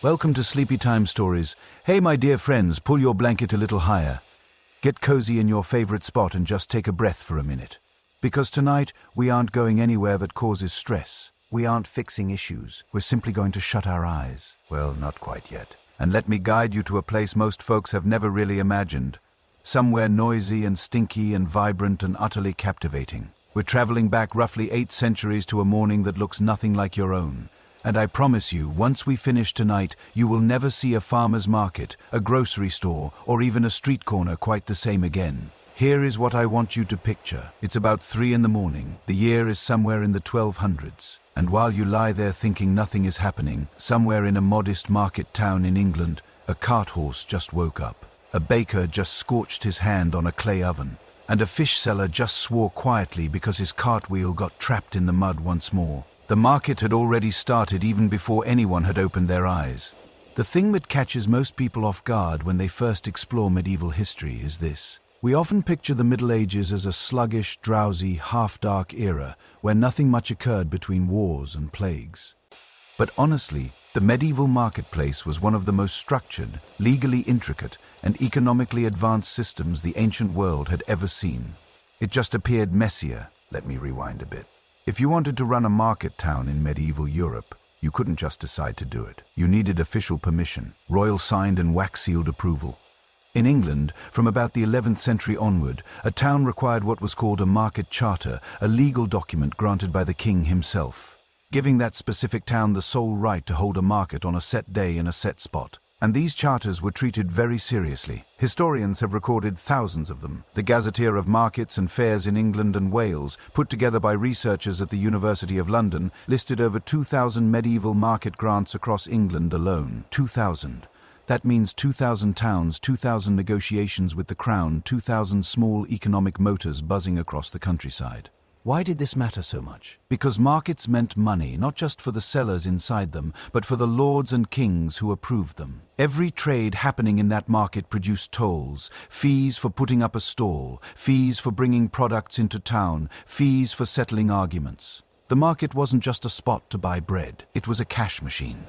Welcome to Sleepy Time Stories. Hey, my dear friends, pull your blanket a little higher. Get cozy in your favorite spot and just take a breath for a minute. Because tonight, we aren't going anywhere that causes stress. We aren't fixing issues. We're simply going to shut our eyes. Well, not quite yet. And let me guide you to a place most folks have never really imagined. Somewhere noisy and stinky and vibrant and utterly captivating. We're traveling back roughly 8 centuries to a morning that looks nothing like your own. And I promise you, once we finish tonight, you will never see a farmer's market, a grocery store, or even a street corner quite the same again. Here is what I want you to picture. It's about 3 in the morning. The year is somewhere in the 1200s. And while you lie there thinking nothing is happening, somewhere in a modest market town in England, a cart horse just woke up. A baker just scorched his hand on a clay oven. And a fish seller just swore quietly because his cartwheel got trapped in the mud once more. The market had already started even before anyone had opened their eyes. The thing that catches most people off guard when they first explore medieval history is this. We often picture the Middle Ages as a sluggish, drowsy, half-dark era where nothing much occurred between wars and plagues. But honestly, the medieval marketplace was one of the most structured, legally intricate, and economically advanced systems the ancient world had ever seen. It just appeared messier. Let me rewind a bit. If you wanted to run a market town in medieval Europe, you couldn't just decide to do it. You needed official permission, royal signed and wax-sealed approval. In England, from about the 11th century onward, a town required what was called a market charter, a legal document granted by the king himself, giving that specific town the sole right to hold a market on a set day in a set spot. And these charters were treated very seriously. Historians have recorded thousands of them. The Gazetteer of Markets and Fairs in England and Wales, put together by researchers at the University of London, listed over 2,000 medieval market grants across England alone. 2,000. That means 2,000 towns, 2,000 negotiations with the Crown, 2,000 small economic motors buzzing across the countryside. Why did this matter so much? Because markets meant money, not just for the sellers inside them, but for the lords and kings who approved them. Every trade happening in that market produced tolls, fees for putting up a stall, fees for bringing products into town, fees for settling arguments. The market wasn't just a spot to buy bread, it was a cash machine.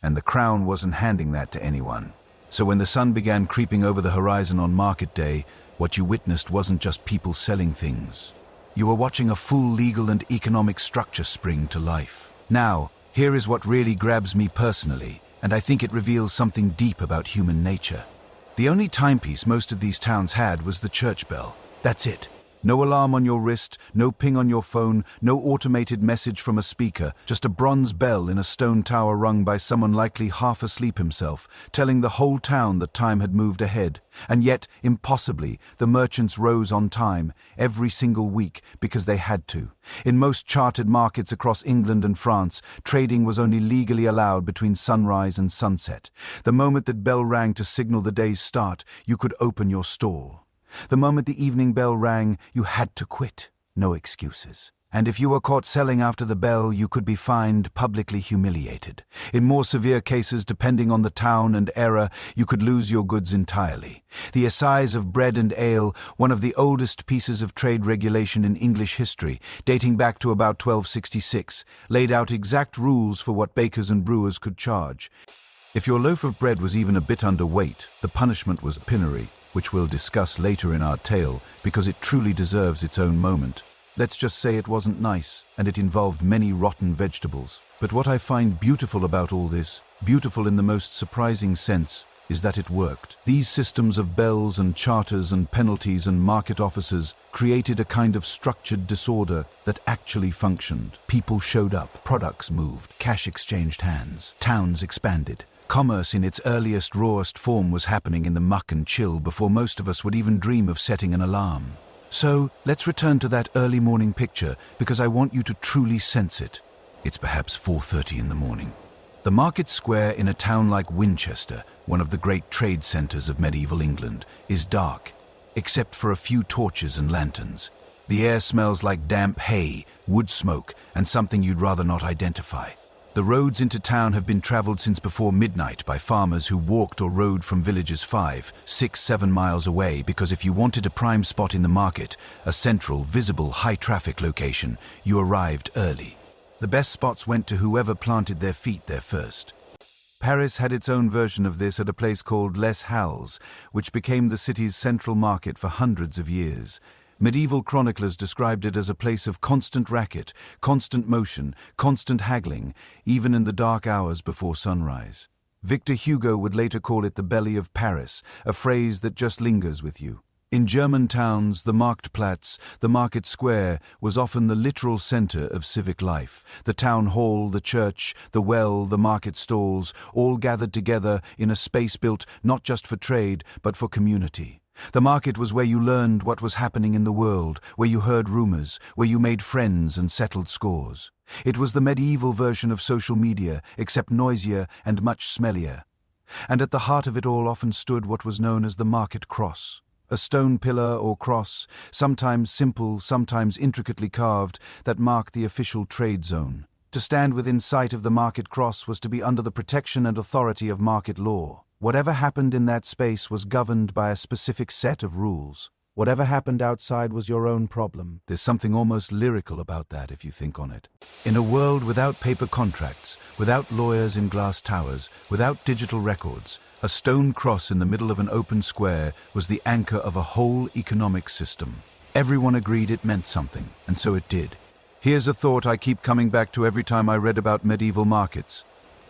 And the crown wasn't handing that to anyone. So when the sun began creeping over the horizon on market day, what you witnessed wasn't just people selling things. You were watching a full legal and economic structure spring to life. Now, here is what really grabs me personally, and I think it reveals something deep about human nature. The only timepiece most of these towns had was the church bell. That's it. No alarm on your wrist, no ping on your phone, no automated message from a speaker, just a bronze bell in a stone tower rung by someone likely half asleep himself, telling the whole town that time had moved ahead. And yet, impossibly, the merchants rose on time, every single week, because they had to. In most chartered markets across England and France, trading was only legally allowed between sunrise and sunset. The moment that bell rang to signal the day's start, you could open your stall. The moment the evening bell rang, you had to quit. No excuses. And if you were caught selling after the bell, you could be fined, publicly humiliated. In more severe cases, depending on the town and era, you could lose your goods entirely. The assize of bread and ale, one of the oldest pieces of trade regulation in English history, dating back to about 1266, laid out exact rules for what bakers and brewers could charge. If your loaf of bread was even a bit underweight, the punishment was pillory, which we'll discuss later in our tale, because it truly deserves its own moment. Let's just say it wasn't nice, and it involved many rotten vegetables. But what I find beautiful about all this, beautiful in the most surprising sense, is that it worked. These systems of bells and charters and penalties and market officers created a kind of structured disorder that actually functioned. People showed up, products moved, cash exchanged hands, towns expanded. Commerce in its earliest, rawest form was happening in the muck and chill before most of us would even dream of setting an alarm. So, let's return to that early morning picture, because I want you to truly sense it. It's perhaps 4:30 in the morning. The market square in a town like Winchester, one of the great trade centers of medieval England, is dark, except for a few torches and lanterns. The air smells like damp hay, wood smoke, and something you'd rather not identify. The roads into town have been traveled since before midnight by farmers who walked or rode from villages 5, 6, 7 miles away, because if you wanted a prime spot in the market, a central, visible, high-traffic location, you arrived early. The best spots went to whoever planted their feet there first. Paris had its own version of this at a place called Les Halles, which became the city's central market for hundreds of years. Medieval chroniclers described it as a place of constant racket, constant motion, constant haggling, even in the dark hours before sunrise. Victor Hugo would later call it the belly of Paris, a phrase that just lingers with you. In German towns, the Marktplatz, the market square, was often the literal center of civic life. The town hall, the church, the well, the market stalls, all gathered together in a space built not just for trade, but for community. The market was where you learned what was happening in the world, where you heard rumors, where you made friends and settled scores. It was the medieval version of social media, except noisier and much smellier. And at the heart of it all often stood what was known as the market cross. A stone pillar or cross, sometimes simple, sometimes intricately carved, that marked the official trade zone. To stand within sight of the market cross was to be under the protection and authority of market law. Whatever happened in that space was governed by a specific set of rules. Whatever happened outside was your own problem. There's something almost lyrical about that if you think on it. In a world without paper contracts, without lawyers in glass towers, without digital records, a stone cross in the middle of an open square was the anchor of a whole economic system. Everyone agreed it meant something, and so it did. Here's a thought I keep coming back to every time I read about medieval markets.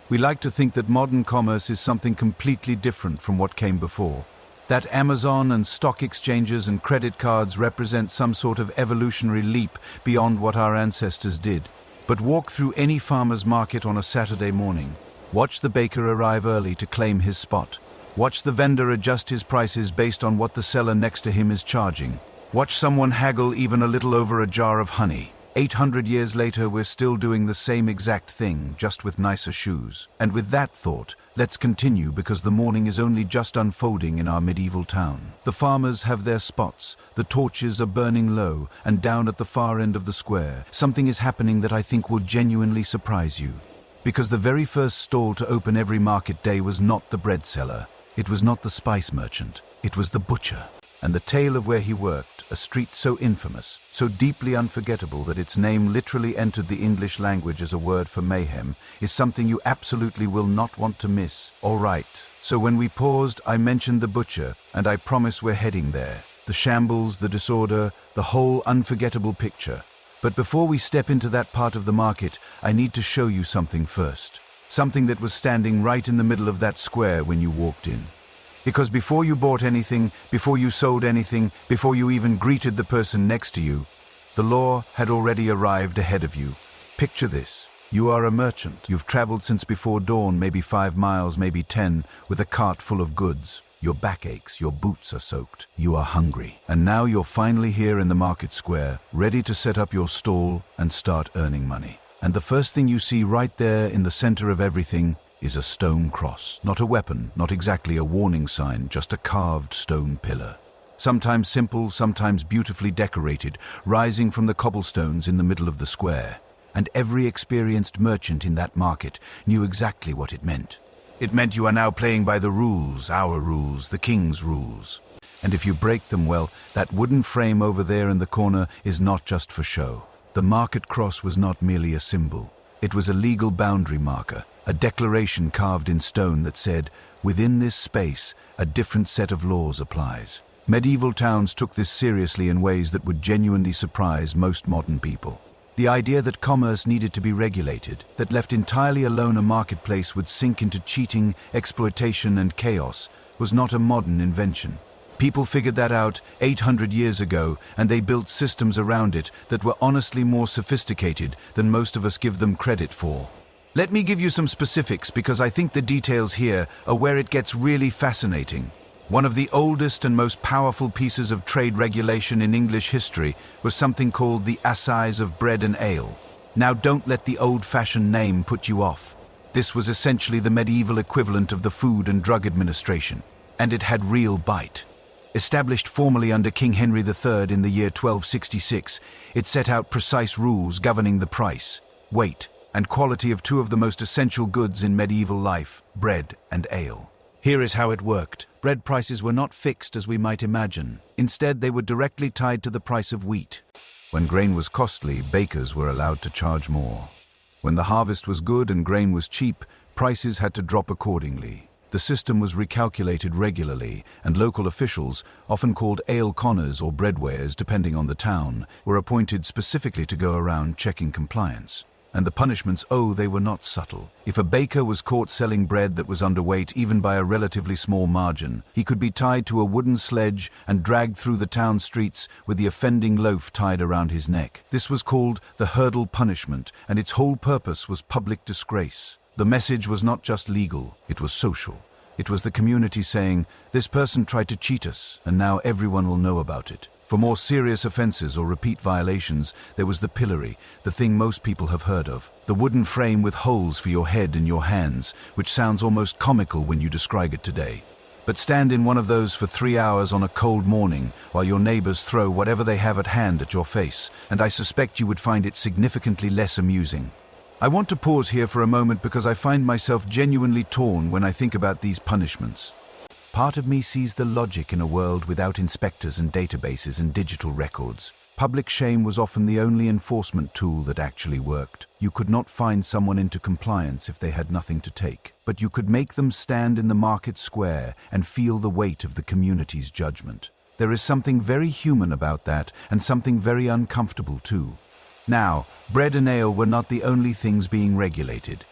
We like to think that modern commerce is something completely different from what came before. That Amazon and stock exchanges and credit cards represent some sort of evolutionary leap beyond what our ancestors did. But walk through any farmer's market on a Saturday morning. Watch the baker arrive early to claim his spot. Watch the vendor adjust his prices based on what the seller next to him is charging. Watch someone haggle even a little over a jar of honey. 800 years later, we're still doing the same exact thing, just with nicer shoes. And with that thought, let's continue because the morning is only just unfolding in our medieval town. The farmers have their spots, the torches are burning low, and down at the far end of the square, something is happening that I think will genuinely surprise you. Because the very first stall to open every market day was not the bread seller, it was not the spice merchant, it was the butcher. And the tale of where he worked, a street so infamous, so deeply unforgettable that its name literally entered the English language as a word for mayhem, is something you absolutely will not want to miss. All right, so when we paused, I mentioned the butcher, and I promise we're heading there. The shambles, the disorder, the whole unforgettable picture. But before we step into that part of the market, I need to show you something first. Something that was standing right in the middle of that square when you walked in. Because before you bought anything, before you sold anything, before you even greeted the person next to you, the law had already arrived ahead of you. Picture this. You are a merchant. You've traveled since before dawn, maybe 5 miles, maybe 10, with a cart full of goods. Your back aches, your boots are soaked. You are hungry. And now you're finally here in the market square, ready to set up your stall and start earning money. And the first thing you see right there in the center of everything is a stone cross. Not a weapon, not exactly a warning sign, just a carved stone pillar. Sometimes simple, sometimes beautifully decorated, rising from the cobblestones in the middle of the square. And every experienced merchant in that market knew exactly what it meant. It meant you are now playing by the rules, our rules, the king's rules. And if you break them, well, that wooden frame over there in the corner is not just for show. The market cross was not merely a symbol. It was a legal boundary marker, a declaration carved in stone that said, within this space, a different set of laws applies. Medieval towns took this seriously in ways that would genuinely surprise most modern people. The idea that commerce needed to be regulated, that left entirely alone a marketplace would sink into cheating, exploitation, and chaos, was not a modern invention. People figured that out 800 years ago, and they built systems around it that were honestly more sophisticated than most of us give them credit for. Let me give you some specifics because I think the details here are where it gets really fascinating. One of the oldest and most powerful pieces of trade regulation in English history was something called the Assize of Bread and Ale. Now don't let the old-fashioned name put you off. This was essentially the medieval equivalent of the Food and Drug Administration, and it had real bite. Established formally under King Henry III in the year 1266, it set out precise rules governing the price, weight, and quality of two of the most essential goods in medieval life, bread and ale. Here is how it worked. Bread prices were not fixed as we might imagine. Instead, they were directly tied to the price of wheat. When grain was costly, bakers were allowed to charge more. When the harvest was good and grain was cheap, Prices had to drop accordingly. The system was recalculated regularly, and local officials, often called ale conners or breadweighers depending on the town, were appointed specifically to go around checking compliance. And the punishments, they were not subtle. If a baker was caught selling bread that was underweight even by a relatively small margin, he could be tied to a wooden sledge and dragged through the town streets with the offending loaf tied around his neck. This was called the hurdle punishment, and its whole purpose was public disgrace. The message was not just legal, it was social. It was the community saying, "This person tried to cheat us, and now everyone will know about it." For more serious offenses or repeat violations, there was the pillory, the thing most people have heard of. The wooden frame with holes for your head and your hands, which sounds almost comical when you describe it today. But stand in one of those for 3 hours on a cold morning while your neighbors throw whatever they have at hand at your face, and I suspect you would find it significantly less amusing. I want to pause here for a moment because I find myself genuinely torn when I think about these punishments. Part of me sees the logic in a world without inspectors and databases and digital records. Public shame was often the only enforcement tool that actually worked. You could not find someone into compliance if they had nothing to take, but you could make them stand in the market square and feel the weight of the community's judgment. There is something very human about that, and something very uncomfortable too. Now, bread and ale were not the only things being regulated.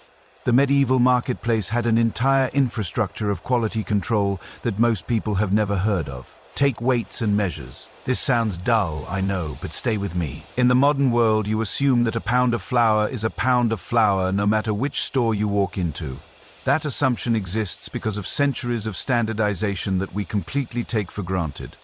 The medieval marketplace had an entire infrastructure of quality control that most people have never heard of. Take weights and measures. This sounds dull, I know, but stay with me. In the modern world, you assume that a pound of flour is a pound of flour no matter which store you walk into. That assumption exists because of centuries of standardization that we completely take for granted.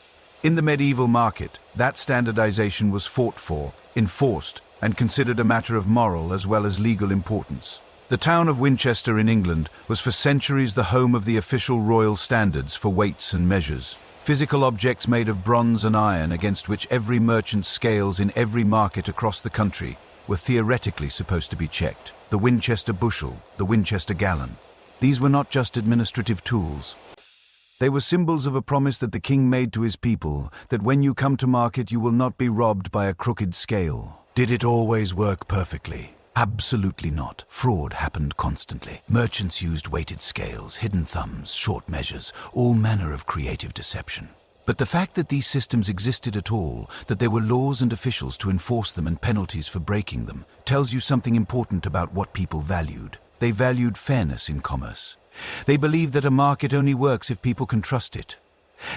In the medieval market, that standardization was fought for, enforced, and considered a matter of moral as well as legal importance. The town of Winchester in England was for centuries the home of the official royal standards for weights and measures. Physical objects made of bronze and iron against which every merchant's scales in every market across the country were theoretically supposed to be checked. The Winchester bushel, the Winchester gallon. These were not just administrative tools. They were symbols of a promise that the king made to his people, that when you come to market you will not be robbed by a crooked scale. Did it always work perfectly? Absolutely not. Fraud happened constantly. Merchants used weighted scales, hidden thumbs, short measures, all manner of creative deception. But the fact that these systems existed at all, that there were laws and officials to enforce them and penalties for breaking them, tells you something important about what people valued. They valued fairness in commerce. They believed that a market only works if people can trust it.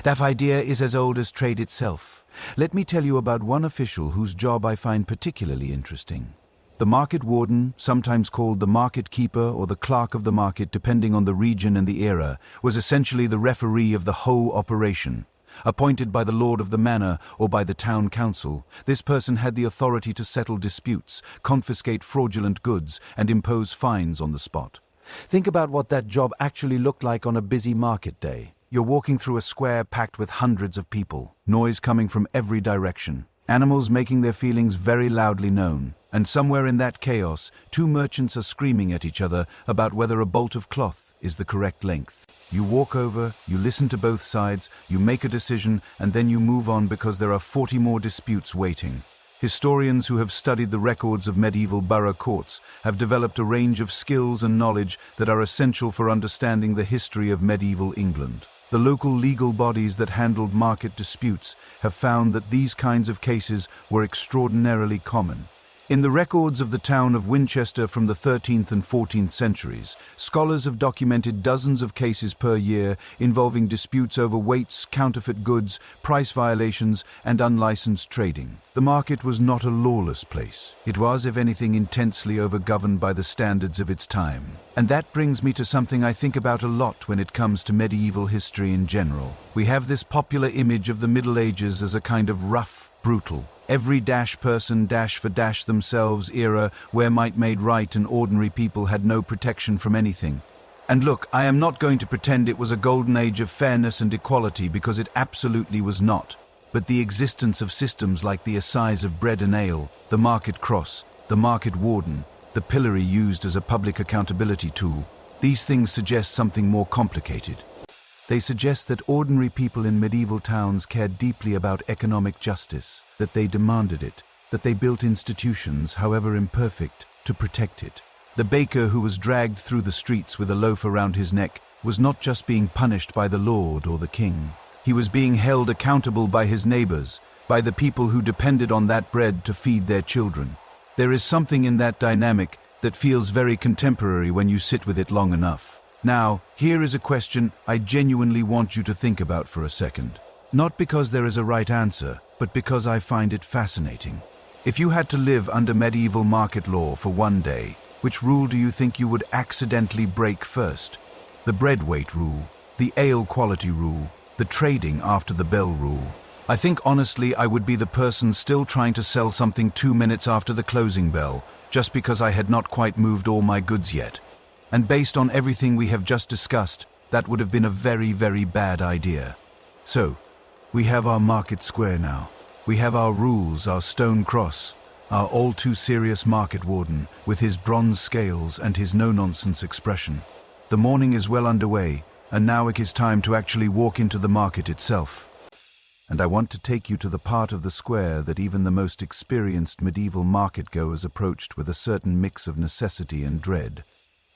That idea is as old as trade itself. Let me tell you about one official whose job I find particularly interesting. The market warden, sometimes called the market keeper or the clerk of the market depending on the region and the era, was essentially the referee of the whole operation. Appointed by the lord of the manor or by the town council, this person had the authority to settle disputes, confiscate fraudulent goods, and impose fines on the spot. Think about what that job actually looked like on a busy market day. You're walking through a square packed with hundreds of people, noise coming from every direction, animals making their feelings very loudly known. And somewhere in that chaos, two merchants are screaming at each other about whether a bolt of cloth is the correct length. You walk over, you listen to both sides, you make a decision, and then you move on because there are 40 more disputes waiting. Historians who have studied the records of medieval borough courts have developed a range of skills and knowledge that are essential for understanding the history of medieval England. The local legal bodies that handled market disputes have found that these kinds of cases were extraordinarily common. In the records of the town of Winchester from the 13th and 14th centuries, scholars have documented dozens of cases per year involving disputes over weights, counterfeit goods, price violations, and unlicensed trading. The market was not a lawless place. It was, if anything, intensely overgoverned by the standards of its time. And that brings me to something I think about a lot when it comes to medieval history in general. We have this popular image of the Middle Ages as a kind of rough, brutal, every person for themselves era where might made right and ordinary people had no protection from anything. And look, I am not going to pretend it was a golden age of fairness and equality because it absolutely was not. But the existence of systems like the assize of bread and ale, the market cross, the market warden, the pillory used as a public accountability tool, these things suggest something more complicated. They suggest that ordinary people in medieval towns cared deeply about economic justice, that they demanded it, that they built institutions, however imperfect, to protect it. The baker who was dragged through the streets with a loaf around his neck was not just being punished by the Lord or the king. He was being held accountable by his neighbors, by the people who depended on that bread to feed their children. There is something in that dynamic that feels very contemporary when you sit with it long enough. Now, here is a question I genuinely want you to think about for a second. Not because there is a right answer, but because I find it fascinating. If you had to live under medieval market law for one day, which rule do you think you would accidentally break first? The bread weight rule, the ale quality rule, the trading after the bell rule. I think honestly I would be the person still trying to sell something 2 minutes after the closing bell, just because I had not quite moved all my goods yet. And based on everything we have just discussed, that would have been a very, very bad idea. So, we have our market square now. We have our rules, our stone cross, our all-too-serious market warden with his bronze scales and his no-nonsense expression. The morning is well underway, and now it is time to actually walk into the market itself. And I want to take you to the part of the square that even the most experienced medieval market-goers approached with a certain mix of necessity and dread.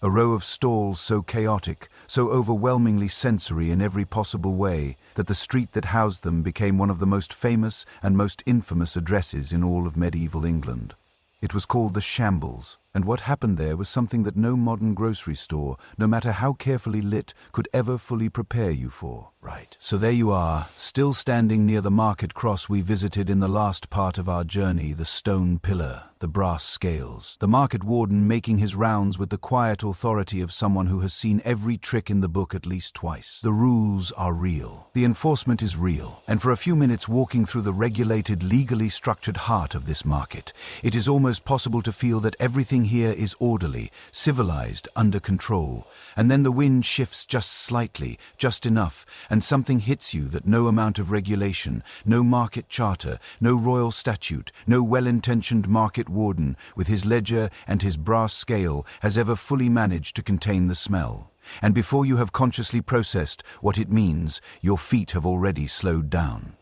A row of stalls so chaotic, so overwhelmingly sensory in every possible way, that the street that housed them became one of the most famous and most infamous addresses in all of medieval England. It was called the Shambles, and what happened there was something that no modern grocery store, no matter how carefully lit, could ever fully prepare you for. Right. So there you are, still standing near the market cross we visited in the last part of our journey, the stone pillar, the brass scales, the market warden making his rounds with the quiet authority of someone who has seen every trick in the book at least twice. The rules are real. The enforcement is real. And for a few minutes walking through the regulated, legally structured heart of this market, it is almost possible to feel that everything here is orderly, civilized, under control. And then the wind shifts just slightly, just enough, and something hits you that no amount of regulation, no market charter, no royal statute, no well-intentioned market warden with his ledger and his brass scale has ever fully managed to contain the smell. And before you have consciously processed what it means, your feet have already slowed down.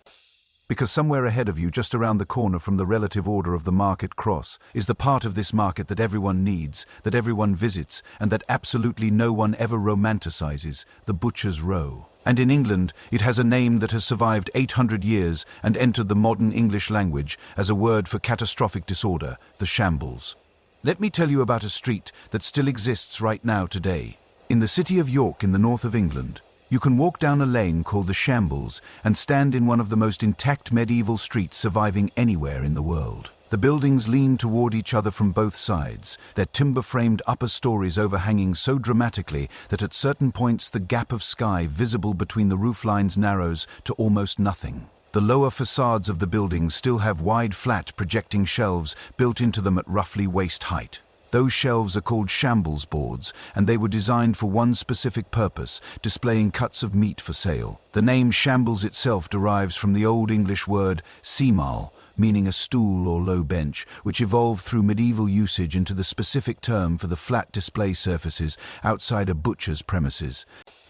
Because somewhere ahead of you, just around the corner from the relative order of the market cross, is the part of this market that everyone needs, that everyone visits, and that absolutely no one ever romanticizes, the Butcher's Row. And in England, it has a name that has survived 800 years and entered the modern English language as a word for catastrophic disorder, the Shambles. Let me tell you about a street that still exists right now today. In the city of York in the north of England, you can walk down a lane called the Shambles and stand in one of the most intact medieval streets surviving anywhere in the world. The buildings lean toward each other from both sides, their timber-framed upper stories overhanging so dramatically that at certain points the gap of sky visible between the roof lines narrows to almost nothing. The lower facades of the buildings still have wide, flat, projecting shelves built into them at roughly waist height. Those shelves are called shambles boards, and they were designed for one specific purpose, displaying cuts of meat for sale. The name shambles itself derives from the Old English word seamal, meaning a stool or low bench, which evolved through medieval usage into the specific term for the flat display surfaces outside a butcher's premises.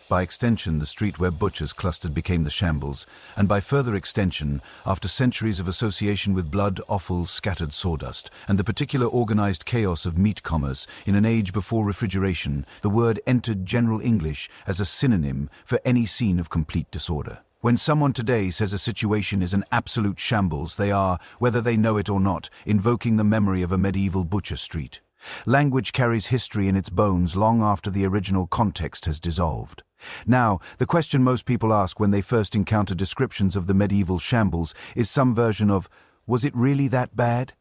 By extension, the street where butchers clustered became the Shambles, and by further extension, after centuries of association with blood, offal, scattered sawdust, and the particular organized chaos of meat commerce in an age before refrigeration, the word entered general English as a synonym for any scene of complete disorder. When someone today says a situation is an absolute shambles, they are, whether they know it or not, invoking the memory of a medieval butcher street. Language carries history in its bones long after the original context has dissolved. Now, the question most people ask when they first encounter descriptions of the medieval shambles is some version of, was it really that bad?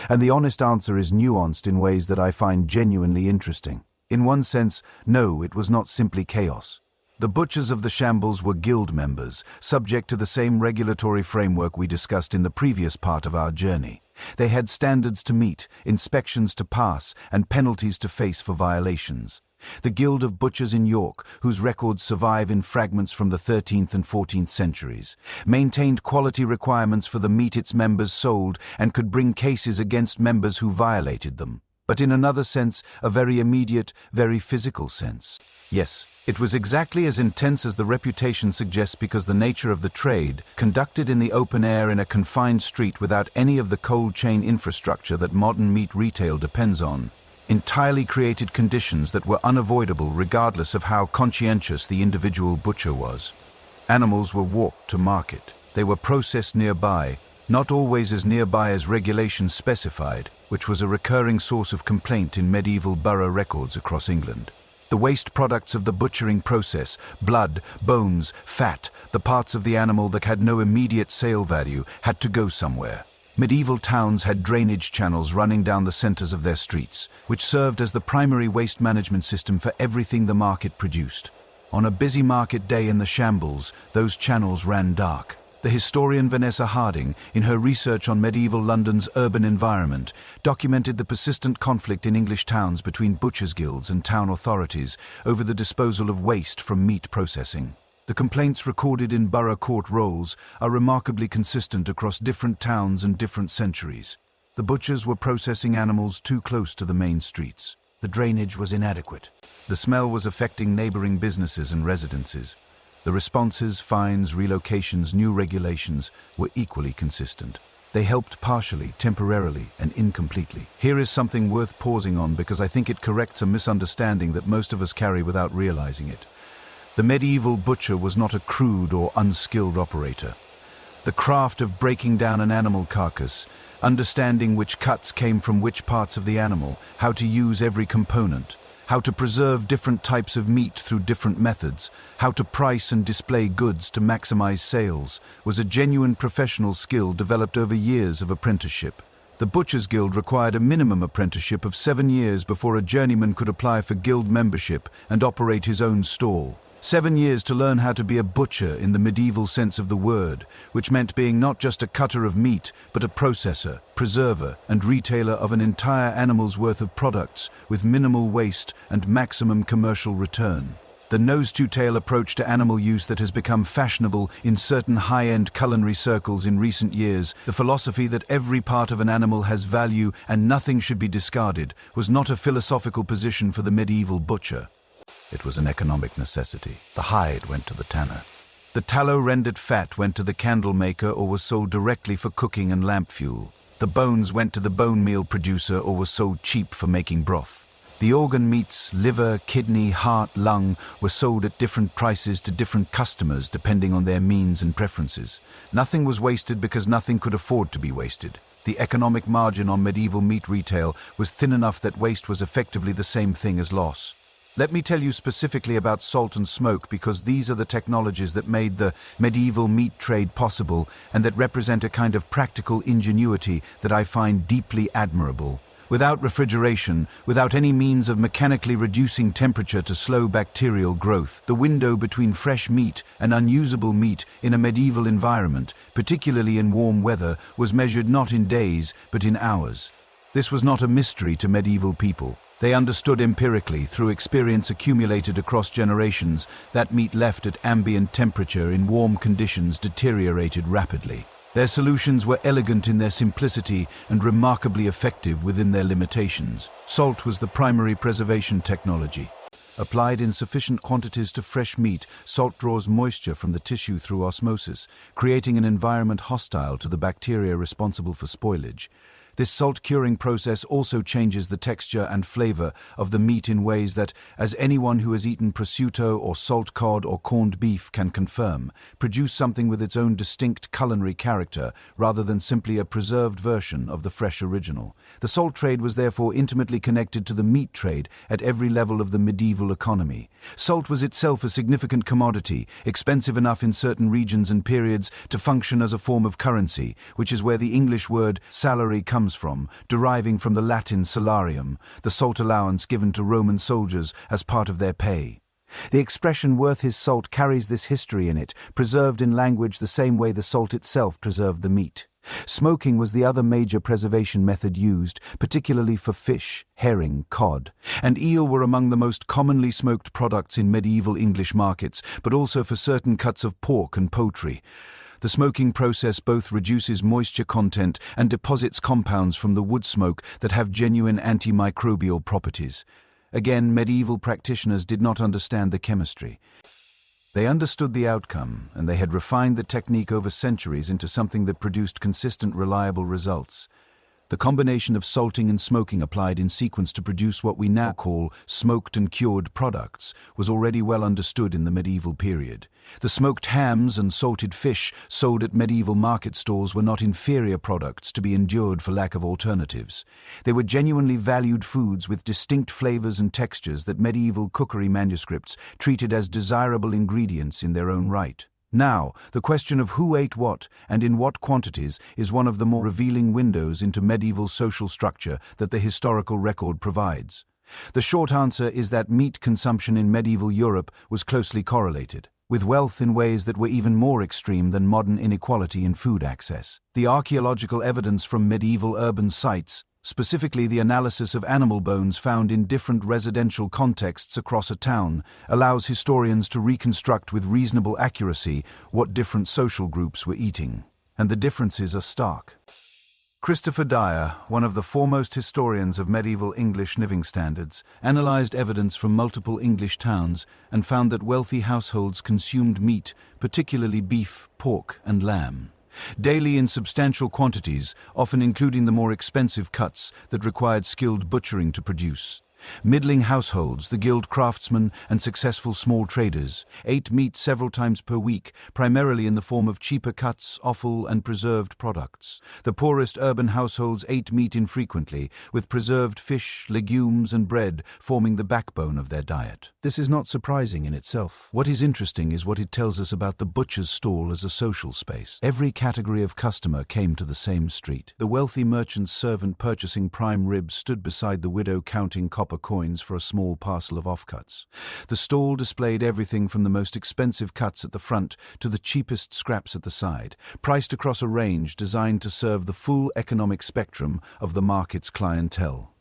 And the honest answer is nuanced in ways that I find genuinely interesting. In one sense, no, it was not simply chaos. The butchers of the Shambles were guild members, subject to the same regulatory framework we discussed in the previous part of our journey. They had standards to meet, inspections to pass, and penalties to face for violations. The Guild of Butchers in York, whose records survive in fragments from the 13th and 14th centuries, maintained quality requirements for the meat its members sold and could bring cases against members who violated them. But in another sense, a very immediate, very physical sense. Yes, it was exactly as intense as the reputation suggests because the nature of the trade, conducted in the open air in a confined street without any of the cold chain infrastructure that modern meat retail depends on, entirely created conditions that were unavoidable regardless of how conscientious the individual butcher was. Animals were walked to market. They were processed nearby, not always as nearby as regulations specified, which was a recurring source of complaint in medieval borough records across England. The waste products of the butchering process, blood, bones, fat, the parts of the animal that had no immediate sale value, had to go somewhere. Medieval towns had drainage channels running down the centers of their streets, which served as the primary waste management system for everything the market produced. On a busy market day in the shambles, those channels ran dark. The historian Vanessa Harding, in her research on medieval London's urban environment, documented the persistent conflict in English towns between butchers' guilds and town authorities over the disposal of waste from meat processing. The complaints recorded in borough court rolls are remarkably consistent across different towns and different centuries. The butchers were processing animals too close to the main streets. The drainage was inadequate. The smell was affecting neighboring businesses and residences. The responses, fines, relocations, new regulations were equally consistent. They helped partially, temporarily, and incompletely. Here is something worth pausing on because I think it corrects a misunderstanding that most of us carry without realizing it. The medieval butcher was not a crude or unskilled operator. The craft of breaking down an animal carcass, understanding which cuts came from which parts of the animal, how to use every component, how to preserve different types of meat through different methods, how to price and display goods to maximize sales, was a genuine professional skill developed over years of apprenticeship. The Butchers' Guild required a minimum apprenticeship of 7 years before a journeyman could apply for guild membership and operate his own stall. 7 years to learn how to be a butcher in the medieval sense of the word, which meant being not just a cutter of meat, but a processor, preserver, and retailer of an entire animal's worth of products with minimal waste and maximum commercial return. The nose-to-tail approach to animal use that has become fashionable in certain high-end culinary circles in recent years, the philosophy that every part of an animal has value and nothing should be discarded, was not a philosophical position for the medieval butcher. It was an economic necessity. The hide went to the tanner. The tallow-rendered fat went to the candle maker or was sold directly for cooking and lamp fuel. The bones went to the bone meal producer or were sold cheap for making broth. The organ meats, liver, kidney, heart, lung, were sold at different prices to different customers depending on their means and preferences. Nothing was wasted because nothing could afford to be wasted. The economic margin on medieval meat retail was thin enough that waste was effectively the same thing as loss. Let me tell you specifically about salt and smoke because these are the technologies that made the medieval meat trade possible and that represent a kind of practical ingenuity that I find deeply admirable. Without refrigeration, without any means of mechanically reducing temperature to slow bacterial growth, the window between fresh meat and unusable meat in a medieval environment, particularly in warm weather, was measured not in days but in hours. This was not a mystery to medieval people. They understood empirically, through experience accumulated across generations, that meat left at ambient temperature in warm conditions deteriorated rapidly. Their solutions were elegant in their simplicity and remarkably effective within their limitations. Salt was the primary preservation technology. Applied in sufficient quantities to fresh meat, salt draws moisture from the tissue through osmosis, creating an environment hostile to the bacteria responsible for spoilage. This salt-curing process also changes the texture and flavor of the meat in ways that, as anyone who has eaten prosciutto or salt cod or corned beef can confirm, produce something with its own distinct culinary character rather than simply a preserved version of the fresh original. The salt trade was therefore intimately connected to the meat trade at every level of the medieval economy. Salt was itself a significant commodity, expensive enough in certain regions and periods to function as a form of currency, which is where the English word salary comes from, deriving from the Latin salarium, the salt allowance given to Roman soldiers as part of their pay. The expression worth his salt carries this history in it, preserved in language the same way the salt itself preserved the meat. Smoking was the other major preservation method used, particularly for fish, herring, cod, and eel were among the most commonly smoked products in medieval English markets, but also for certain cuts of pork and poultry. The smoking process both reduces moisture content and deposits compounds from the wood smoke that have genuine antimicrobial properties. Again, medieval practitioners did not understand the chemistry. They understood the outcome, and they had refined the technique over centuries into something that produced consistent, reliable results. The combination of salting and smoking applied in sequence to produce what we now call smoked and cured products was already well understood in the medieval period. The smoked hams and salted fish sold at medieval market stalls were not inferior products to be endured for lack of alternatives. They were genuinely valued foods with distinct flavors and textures that medieval cookery manuscripts treated as desirable ingredients in their own right. Now, the question of who ate what and in what quantities is one of the more revealing windows into medieval social structure that the historical record provides. The short answer is that meat consumption in medieval Europe was closely correlated with wealth in ways that were even more extreme than modern inequality in food access. The archaeological evidence from medieval urban sites, specifically the analysis of animal bones found in different residential contexts across a town, allows historians to reconstruct with reasonable accuracy what different social groups were eating. And the differences are stark. Christopher Dyer, one of the foremost historians of medieval English living standards, analyzed evidence from multiple English towns and found that wealthy households consumed meat, particularly beef, pork, and lamb, daily in substantial quantities, often including the more expensive cuts that required skilled butchering to produce. Middling households, the guild craftsmen and successful small traders, ate meat several times per week, primarily in the form of cheaper cuts, offal, and preserved products. The poorest urban households ate meat infrequently, with preserved fish, legumes, and bread forming the backbone of their diet. This is not surprising in itself. What is interesting is what it tells us about the butcher's stall as a social space. Every category of customer came to the same street. The wealthy merchant's servant purchasing prime ribs stood beside the widow counting copper coins for a small parcel of offcuts. The stall displayed everything from the most expensive cuts at the front to the cheapest scraps at the side, priced across a range designed to serve the full economic spectrum of the market's clientele.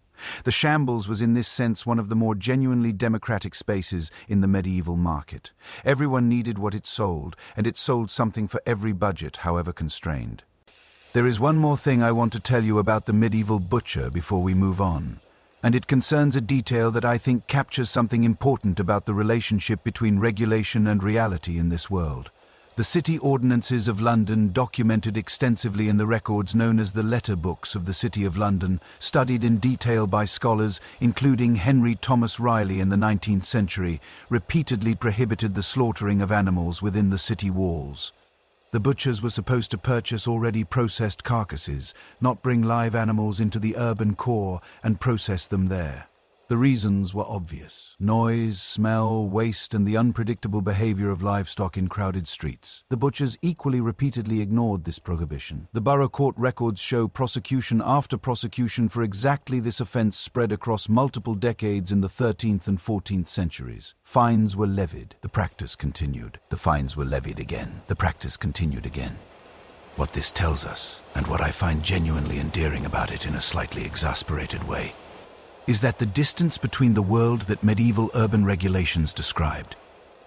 The shambles was in this sense one of the more genuinely democratic spaces in the medieval market. Everyone needed what it sold, and it sold something for every budget, however constrained. There is one more thing I want to tell you about the medieval butcher before we move on. And it concerns a detail that I think captures something important about the relationship between regulation and reality in this world. The city ordinances of London, documented extensively in the records known as the letter books of the City of London, studied in detail by scholars, including Henry Thomas Riley in the 19th century, repeatedly prohibited the slaughtering of animals within the city walls. The butchers were supposed to purchase already processed carcasses, not bring live animals into the urban core and process them there. The reasons were obvious: noise, smell, waste, and the unpredictable behavior of livestock in crowded streets. The butchers equally repeatedly ignored this prohibition. The borough court records show prosecution after prosecution for exactly this offense spread across multiple decades in the 13th and 14th centuries. Fines were levied. The practice continued. The fines were levied again. The practice continued again. What this tells us, and what I find genuinely endearing about it in a slightly exasperated way, is that the distance between the world that medieval urban regulations described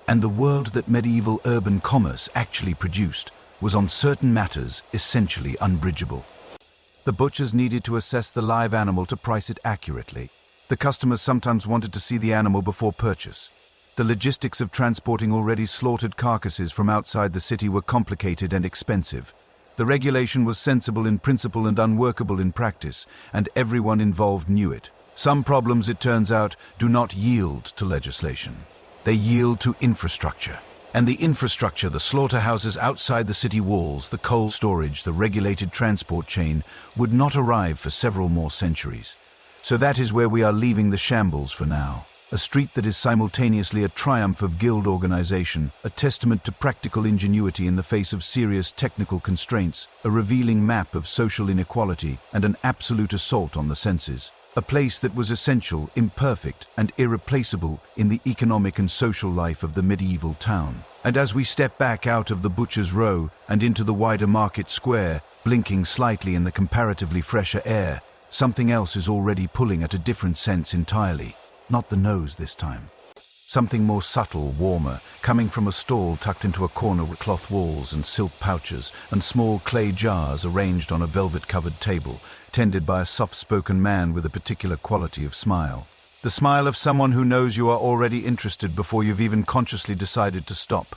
and the world that medieval urban commerce actually produced was on certain matters essentially unbridgeable. The butchers needed to assess the live animal to price it accurately. The customers sometimes wanted to see the animal before purchase. The logistics of transporting already slaughtered carcasses from outside the city were complicated and expensive. The regulation was sensible in principle and unworkable in practice, and everyone involved knew it. Some problems, it turns out, do not yield to legislation. They yield to infrastructure. And the infrastructure, the slaughterhouses outside the city walls, the cold storage, the regulated transport chain, would not arrive for several more centuries. So that is where we are leaving the shambles for now. A street that is simultaneously a triumph of guild organization, a testament to practical ingenuity in the face of serious technical constraints, a revealing map of social inequality, and an absolute assault on the senses. A place that was essential, imperfect, and irreplaceable in the economic and social life of the medieval town. And as we step back out of the Butcher's Row and into the wider market square, blinking slightly in the comparatively fresher air, something else is already pulling at a different sense entirely. Not the nose this time. Something more subtle, warmer, coming from a stall tucked into a corner with cloth walls and silk pouches and small clay jars arranged on a velvet-covered table, tended by a soft-spoken man with a particular quality of smile. The smile of someone who knows you are already interested before you've even consciously decided to stop.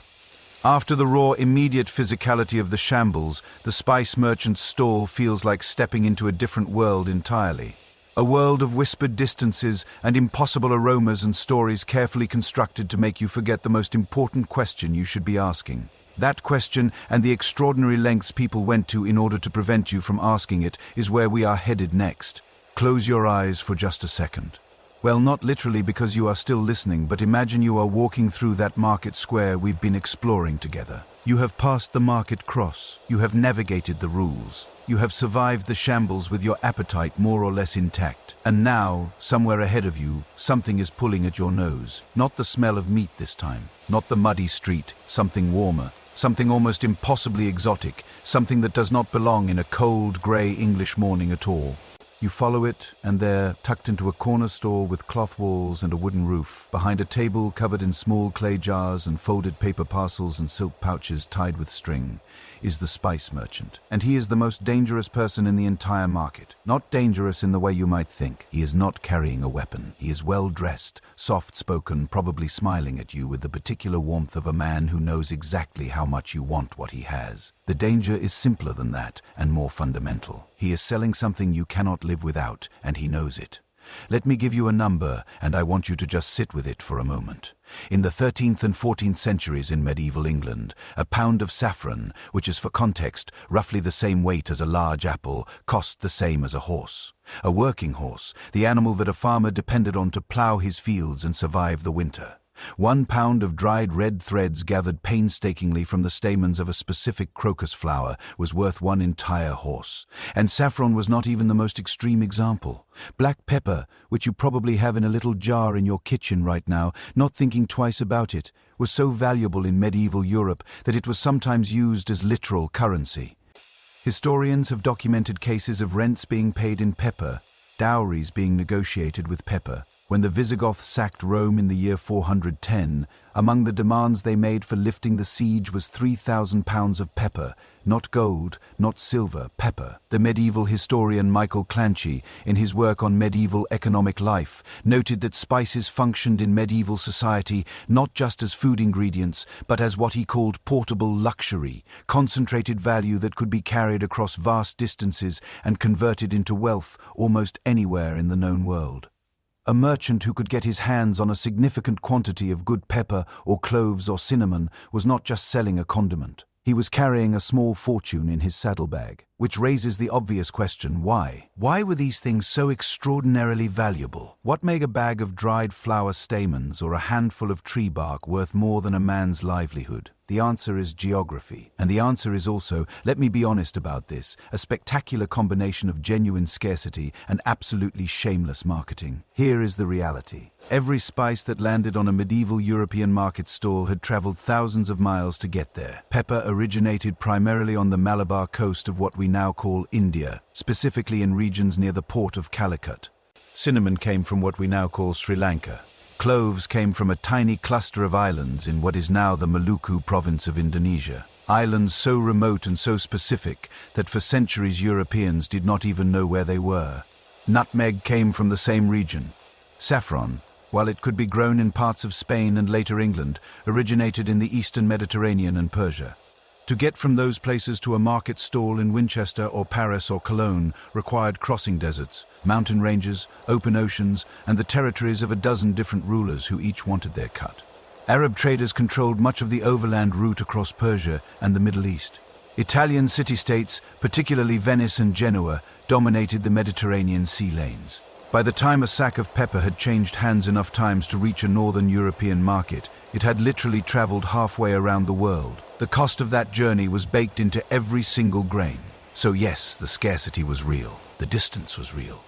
After the raw, immediate physicality of the shambles, the spice merchant's stall feels like stepping into a different world entirely. A world of whispered distances and impossible aromas and stories carefully constructed to make you forget the most important question you should be asking. That question and the extraordinary lengths people went to in order to prevent you from asking it is where we are headed next. Close your eyes for just a second. Well, not literally because you are still listening, but imagine you are walking through that market square we've been exploring together. You have passed the market cross. You have navigated the rules. You have survived the shambles with your appetite more or less intact. And now, somewhere ahead of you, something is pulling at your nose. Not the smell of meat this time. Not the muddy street. Something warmer. Something almost impossibly exotic. Something that does not belong in a cold, grey English morning at all. You follow it, and there, tucked into a corner store with cloth walls and a wooden roof, behind a table covered in small clay jars and folded paper parcels and silk pouches tied with string, is the spice merchant. And he is the most dangerous person in the entire market. Not dangerous in the way you might think. He is not carrying a weapon. He is well dressed, soft-spoken, probably smiling at you with the particular warmth of a man who knows exactly how much you want what he has. The danger is simpler than that and more fundamental. He is selling something you cannot live without, and he knows it. Let me give you a number, and I want you to just sit with it for a moment. In the 13th and 14th centuries in medieval England, a pound of saffron, which is for context roughly the same weight as a large apple, cost the same as a horse. A working horse, the animal that a farmer depended on to plough his fields and survive the winter. 1 pound of dried red threads gathered painstakingly from the stamens of a specific crocus flower was worth 1 entire horse. And saffron was not even the most extreme example. Black pepper, which you probably have in a little jar in your kitchen right now, not thinking twice about it, was so valuable in medieval Europe that it was sometimes used as literal currency. Historians have documented cases of rents being paid in pepper, dowries being negotiated with pepper. When the Visigoths sacked Rome in the year 410, among the demands they made for lifting the siege was 3,000 pounds of pepper, not gold, not silver, pepper. The medieval historian Michael Clanchy, in his work on medieval economic life, noted that spices functioned in medieval society not just as food ingredients, but as what he called portable luxury, concentrated value that could be carried across vast distances and converted into wealth almost anywhere in the known world. A merchant who could get his hands on a significant quantity of good pepper or cloves or cinnamon was not just selling a condiment. He was carrying a small fortune in his saddlebag, which raises the obvious question, why? Why were these things so extraordinarily valuable? What made a bag of dried flower stamens or a handful of tree bark worth more than a man's livelihood? The answer is geography. And the answer is also, let me be honest about this, a spectacular combination of genuine scarcity and absolutely shameless marketing. Here is the reality. Every spice that landed on a medieval European market stall had traveled thousands of miles to get there. Pepper originated primarily on the Malabar coast of what we now call India, specifically in regions near the port of Calicut. Cinnamon came from what we now call Sri Lanka. Cloves came from a tiny cluster of islands in what is now the Maluku province of Indonesia. Islands so remote and so specific that for centuries Europeans did not even know where they were. Nutmeg came from the same region. Saffron, while it could be grown in parts of Spain and later England, originated in the eastern Mediterranean and Persia. To get from those places to a market stall in Winchester or Paris or Cologne required crossing deserts, mountain ranges, open oceans, and the territories of a dozen different rulers who each wanted their cut. Arab traders controlled much of the overland route across Persia and the Middle East. Italian city-states, particularly Venice and Genoa, dominated the Mediterranean sea lanes. By the time a sack of pepper had changed hands enough times to reach a northern European market, it had literally traveled halfway around the world. The cost of that journey was baked into every single grain. So yes, the scarcity was real. The distance was real.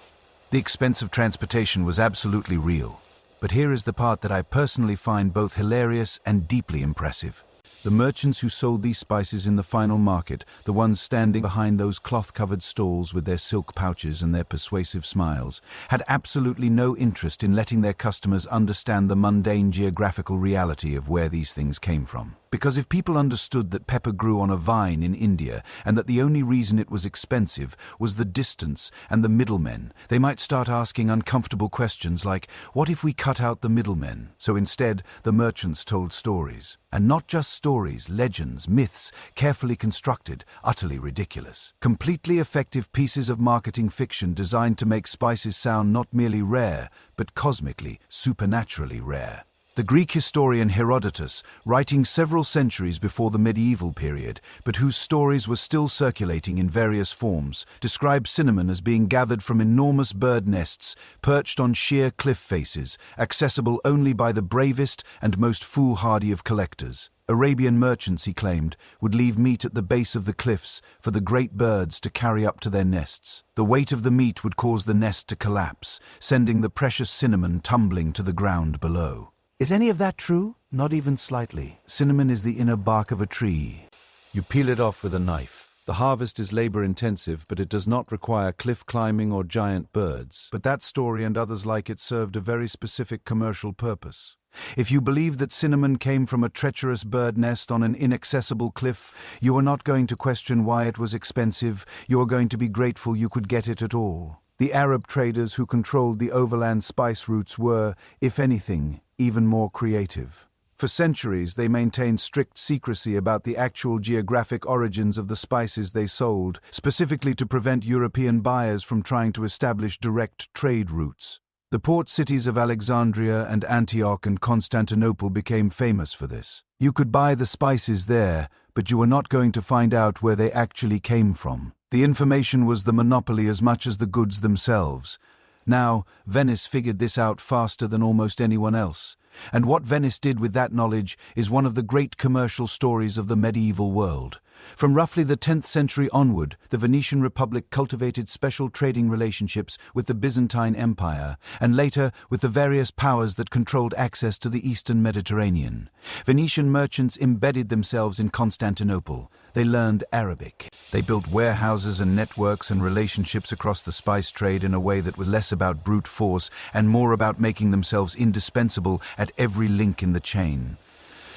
The expense of transportation was absolutely real. But here is the part that I personally find both hilarious and deeply impressive. The merchants who sold these spices in the final market, the ones standing behind those cloth-covered stalls with their silk pouches and their persuasive smiles, had absolutely no interest in letting their customers understand the mundane geographical reality of where these things came from. Because if people understood that pepper grew on a vine in India and that the only reason it was expensive was the distance and the middlemen, they might start asking uncomfortable questions like, what if we cut out the middlemen? So instead, the merchants told stories. And not just stories, legends, myths, carefully constructed, utterly ridiculous. Completely effective pieces of marketing fiction designed to make spices sound not merely rare, but cosmically, supernaturally rare. The Greek historian Herodotus, writing several centuries before the medieval period, but whose stories were still circulating in various forms, described cinnamon as being gathered from enormous bird nests perched on sheer cliff faces, accessible only by the bravest and most foolhardy of collectors. Arabian merchants, he claimed, would leave meat at the base of the cliffs for the great birds to carry up to their nests. The weight of the meat would cause the nest to collapse, sending the precious cinnamon tumbling to the ground below. Is any of that true? Not even slightly. Cinnamon is the inner bark of a tree. You peel it off with a knife. The harvest is labor-intensive, but it does not require cliff climbing or giant birds. But that story and others like it served a very specific commercial purpose. If you believe that cinnamon came from a treacherous bird nest on an inaccessible cliff, you are not going to question why it was expensive. You are going to be grateful you could get it at all. The Arab traders who controlled the overland spice routes were, if anything, even more creative. For centuries, they maintained strict secrecy about the actual geographic origins of the spices they sold, specifically to prevent European buyers from trying to establish direct trade routes. The port cities of Alexandria and Antioch and Constantinople became famous for this. You could buy the spices there, but you were not going to find out where they actually came from. The information was the monopoly as much as the goods themselves. Now, Venice figured this out faster than almost anyone else. And what Venice did with that knowledge is one of the great commercial stories of the medieval world. From roughly the 10th century onward, the Venetian Republic cultivated special trading relationships with the Byzantine Empire, and later with the various powers that controlled access to the Eastern Mediterranean. Venetian merchants embedded themselves in Constantinople. They learned Arabic. They built warehouses and networks and relationships across the spice trade in a way that was less about brute force and more about making themselves indispensable at every link in the chain.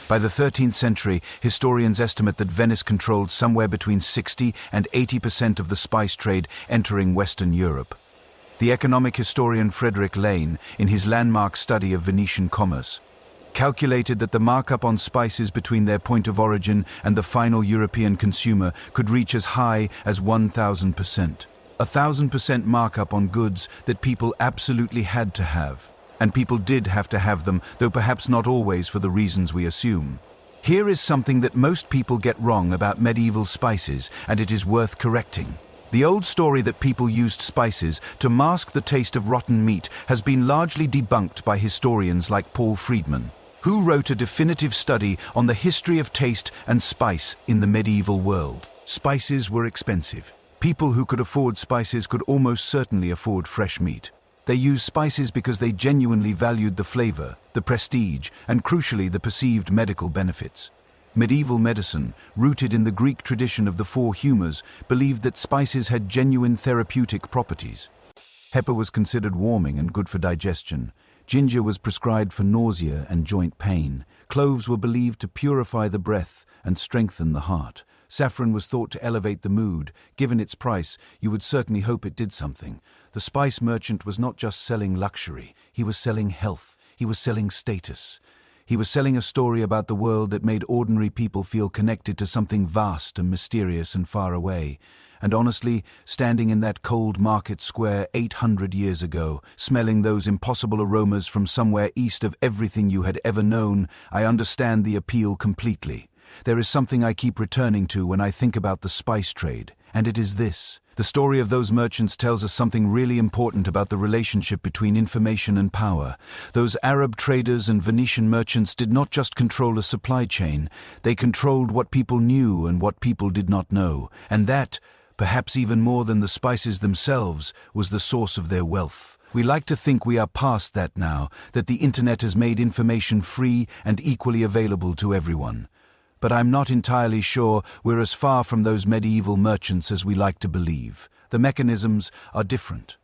By the 13th century, historians estimate that Venice controlled somewhere between 60 and 80% of the spice trade entering Western Europe. The economic historian Frederick Lane, in his landmark study of Venetian commerce, calculated that the markup on spices between their point of origin and the final European consumer could reach as high as 1,000%. 1,000% markup on goods that people absolutely had to have. And people did have to have them, though perhaps not always for the reasons we assume. Here is something that most people get wrong about medieval spices, and it is worth correcting. The old story that people used spices to mask the taste of rotten meat has been largely debunked by historians like Paul Friedman, who wrote a definitive study on the history of taste and spice in the medieval world. Spices were expensive. People who could afford spices could almost certainly afford fresh meat. They used spices because they genuinely valued the flavor, the prestige, and crucially the perceived medical benefits. Medieval medicine, rooted in the Greek tradition of the four humours, believed that spices had genuine therapeutic properties. Pepper was considered warming and good for digestion. Ginger was prescribed for nausea and joint pain. Cloves were believed to purify the breath and strengthen the heart. Saffron was thought to elevate the mood. Given its price, you would certainly hope it did something. The spice merchant was not just selling luxury. He was selling health. He was selling status. He was selling a story about the world that made ordinary people feel connected to something vast and mysterious and far away. And honestly, standing in that cold market square 800 years ago, smelling those impossible aromas from somewhere east of everything you had ever known, I understand the appeal completely. There is something I keep returning to when I think about the spice trade, and it is this. The story of those merchants tells us something really important about the relationship between information and power. Those Arab traders and Venetian merchants did not just control a supply chain, they controlled what people knew and what people did not know, and that, perhaps even more than the spices themselves, was the source of their wealth. We like to think we are past that now, that the internet has made information free and equally available to everyone. But I'm not entirely sure we're as far from those medieval merchants as we like to believe. The mechanisms are different.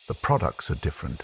The products are different.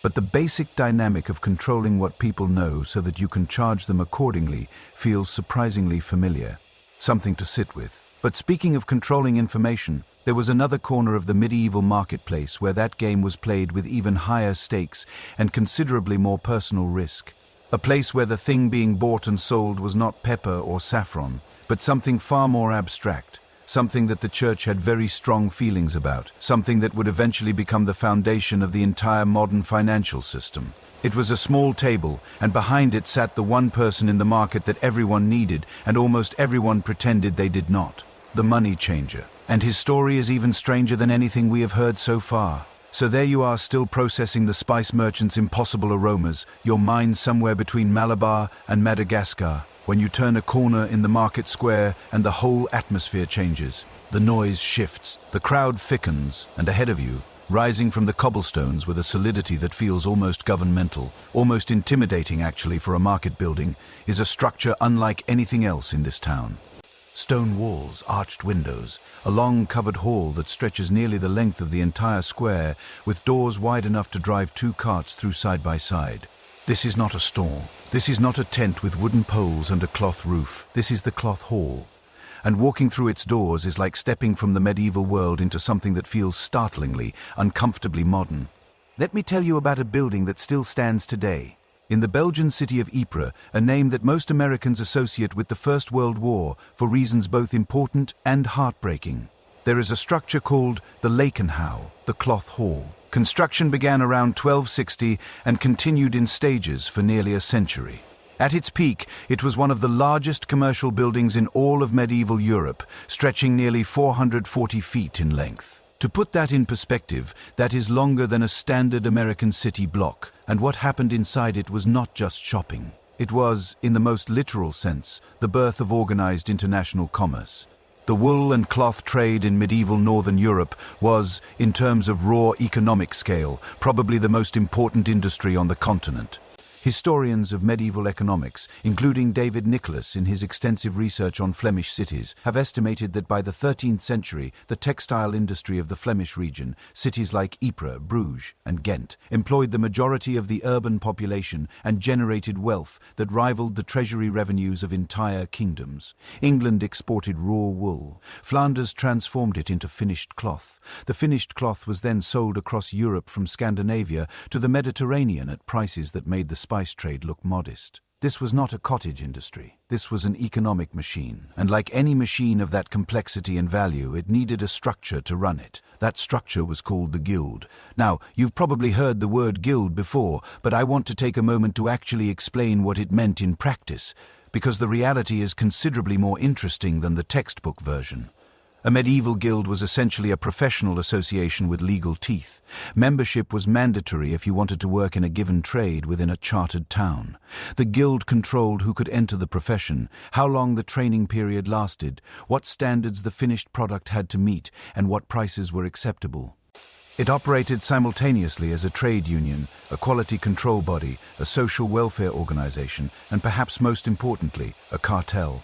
But the basic dynamic of controlling what people know so that you can charge them accordingly feels surprisingly familiar. Something to sit with. But speaking of controlling information, there was another corner of the medieval marketplace where that game was played with even higher stakes and considerably more personal risk. A place where the thing being bought and sold was not pepper or saffron, but something far more abstract, something that the church had very strong feelings about, something that would eventually become the foundation of the entire modern financial system. It was a small table, and behind it sat the one person in the market that everyone needed and almost everyone pretended they did not. The money changer. And his story is even stranger than anything we have heard so far. So there you are, still processing the spice merchant's impossible aromas, your mind somewhere between Malabar and Madagascar, when you turn a corner in the market square and the whole atmosphere changes. The noise shifts, the crowd thickens, and ahead of you, rising from the cobblestones with a solidity that feels almost governmental, almost intimidating actually for a market building, is a structure unlike anything else in this town. Stone walls, arched windows, a long covered hall that stretches nearly the length of the entire square, with doors wide enough to drive 2 carts through side by side. This is not a stall. This is not a tent with wooden poles and a cloth roof. This is the cloth hall. And walking through its doors is like stepping from the medieval world into something that feels startlingly, uncomfortably modern. Let me tell you about a building that still stands today. In the Belgian city of Ypres, a name that most Americans associate with the First World War for reasons both important and heartbreaking. There is a structure called the Lakenhouw, the Cloth Hall. Construction began around 1260 and continued in stages for nearly a century. At its peak, it was one of the largest commercial buildings in all of medieval Europe, stretching nearly 440 feet in length. To put that in perspective, that is longer than a standard American city block, and what happened inside it was not just shopping. It was, in the most literal sense, the birth of organized international commerce. The wool and cloth trade in medieval northern Europe was, in terms of raw economic scale, probably the most important industry on the continent. Historians of medieval economics, including David Nicholas in his extensive research on Flemish cities, have estimated that by the 13th century, the textile industry of the Flemish region, cities like Ypres, Bruges, and Ghent, employed the majority of the urban population and generated wealth that rivaled the treasury revenues of entire kingdoms. England exported raw wool. Flanders transformed it into finished cloth. The finished cloth was then sold across Europe from Scandinavia to the Mediterranean at prices that made the spice trade look modest. This was not a cottage industry. This was an economic machine, and like any machine of that complexity and value, it needed a structure to run it. That structure was called the guild. Now, you've probably heard the word guild before, but I want to take a moment to actually explain what it meant in practice, because the reality is considerably more interesting than the textbook version. A medieval guild was essentially a professional association with legal teeth. Membership was mandatory if you wanted to work in a given trade within a chartered town. The guild controlled who could enter the profession, how long the training period lasted, what standards the finished product had to meet, and what prices were acceptable. It operated simultaneously as a trade union, a quality control body, a social welfare organization, and perhaps most importantly, a cartel.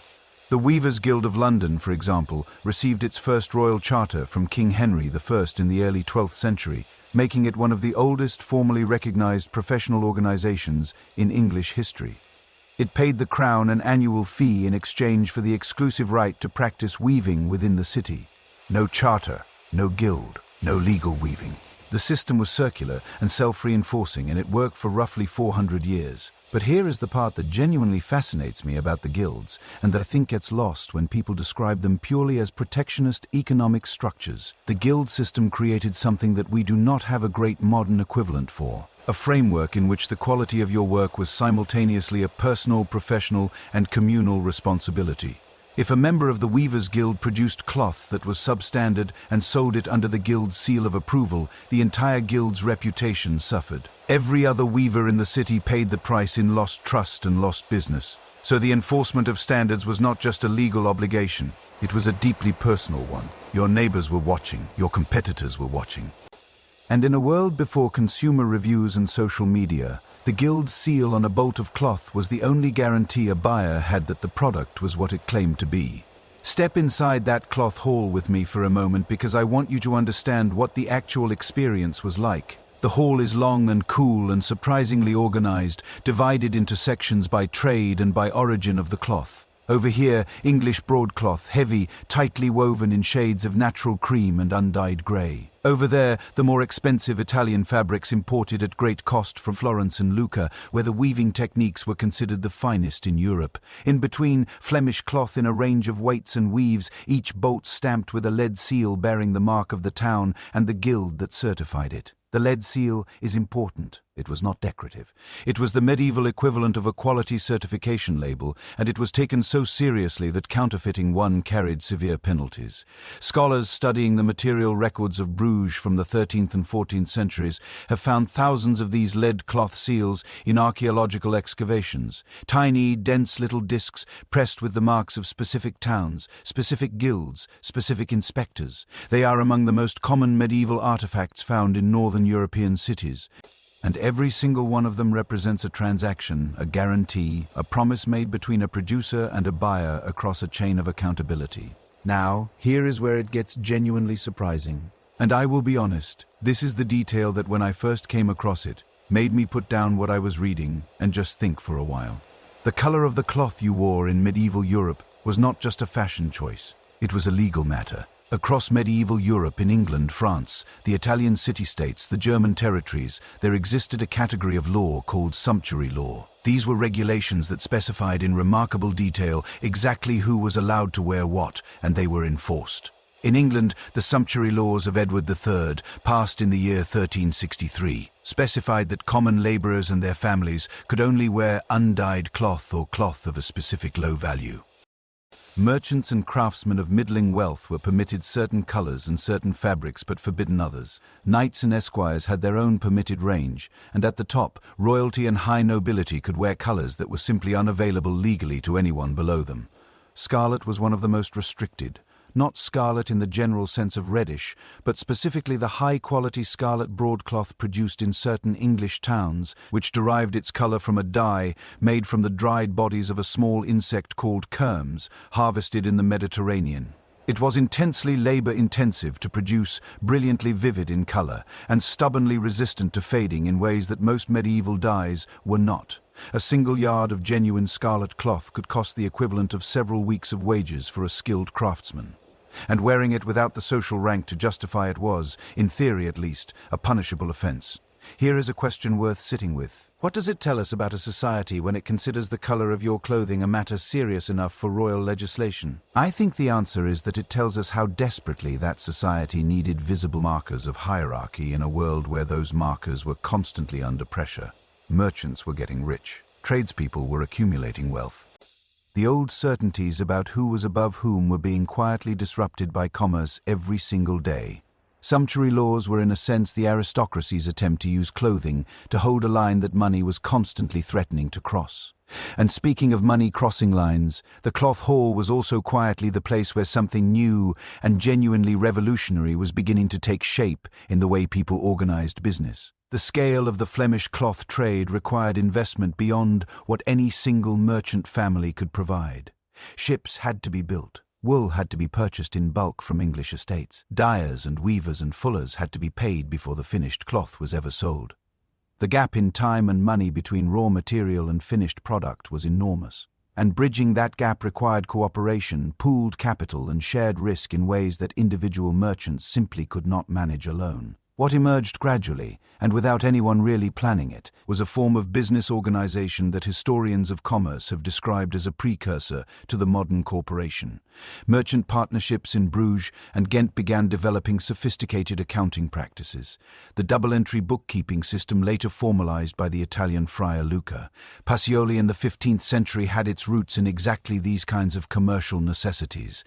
The Weavers' Guild of London, for example, received its first royal charter from King Henry I in the early 12th century, making it one of the oldest formally recognized professional organizations in English history. It paid the crown an annual fee in exchange for the exclusive right to practice weaving within the city. No charter, no guild, no legal weaving. The system was circular and self-reinforcing, and it worked for roughly 400 years. But here is the part that genuinely fascinates me about the guilds, and that I think gets lost when people describe them purely as protectionist economic structures. The guild system created something that we do not have a great modern equivalent for. A framework in which the quality of your work was simultaneously a personal, professional, and communal responsibility. If a member of the Weavers' Guild produced cloth that was substandard and sold it under the guild's seal of approval, the entire guild's reputation suffered. Every other weaver in the city paid the price in lost trust and lost business. So the enforcement of standards was not just a legal obligation, it was a deeply personal one. Your neighbors were watching, your competitors were watching. And in a world before consumer reviews and social media, the guild's seal on a bolt of cloth was the only guarantee a buyer had that the product was what it claimed to be. Step inside that cloth hall with me for a moment, because I want you to understand what the actual experience was like. The hall is long and cool and surprisingly organized, divided into sections by trade and by origin of the cloth. Over here, English broadcloth, heavy, tightly woven in shades of natural cream and undyed grey. Over there, the more expensive Italian fabrics imported at great cost from Florence and Lucca, where the weaving techniques were considered the finest in Europe. In between, Flemish cloth in a range of weights and weaves, each bolt stamped with a lead seal bearing the mark of the town and the guild that certified it. The lead seal is important. It was not decorative. It was the medieval equivalent of a quality certification label, and it was taken so seriously that counterfeiting one carried severe penalties. Scholars studying the material records of Bruges from the 13th and 14th centuries have found thousands of these lead cloth seals in archaeological excavations. Tiny, dense little discs pressed with the marks of specific towns, specific guilds, specific inspectors. They are among the most common medieval artifacts found in northern European cities. And every single one of them represents a transaction, a guarantee, a promise made between a producer and a buyer across a chain of accountability. Now, here is where it gets genuinely surprising. And I will be honest, this is the detail that when I first came across it, made me put down what I was reading and just think for a while. The color of the cloth you wore in medieval Europe was not just a fashion choice, it was a legal matter. Across medieval Europe, in England, France, the Italian city-states, the German territories, there existed a category of law called sumptuary law. These were regulations that specified in remarkable detail exactly who was allowed to wear what, and they were enforced. In England, the sumptuary laws of Edward III, passed in the year 1363, specified that common labourers and their families could only wear undyed cloth or cloth of a specific low value. Merchants and craftsmen of middling wealth were permitted certain colours and certain fabrics but forbidden others. Knights and esquires had their own permitted range, and at the top, royalty and high nobility could wear colours that were simply unavailable legally to anyone below them. Scarlet was one of the most restricted. Not scarlet in the general sense of reddish, but specifically the high-quality scarlet broadcloth produced in certain English towns, which derived its colour from a dye made from the dried bodies of a small insect called kermes, harvested in the Mediterranean. It was intensely labour-intensive to produce, brilliantly vivid in colour, and stubbornly resistant to fading in ways that most medieval dyes were not. A single yard of genuine scarlet cloth could cost the equivalent of several weeks of wages for a skilled craftsman. And wearing it without the social rank to justify it was, in theory at least, a punishable offence. Here is a question worth sitting with. What does it tell us about a society when it considers the colour of your clothing a matter serious enough for royal legislation? I think the answer is that it tells us how desperately that society needed visible markers of hierarchy in a world where those markers were constantly under pressure. Merchants were getting rich. Tradespeople were accumulating wealth. The old certainties about who was above whom were being quietly disrupted by commerce every single day. Sumptuary laws were in a sense the aristocracy's attempt to use clothing to hold a line that money was constantly threatening to cross. And speaking of money crossing lines, the cloth hall was also quietly the place where something new and genuinely revolutionary was beginning to take shape in the way people organized business. The scale of the Flemish cloth trade required investment beyond what any single merchant family could provide. Ships had to be built. Wool had to be purchased in bulk from English estates. Dyers and weavers and fullers had to be paid before the finished cloth was ever sold. The gap in time and money between raw material and finished product was enormous. And bridging that gap required cooperation, pooled capital, and shared risk in ways that individual merchants simply could not manage alone. What emerged gradually, and without anyone really planning it, was a form of business organization that historians of commerce have described as a precursor to the modern corporation. Merchant partnerships in Bruges and Ghent began developing sophisticated accounting practices. The double-entry bookkeeping system later formalized by the Italian friar Luca. Pacioli in the 15th century had its roots in exactly these kinds of commercial necessities.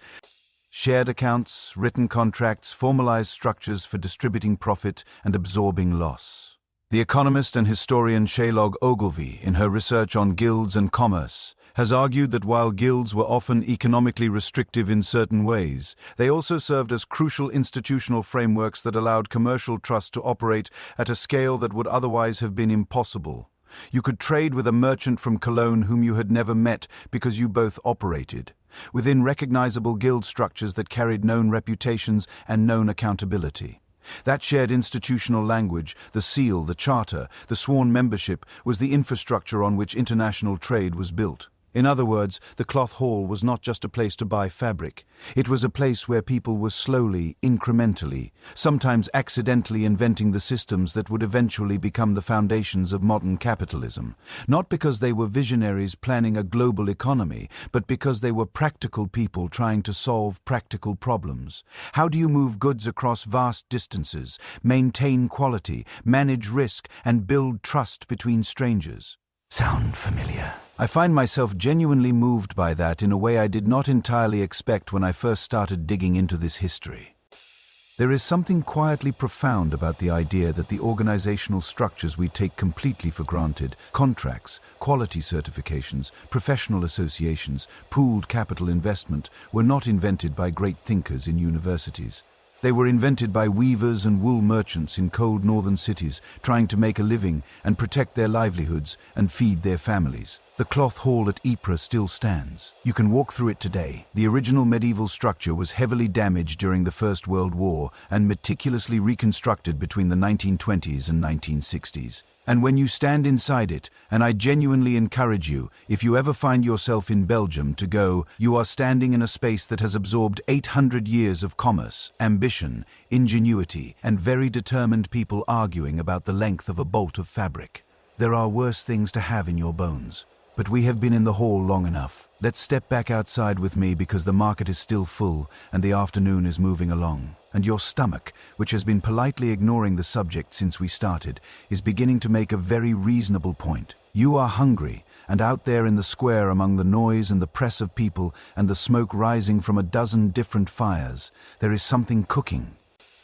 Shared accounts, written contracts, formalized structures for distributing profit and absorbing loss. The economist and historian Shalog Ogilvy, in her research on guilds and commerce, has argued that while guilds were often economically restrictive in certain ways, they also served as crucial institutional frameworks that allowed commercial trust to operate at a scale that would otherwise have been impossible. You could trade with a merchant from Cologne whom you had never met because you both operated within recognizable guild structures that carried known reputations and known accountability. That shared institutional language, the seal, the charter, the sworn membership, was the infrastructure on which international trade was built. In other words, the cloth hall was not just a place to buy fabric. It was a place where people were slowly, incrementally, sometimes accidentally inventing the systems that would eventually become the foundations of modern capitalism. Not because they were visionaries planning a global economy, but because they were practical people trying to solve practical problems. How do you move goods across vast distances, maintain quality, manage risk, and build trust between strangers? Sound familiar? I find myself genuinely moved by that in a way I did not entirely expect when I first started digging into this history. There is something quietly profound about the idea that the organizational structures we take completely for granted, contracts, quality certifications, professional associations, pooled capital investment, were not invented by great thinkers in universities. They were invented by weavers and wool merchants in cold northern cities trying to make a living and protect their livelihoods and feed their families. The cloth hall at Ypres still stands. You can walk through it today. The original medieval structure was heavily damaged during the First World War and meticulously reconstructed between the 1920s and 1960s. And when you stand inside it, and I genuinely encourage you, if you ever find yourself in Belgium, to go, you are standing in a space that has absorbed 800 years of commerce, ambition, ingenuity, and very determined people arguing about the length of a bolt of fabric. There are worse things to have in your bones. But we have been in the hall long enough. Let's step back outside with me because the market is still full and the afternoon is moving along. And your stomach, which has been politely ignoring the subject since we started, is beginning to make a very reasonable point. You are hungry, and out there in the square among the noise and the press of people and the smoke rising from a dozen different fires, there is something cooking.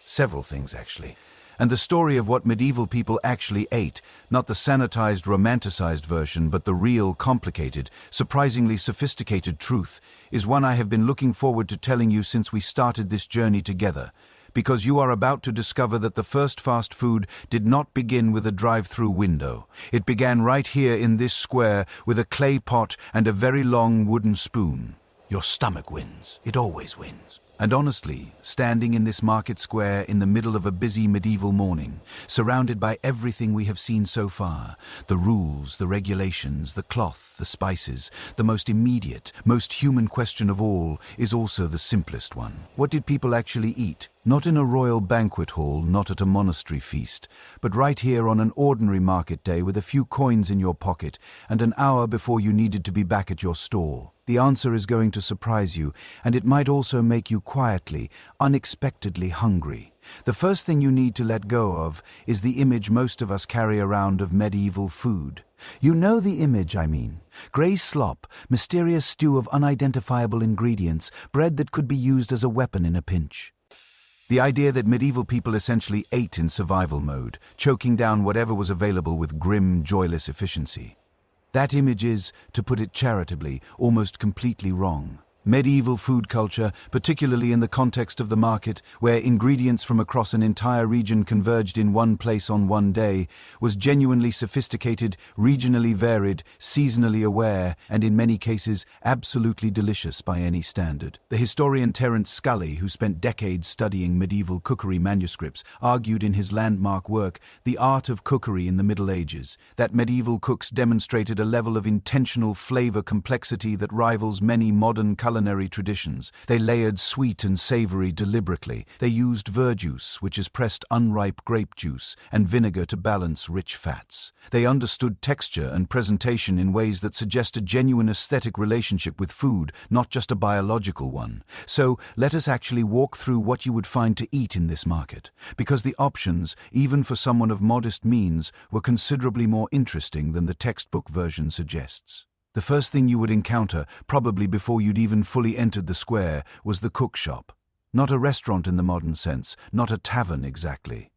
Several things, actually. And the story of what medieval people actually ate, not the sanitized, romanticized version, but the real, complicated, surprisingly sophisticated truth, is one I have been looking forward to telling you since we started this journey together, because you are about to discover that the first fast food did not begin with a drive-through window. It began right here in this square with a clay pot and a very long wooden spoon. Your stomach wins. It always wins. And honestly, standing in this market square in the middle of a busy medieval morning, surrounded by everything we have seen so far, the rules, the regulations, the cloth, the spices, the most immediate, most human question of all is also the simplest one. What did people actually eat? Not in a royal banquet hall, not at a monastery feast, but right here on an ordinary market day with a few coins in your pocket and an hour before you needed to be back at your stall. The answer is going to surprise you, and it might also make you quietly, unexpectedly hungry. The first thing you need to let go of is the image most of us carry around of medieval food. You know the image, I mean. Grey slop, mysterious stew of unidentifiable ingredients, bread that could be used as a weapon in a pinch. The idea that medieval people essentially ate in survival mode, choking down whatever was available with grim, joyless efficiency. That image is, to put it charitably, almost completely wrong. Medieval food culture, particularly in the context of the market, where ingredients from across an entire region converged in one place on one day, was genuinely sophisticated, regionally varied, seasonally aware, and in many cases absolutely delicious by any standard. The historian Terence Scully, who spent decades studying medieval cookery manuscripts, argued in his landmark work, The Art of Cookery in the Middle Ages, that medieval cooks demonstrated a level of intentional flavor complexity that rivals many modern culinary traditions. They layered sweet and savory deliberately. They used verjuice, which is pressed unripe grape juice, and vinegar to balance rich fats. They understood texture and presentation in ways that suggest a genuine aesthetic relationship with food, not just a biological one. So, let us actually walk through what you would find to eat in this market, because the options, even for someone of modest means, were considerably more interesting than the textbook version suggests. The first thing you would encounter, probably before you'd even fully entered the square, was the cook shop. Not a restaurant in the modern sense, not a tavern exactly.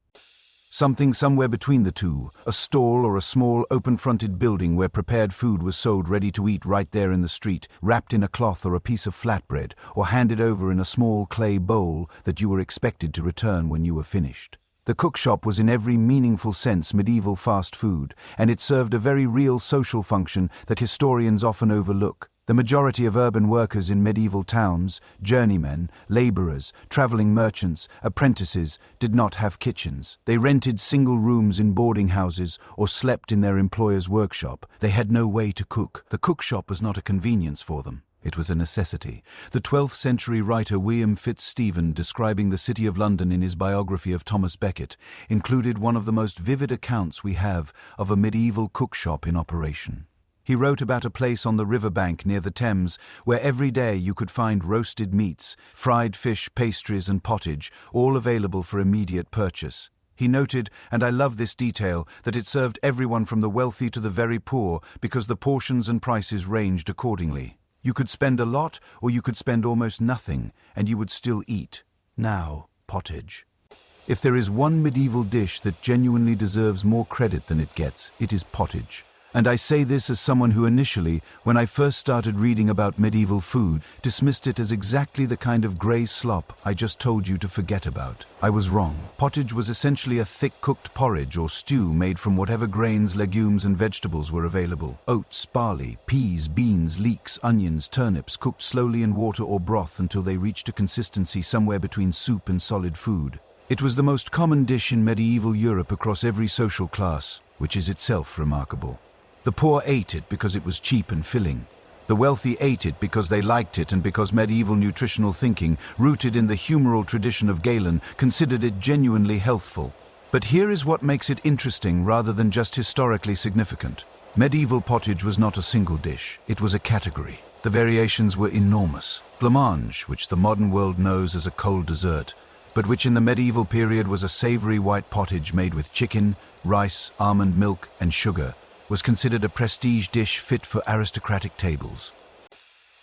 Something somewhere between the two, a stall or a small open-fronted building where prepared food was sold ready to eat right there in the street, wrapped in a cloth or a piece of flatbread, or handed over in a small clay bowl that you were expected to return when you were finished. The cookshop was in every meaningful sense medieval fast food, and it served a very real social function that historians often overlook. The majority of urban workers in medieval towns, journeymen, labourers, travelling merchants, apprentices, did not have kitchens. They rented single rooms in boarding houses or slept in their employer's workshop. They had no way to cook. The cookshop was not a convenience for them. It was a necessity. The 12th century writer William Fitzstephen, describing the city of London in his biography of Thomas Becket, included one of the most vivid accounts we have of a medieval cookshop in operation. He wrote about a place on the riverbank near the Thames where every day you could find roasted meats, fried fish, pastries and pottage, all available for immediate purchase. He noted, and I love this detail, that it served everyone from the wealthy to the very poor because the portions and prices ranged accordingly. You could spend a lot or you could spend almost nothing, and you would still eat. Now, pottage. If there is one medieval dish that genuinely deserves more credit than it gets, it is pottage. And I say this as someone who initially, when I first started reading about medieval food, dismissed it as exactly the kind of grey slop I just told you to forget about. I was wrong. Pottage was essentially a thick-cooked porridge or stew made from whatever grains, legumes and vegetables were available. Oats, barley, peas, beans, leeks, onions, turnips, cooked slowly in water or broth until they reached a consistency somewhere between soup and solid food. It was the most common dish in medieval Europe across every social class, which is itself remarkable. The poor ate it because it was cheap and filling. The wealthy ate it because they liked it and because medieval nutritional thinking, rooted in the humoral tradition of Galen, considered it genuinely healthful. But here is what makes it interesting rather than just historically significant. Medieval pottage was not a single dish, it was a category. The variations were enormous. Blancmange, which the modern world knows as a cold dessert, but which in the medieval period was a savoury white pottage made with chicken, rice, almond milk and sugar, was considered a prestige dish fit for aristocratic tables.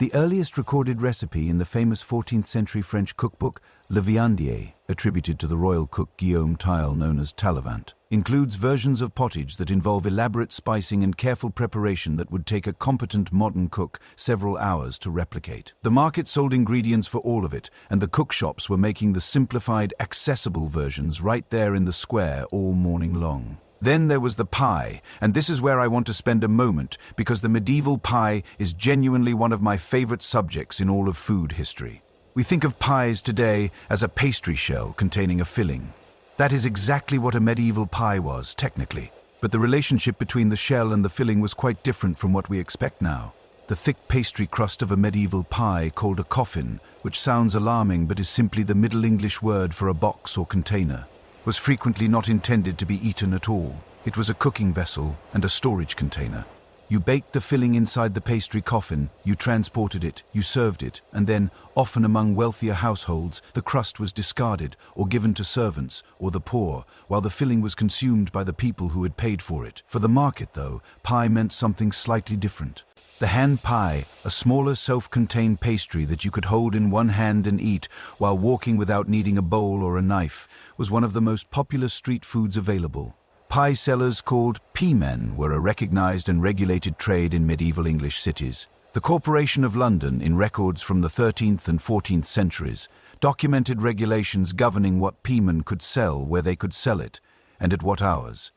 The earliest recorded recipe in the famous 14th century French cookbook, Le Viandier, attributed to the royal cook Guillaume Tile known as Taillevant, includes versions of pottage that involve elaborate spicing and careful preparation that would take a competent modern cook several hours to replicate. The market sold ingredients for all of it, and the cookshops were making the simplified, accessible versions right there in the square all morning long. Then there was the pie, and this is where I want to spend a moment because the medieval pie is genuinely one of my favorite subjects in all of food history. We think of pies today as a pastry shell containing a filling. That is exactly what a medieval pie was, technically, but the relationship between the shell and the filling was quite different from what we expect now. The thick pastry crust of a medieval pie, called a coffin, which sounds alarming but is simply the Middle English word for a box or container, was frequently not intended to be eaten at all. It was a cooking vessel and a storage container. You baked the filling inside the pastry coffin, you transported it, you served it, and then, often among wealthier households, the crust was discarded or given to servants or the poor, while the filling was consumed by the people who had paid for it. For the market, though, pie meant something slightly different. The hand pie, a smaller self-contained pastry that you could hold in one hand and eat while walking without needing a bowl or a knife, was one of the most popular street foods available. Pie sellers called peamen were a recognized and regulated trade in medieval English cities. The Corporation of London, in records from the 13th and 14th centuries, documented regulations governing what peamen could sell, where they could sell it, and at what hours.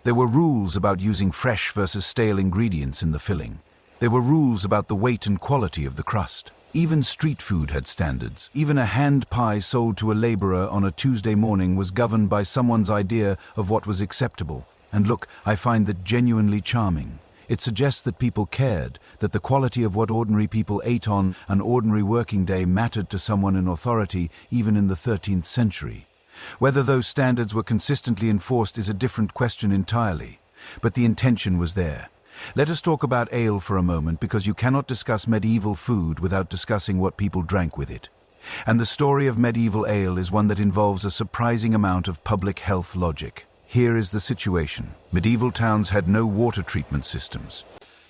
There were rules about using fresh versus stale ingredients in the filling. There were rules about the weight and quality of the crust. Even street food had standards. Even a hand pie sold to a labourer on a Tuesday morning was governed by someone's idea of what was acceptable. And look, I find that genuinely charming. It suggests that people cared, that the quality of what ordinary people ate on an ordinary working day mattered to someone in authority even in the 13th century. Whether those standards were consistently enforced is a different question entirely. But the intention was there. Let us talk about ale for a moment, because you cannot discuss medieval food without discussing what people drank with it. And the story of medieval ale is one that involves a surprising amount of public health logic. Here is the situation. Medieval towns had no water treatment systems.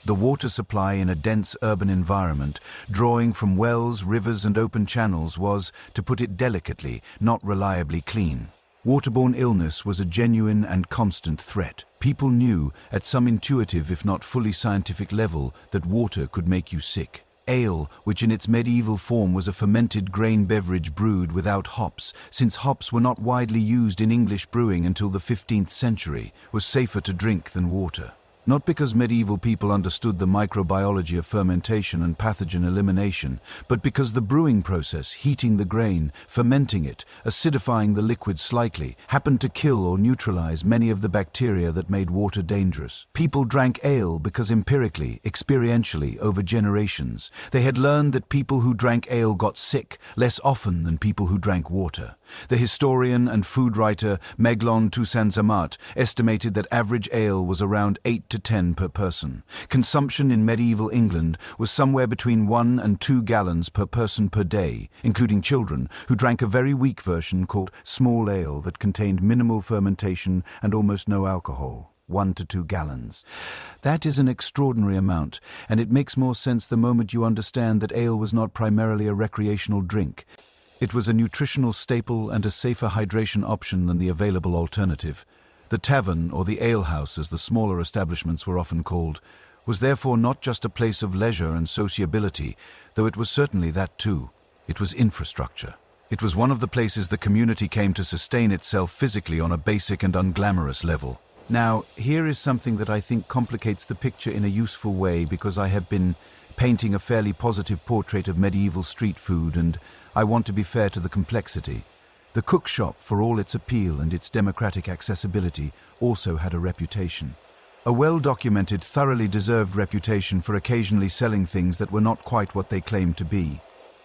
The water supply in a dense urban environment, drawing from wells, rivers and open channels, was, to put it delicately, not reliably clean. Waterborne illness was a genuine and constant threat. People knew, at some intuitive if not fully scientific level, that water could make you sick. Ale, which in its medieval form was a fermented grain beverage brewed without hops, since hops were not widely used in English brewing until the 15th century, was safer to drink than water. Not because medieval people understood the microbiology of fermentation and pathogen elimination, but because the brewing process, heating the grain, fermenting it, acidifying the liquid slightly, happened to kill or neutralize many of the bacteria that made water dangerous. People drank ale because empirically, experientially, over generations, they had learned that people who drank ale got sick less often than people who drank water. The historian and food writer Meglon Toussaint-Zamat estimated that average ale was around 8 to 10 per person. Consumption in medieval England was somewhere between 1 and 2 gallons per person per day, including children, who drank a very weak version called small ale that contained minimal fermentation and almost no alcohol. 1 to 2 gallons. That is an extraordinary amount, and it makes more sense the moment you understand that ale was not primarily a recreational drink. It was a nutritional staple and a safer hydration option than the available alternative. The tavern, or the alehouse as the smaller establishments were often called, was therefore not just a place of leisure and sociability, though it was certainly that too. It was infrastructure. It was one of the places the community came to sustain itself physically on a basic and unglamorous level. Now, here is something that I think complicates the picture in a useful way, because I have been painting a fairly positive portrait of medieval street food, and I want to be fair to the complexity. The cook shop, for all its appeal and its democratic accessibility, also had a reputation. A well-documented, thoroughly deserved reputation for occasionally selling things that were not quite what they claimed to be.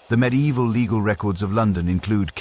The medieval legal records of London include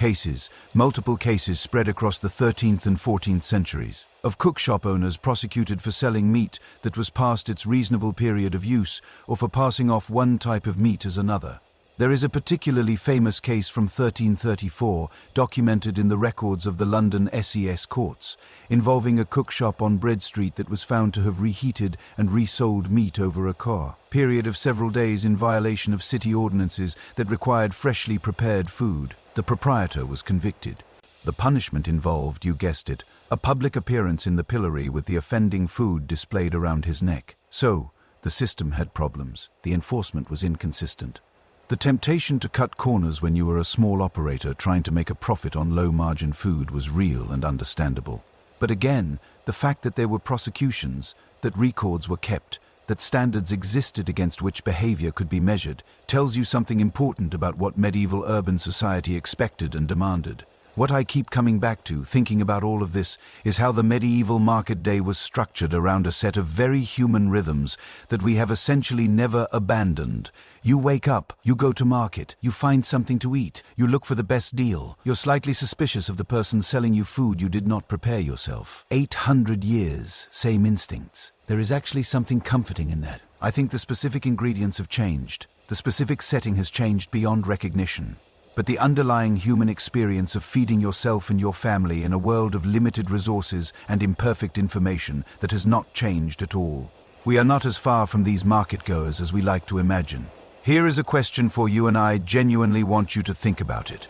multiple cases spread across the 13th and 14th centuries, of cook shop owners prosecuted for selling meat that was past its reasonable period of use or for passing off one type of meat as another. There is a particularly famous case from 1334, documented in the records of the London SES courts, involving a cook shop on Bread Street that was found to have reheated and resold meat over a period of several days in violation of city ordinances that required freshly prepared food. The proprietor was convicted. The punishment involved, you guessed it, a public appearance in the pillory with the offending food displayed around his neck. So, the system had problems. The enforcement was inconsistent. The temptation to cut corners when you were a small operator trying to make a profit on low-margin food was real and understandable. But again, the fact that there were prosecutions, that records were kept, that standards existed against which behavior could be measured, tells you something important about what medieval urban society expected and demanded. What I keep coming back to, thinking about all of this, is how the medieval market day was structured around a set of very human rhythms that we have essentially never abandoned. You wake up, you go to market, you find something to eat, you look for the best deal, you're slightly suspicious of the person selling you food you did not prepare yourself. 800 years, same instincts. There is actually something comforting in that. I think the specific ingredients have changed. The specific setting has changed beyond recognition. But the underlying human experience of feeding yourself and your family in a world of limited resources and imperfect information, that has not changed at all. We are not as far from these market-goers as we like to imagine. Here is a question for you, and I genuinely want you to think about it.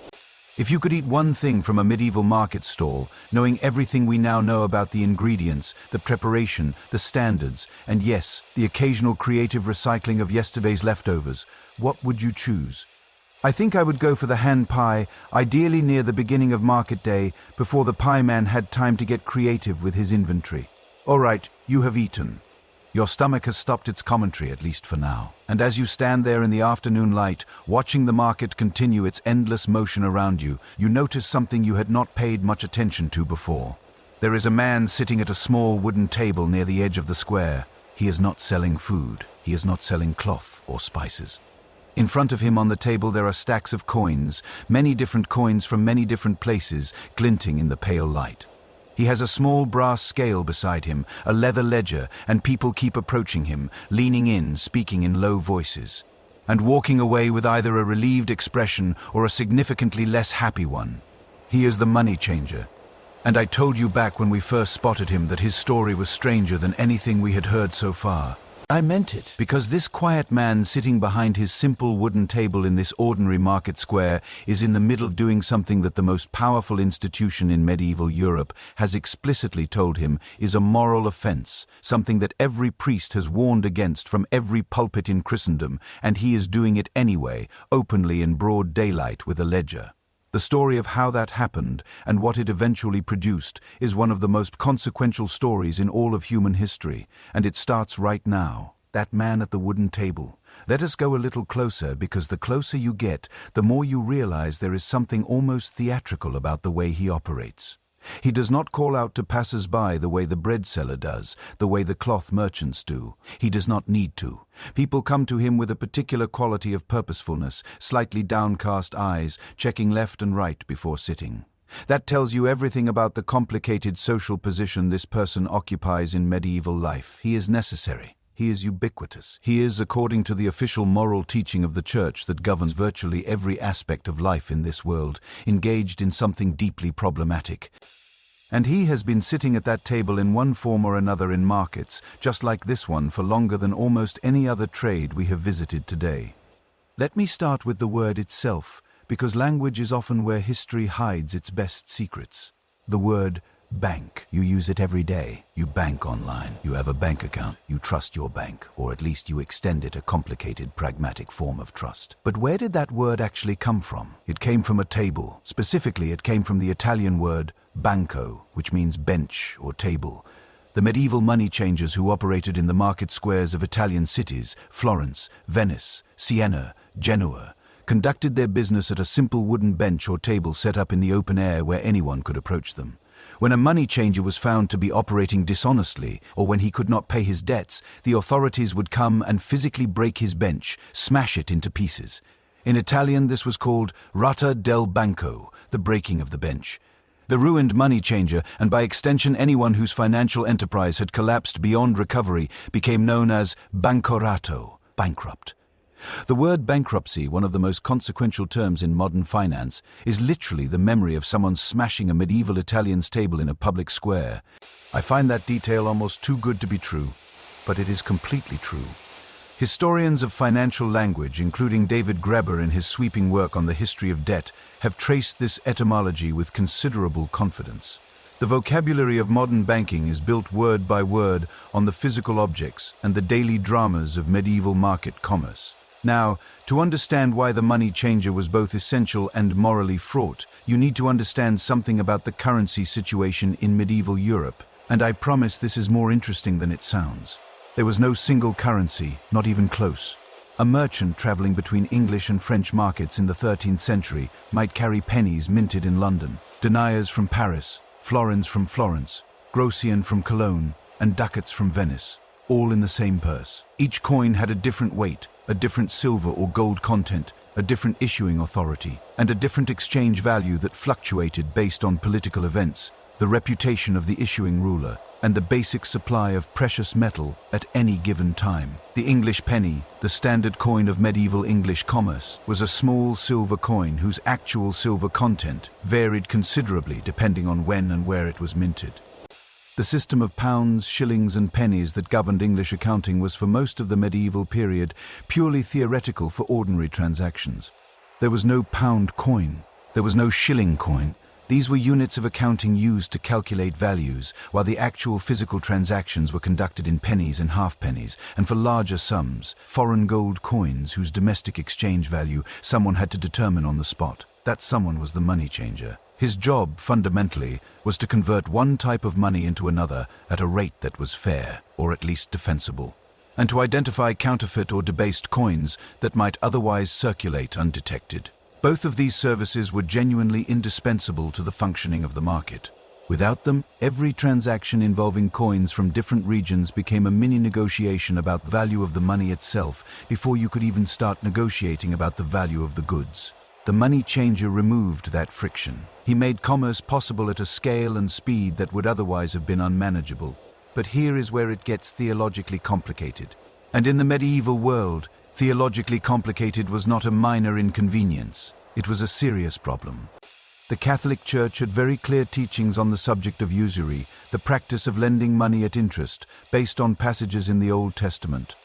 If you could eat one thing from a medieval market stall, knowing everything we now know about the ingredients, the preparation, the standards, and yes, the occasional creative recycling of yesterday's leftovers, what would you choose? I think I would go for the hand pie, ideally near the beginning of market day, before the pie man had time to get creative with his inventory. All right, you have eaten. Your stomach has stopped its commentary, at least for now. And as you stand there in the afternoon light, watching the market continue its endless motion around you, you notice something you had not paid much attention to before. There is a man sitting at a small wooden table near the edge of the square. He is not selling food. He is not selling cloth or spices. In front of him on the table there are stacks of coins, many different coins from many different places, glinting in the pale light. He has a small brass scale beside him, a leather ledger, and people keep approaching him, leaning in, speaking in low voices, and walking away with either a relieved expression or a significantly less happy one. He is the money changer. And I told you back when we first spotted him that his story was stranger than anything we had heard so far. I meant it, because this quiet man sitting behind his simple wooden table in this ordinary market square is in the middle of doing something that the most powerful institution in medieval Europe has explicitly told him is a moral offense, something that every priest has warned against from every pulpit in Christendom, and he is doing it anyway, openly in broad daylight with a ledger. The story of how that happened and what it eventually produced is one of the most consequential stories in all of human history, and it starts right now. That man at the wooden table. Let us go a little closer, because the closer you get, the more you realize there is something almost theatrical about the way he operates. He does not call out to passers-by the way the bread seller does, the way the cloth merchants do. He does not need to. People come to him with a particular quality of purposefulness, slightly downcast eyes, checking left and right before sitting. That tells you everything about the complicated social position this person occupies in medieval life. He is necessary. He is ubiquitous. He is, according to the official moral teaching of the Church that governs virtually every aspect of life in this world, engaged in something deeply problematic. And he has been sitting at that table in one form or another in markets, just like this one, for longer than almost any other trade we have visited today. Let me start with the word itself, because language is often where history hides its best secrets. The word bank. You use it every day. You bank online. You have a bank account. You trust your bank, or at least you extend it a complicated, pragmatic form of trust. But where did that word actually come from? It came from a table. Specifically, it came from the Italian word banco, which means bench or table. The medieval money changers who operated in the market squares of Italian cities, Florence, Venice, Siena, Genoa, conducted their business at a simple wooden bench or table set up in the open air where anyone could approach them. When a money changer was found to be operating dishonestly, or when he could not pay his debts, the authorities would come and physically break his bench, smash it into pieces. In Italian, this was called rata del banco, the breaking of the bench. The ruined money changer, and by extension anyone whose financial enterprise had collapsed beyond recovery, became known as bancorato, bankrupt. The word bankruptcy, one of the most consequential terms in modern finance, is literally the memory of someone smashing a medieval Italian's table in a public square. I find that detail almost too good to be true, but it is completely true. Historians of financial language, including David Graeber in his sweeping work on the history of debt, have traced this etymology with considerable confidence. The vocabulary of modern banking is built word by word on the physical objects and the daily dramas of medieval market commerce. Now, to understand why the money changer was both essential and morally fraught, you need to understand something about the currency situation in medieval Europe, and I promise this is more interesting than it sounds. There was no single currency, not even close. A merchant traveling between English and French markets in the 13th century might carry pennies minted in London, deniers from Paris, florins from Florence, groschen from Cologne, and ducats from Venice, all in the same purse. Each coin had a different weight, a different silver or gold content, a different issuing authority, and a different exchange value that fluctuated based on political events, the reputation of the issuing ruler, and the basic supply of precious metal at any given time. The English penny, the standard coin of medieval English commerce, was a small silver coin whose actual silver content varied considerably depending on when and where it was minted. The system of pounds, shillings, and pennies that governed English accounting was for most of the medieval period purely theoretical for ordinary transactions. There was no pound coin. There was no shilling coin. These were units of accounting used to calculate values, while the actual physical transactions were conducted in pennies and halfpennies, and for larger sums, foreign gold coins whose domestic exchange value someone had to determine on the spot. That someone was the money changer. His job, fundamentally, was to convert one type of money into another at a rate that was fair, or at least defensible, and to identify counterfeit or debased coins that might otherwise circulate undetected. Both of these services were genuinely indispensable to the functioning of the market. Without them, every transaction involving coins from different regions became a mini-negotiation about the value of the money itself before you could even start negotiating about the value of the goods. The money changer removed that friction. He made commerce possible at a scale and speed that would otherwise have been unmanageable. But here is where it gets theologically complicated. And in the medieval world, theologically complicated was not a minor inconvenience. It was a serious problem. The Catholic Church had very clear teachings on the subject of usury, the practice of lending money at interest, based on passages in the Old Testament.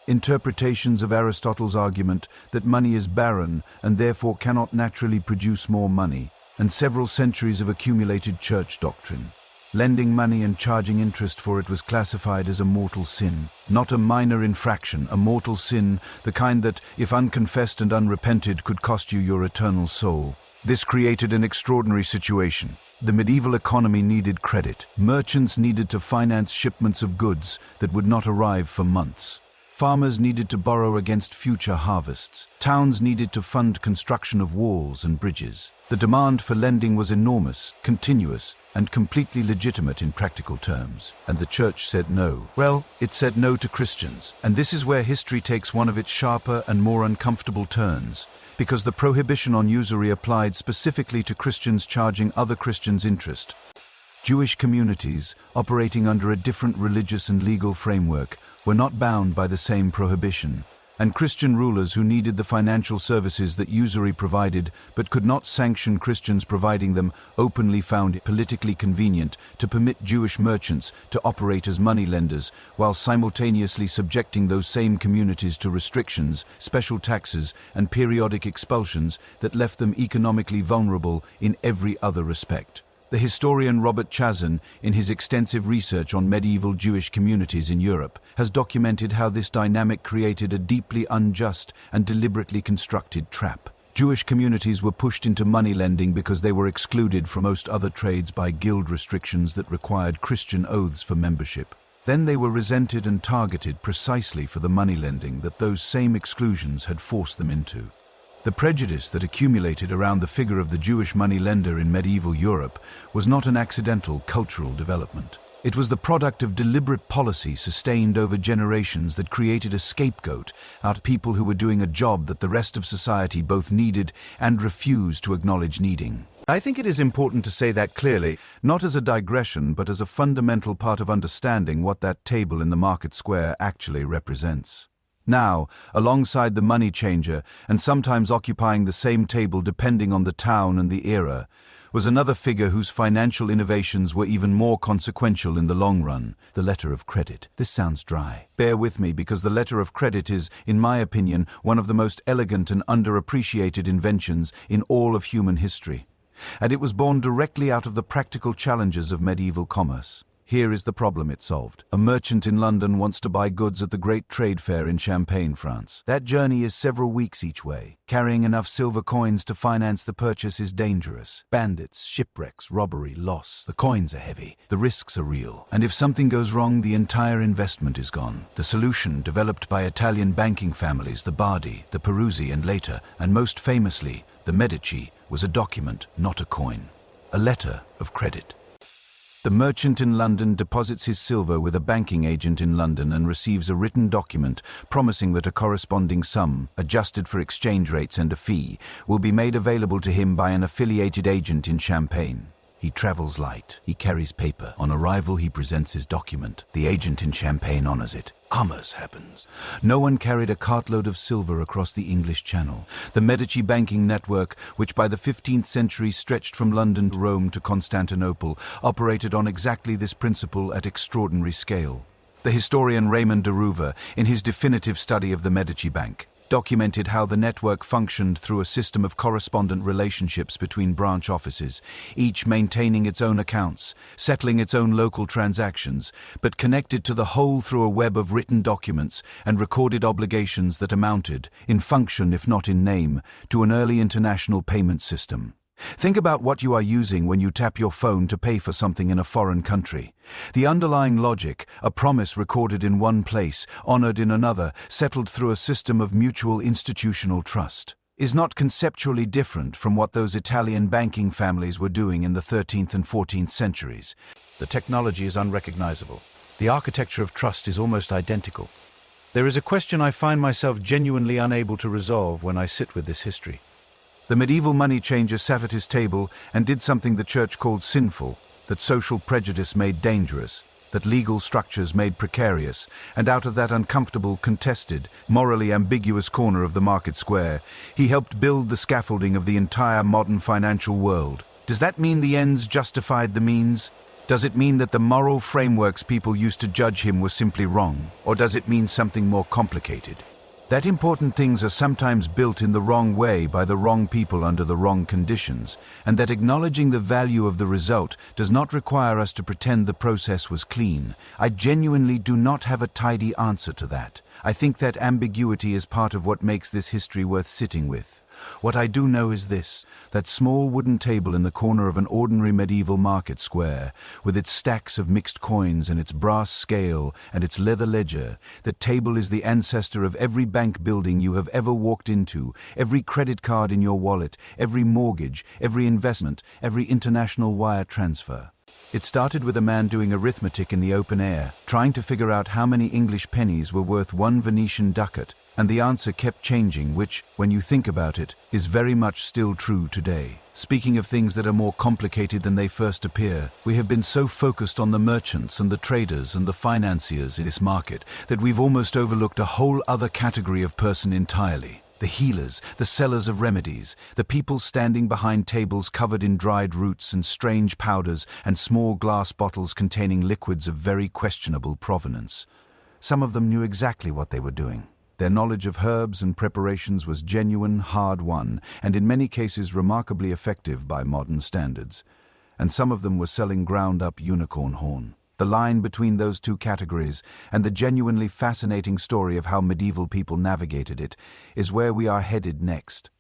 Interpretations of Aristotle's argument that money is barren and therefore cannot naturally produce more money, and several centuries of accumulated church doctrine. Lending money and charging interest for it was classified as a mortal sin, not a minor infraction, a mortal sin, the kind that, if unconfessed and unrepented, could cost you your eternal soul. This created an extraordinary situation. The medieval economy needed credit. Merchants needed to finance shipments of goods that would not arrive for months. Farmers needed to borrow against future harvests. Towns needed to fund construction of walls and bridges. The demand for lending was enormous, continuous, and completely legitimate in practical terms. And the church said no. Well, it said no to Christians. And this is where history takes one of its sharper and more uncomfortable turns, because the prohibition on usury applied specifically to Christians charging other Christians interest. Jewish communities, operating under a different religious and legal framework, were not bound by the same prohibition, and Christian rulers who needed the financial services that usury provided but could not sanction Christians providing them openly found it politically convenient to permit Jewish merchants to operate as moneylenders while simultaneously subjecting those same communities to restrictions, special taxes, and periodic expulsions that left them economically vulnerable in every other respect. The historian Robert Chazin, in his extensive research on medieval Jewish communities in Europe, has documented how this dynamic created a deeply unjust and deliberately constructed trap. Jewish communities were pushed into money lending because they were excluded from most other trades by guild restrictions that required Christian oaths for membership. Then they were resented and targeted precisely for the money lending that those same exclusions had forced them into. The prejudice that accumulated around the figure of the Jewish moneylender in medieval Europe was not an accidental cultural development. It was the product of deliberate policy sustained over generations that created a scapegoat out of people who were doing a job that the rest of society both needed and refused to acknowledge needing. I think it is important to say that clearly, not as a digression, but as a fundamental part of understanding what that table in the market square actually represents. Now, alongside the money changer, and sometimes occupying the same table depending on the town and the era, was another figure whose financial innovations were even more consequential in the long run, the letter of credit. This sounds dry. Bear with me, because the letter of credit is, in my opinion, one of the most elegant and underappreciated inventions in all of human history. And it was born directly out of the practical challenges of medieval commerce. Here is the problem it solved. A merchant in London wants to buy goods at the Great Trade Fair in Champagne, France. That journey is several weeks each way. Carrying enough silver coins to finance the purchase is dangerous. Bandits, shipwrecks, robbery, loss. The coins are heavy. The risks are real. And if something goes wrong, the entire investment is gone. The solution, developed by Italian banking families, the Bardi, the Peruzzi, and later, and most famously, the Medici, was a document, not a coin. A letter of credit. The merchant in London deposits his silver with a banking agent in London and receives a written document promising that a corresponding sum, adjusted for exchange rates and a fee, will be made available to him by an affiliated agent in Champagne. He travels light. He carries paper. On arrival, he presents his document. The agent in Champagne honors it. Commerce happens. No one carried a cartload of silver across the English Channel. The Medici banking network, which by the 15th century stretched from London to Rome to Constantinople, operated on exactly this principle at extraordinary scale. The historian Raymond de Rouver, in his definitive study of the Medici Bank, documented how the network functioned through a system of correspondent relationships between branch offices, each maintaining its own accounts, settling its own local transactions, but connected to the whole through a web of written documents and recorded obligations that amounted, in function if not in name, to an early international payment system. Think about what you are using when you tap your phone to pay for something in a foreign country. The underlying logic, a promise recorded in one place, honored in another, settled through a system of mutual institutional trust, is not conceptually different from what those Italian banking families were doing in the 13th and 14th centuries. The technology is unrecognizable. The architecture of trust is almost identical. There is a question I find myself genuinely unable to resolve when I sit with this history. The medieval money changer sat at his table and did something the church called sinful, that social prejudice made dangerous, that legal structures made precarious, and out of that uncomfortable, contested, morally ambiguous corner of the market square, he helped build the scaffolding of the entire modern financial world. Does that mean the ends justified the means? Does it mean that the moral frameworks people used to judge him were simply wrong? Or does it mean something more complicated? That important things are sometimes built in the wrong way by the wrong people under the wrong conditions, and that acknowledging the value of the result does not require us to pretend the process was clean. I genuinely do not have a tidy answer to that. I think that ambiguity is part of what makes this history worth sitting with. What I do know is this: that small wooden table in the corner of an ordinary medieval market square, with its stacks of mixed coins and its brass scale and its leather ledger, that table is the ancestor of every bank building you have ever walked into, every credit card in your wallet, every mortgage, every investment, every international wire transfer. It started with a man doing arithmetic in the open air, trying to figure out how many English pennies were worth one Venetian ducat, and the answer kept changing, which, when you think about it, is very much still true today. Speaking of things that are more complicated than they first appear, we have been so focused on the merchants and the traders and the financiers in this market that we've almost overlooked a whole other category of person entirely. The healers, the sellers of remedies, the people standing behind tables covered in dried roots and strange powders and small glass bottles containing liquids of very questionable provenance. Some of them knew exactly what they were doing. Their knowledge of herbs and preparations was genuine, hard-won, and in many cases remarkably effective by modern standards. And some of them were selling ground-up unicorn horn. The line between those two categories, and the genuinely fascinating story of how medieval people navigated it, is where we are headed next.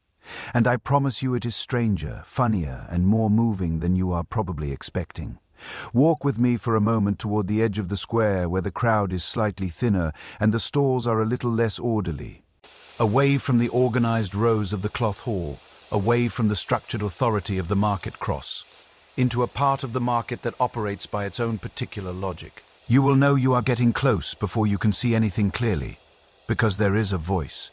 And I promise you it is stranger, funnier, and more moving than you are probably expecting. Walk with me for a moment toward the edge of the square where the crowd is slightly thinner and the stalls are a little less orderly. Away from the organized rows of the cloth hall, away from the structured authority of the market cross, into a part of the market that operates by its own particular logic. You will know you are getting close before you can see anything clearly, because there is a voice.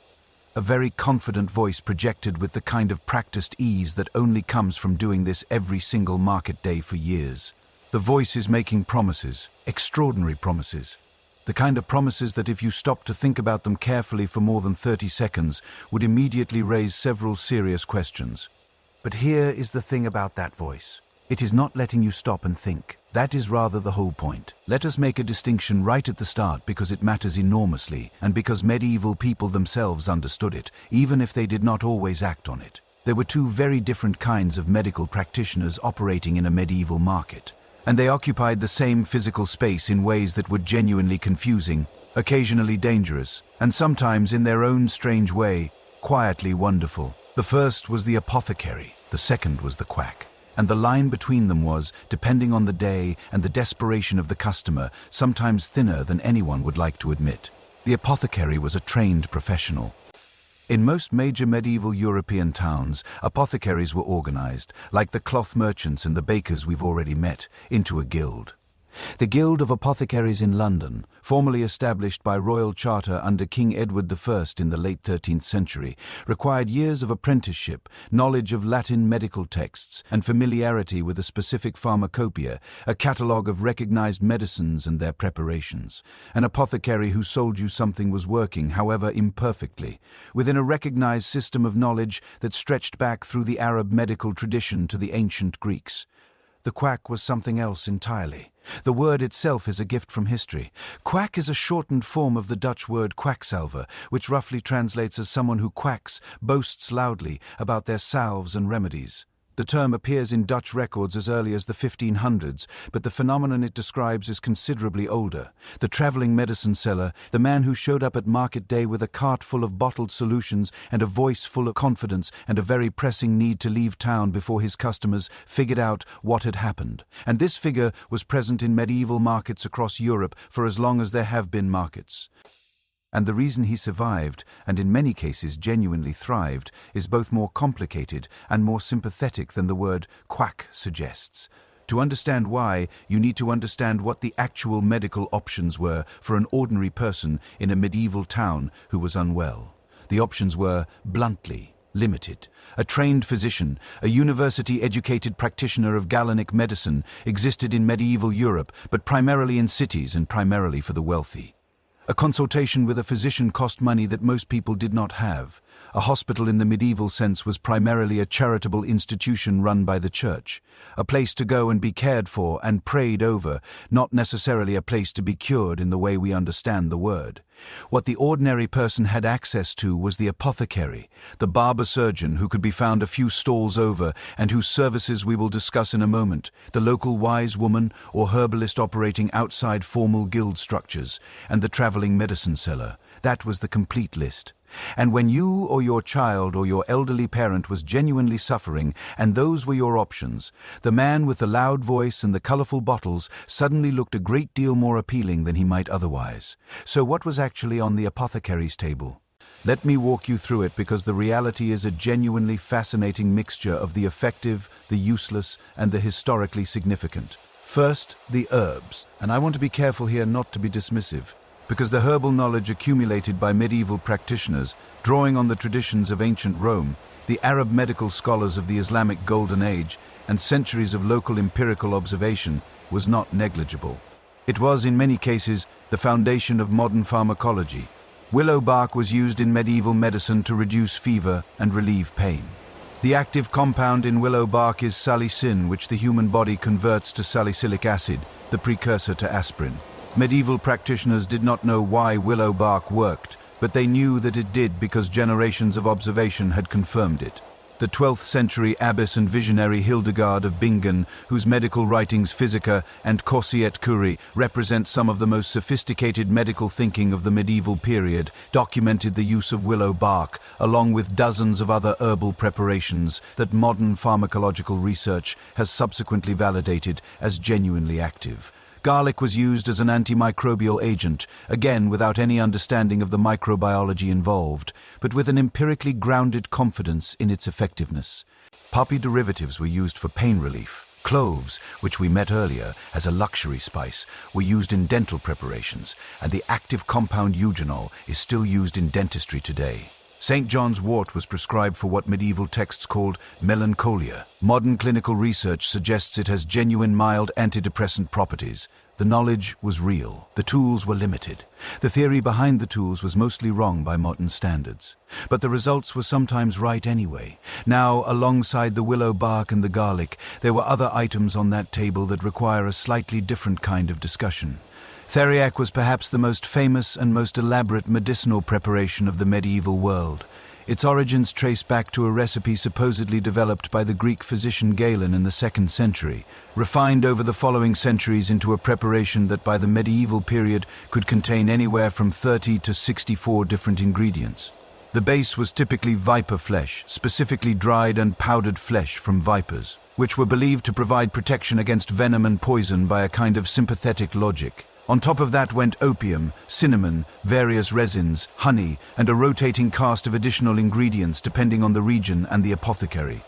A very confident voice projected with the kind of practiced ease that only comes from doing this every single market day for years. The voice is making promises, extraordinary promises. The kind of promises that if you stop to think about them carefully for more than 30 seconds would immediately raise several serious questions. But here is the thing about that voice. It is not letting you stop and think. That is rather the whole point. Let us make a distinction right at the start because it matters enormously and because medieval people themselves understood it, even if they did not always act on it. There were two very different kinds of medical practitioners operating in a medieval market, and they occupied the same physical space in ways that were genuinely confusing, occasionally dangerous, and sometimes in their own strange way, quietly wonderful. The first was the apothecary, the second was the quack. And the line between them was, depending on the day and the desperation of the customer, sometimes thinner than anyone would like to admit. The apothecary was a trained professional. In most major medieval European towns, apothecaries were organized, like the cloth merchants and the bakers we've already met, into a guild. The Guild of Apothecaries in London, formally established by royal charter under King Edward I in the late 13th century, required years of apprenticeship, knowledge of Latin medical texts, and familiarity with a specific pharmacopoeia, a catalogue of recognized medicines and their preparations. An apothecary who sold you something was working, however imperfectly, within a recognized system of knowledge that stretched back through the Arab medical tradition to the ancient Greeks. The quack was something else entirely. The word itself is a gift from history. Quack is a shortened form of the Dutch word quacksalver, which roughly translates as someone who quacks, boasts loudly about their salves and remedies. The term appears in Dutch records as early as the 1500s, but the phenomenon it describes is considerably older. The traveling medicine seller, the man who showed up at market day with a cart full of bottled solutions and a voice full of confidence and a very pressing need to leave town before his customers figured out what had happened. And this figure was present in medieval markets across Europe for as long as there have been markets. And the reason he survived, and in many cases genuinely thrived, is both more complicated and more sympathetic than the word quack suggests. To understand why, you need to understand what the actual medical options were for an ordinary person in a medieval town who was unwell. The options were, bluntly, limited. A trained physician, a university-educated practitioner of Galenic medicine, existed in medieval Europe, but primarily in cities and primarily for the wealthy. A consultation with a physician cost money that most people did not have. A hospital in the medieval sense was primarily a charitable institution run by the church, a place to go and be cared for and prayed over, not necessarily a place to be cured in the way we understand the word. What the ordinary person had access to was the apothecary, the barber surgeon who could be found a few stalls over and whose services we will discuss in a moment, the local wise woman or herbalist operating outside formal guild structures, and the traveling medicine seller. That was the complete list. And when you or your child or your elderly parent was genuinely suffering, and those were your options, the man with the loud voice and the colorful bottles suddenly looked a great deal more appealing than he might otherwise. So what was actually on the apothecary's table? Let me walk you through it, because the reality is a genuinely fascinating mixture of the effective, the useless, and the historically significant. First, the herbs. And I want to be careful here not to be dismissive, because the herbal knowledge accumulated by medieval practitioners, drawing on the traditions of ancient Rome, the Arab medical scholars of the Islamic Golden Age, and centuries of local empirical observation, was not negligible. It was, in many cases, the foundation of modern pharmacology. Willow bark was used in medieval medicine to reduce fever and relieve pain. The active compound in willow bark is salicin, which the human body converts to salicylic acid, the precursor to aspirin. Medieval practitioners did not know why willow bark worked, but they knew that it did because generations of observation had confirmed it. The 12th century abbess and visionary Hildegard of Bingen, whose medical writings Physica and Corsi et Curie represent some of the most sophisticated medical thinking of the medieval period, documented the use of willow bark, along with dozens of other herbal preparations that modern pharmacological research has subsequently validated as genuinely active. Garlic was used as an antimicrobial agent, again without any understanding of the microbiology involved, but with an empirically grounded confidence in its effectiveness. Poppy derivatives were used for pain relief. Cloves, which we met earlier as a luxury spice, were used in dental preparations, and the active compound eugenol is still used in dentistry today. St. John's wort was prescribed for what medieval texts called melancholia. Modern clinical research suggests it has genuine mild antidepressant properties. The knowledge was real. The tools were limited. The theory behind the tools was mostly wrong by modern standards. But the results were sometimes right anyway. Now, alongside the willow bark and the garlic, there were other items on that table that require a slightly different kind of discussion. Theriac was perhaps the most famous and most elaborate medicinal preparation of the medieval world. Its origins trace back to a recipe supposedly developed by the Greek physician Galen in the 2nd century, refined over the following centuries into a preparation that by the medieval period could contain anywhere from 30 to 64 different ingredients. The base was typically viper flesh, specifically dried and powdered flesh from vipers, which were believed to provide protection against venom and poison by a kind of sympathetic logic. On top of that went opium, cinnamon, various resins, honey, and a rotating cast of additional ingredients depending on the region and the apothecary.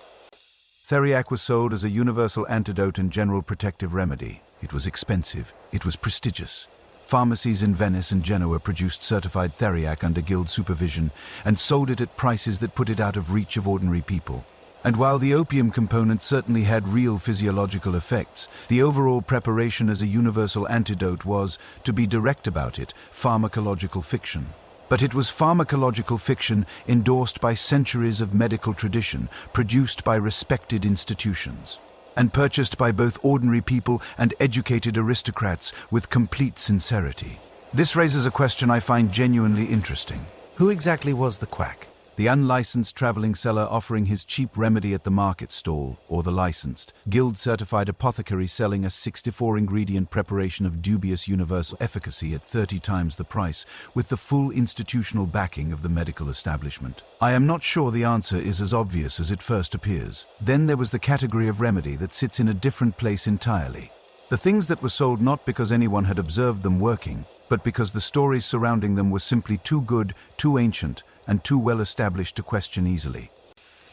Theriac was sold as a universal antidote and general protective remedy. It was expensive. It was prestigious. Pharmacies in Venice and Genoa produced certified theriac under guild supervision and sold it at prices that put it out of reach of ordinary people. And while the opium component certainly had real physiological effects, the overall preparation as a universal antidote was, to be direct about it, pharmacological fiction. But it was pharmacological fiction endorsed by centuries of medical tradition, produced by respected institutions, and purchased by both ordinary people and educated aristocrats with complete sincerity. This raises a question I find genuinely interesting. Who exactly was the quack? The unlicensed traveling seller offering his cheap remedy at the market stall, or the licensed, guild-certified apothecary selling a 64-ingredient preparation of dubious universal efficacy at 30 times the price, with the full institutional backing of the medical establishment? I am not sure the answer is as obvious as it first appears. Then there was the category of remedy that sits in a different place entirely. The things that were sold not because anyone had observed them working, but because the stories surrounding them were simply too good, too ancient, and too well established to question easily.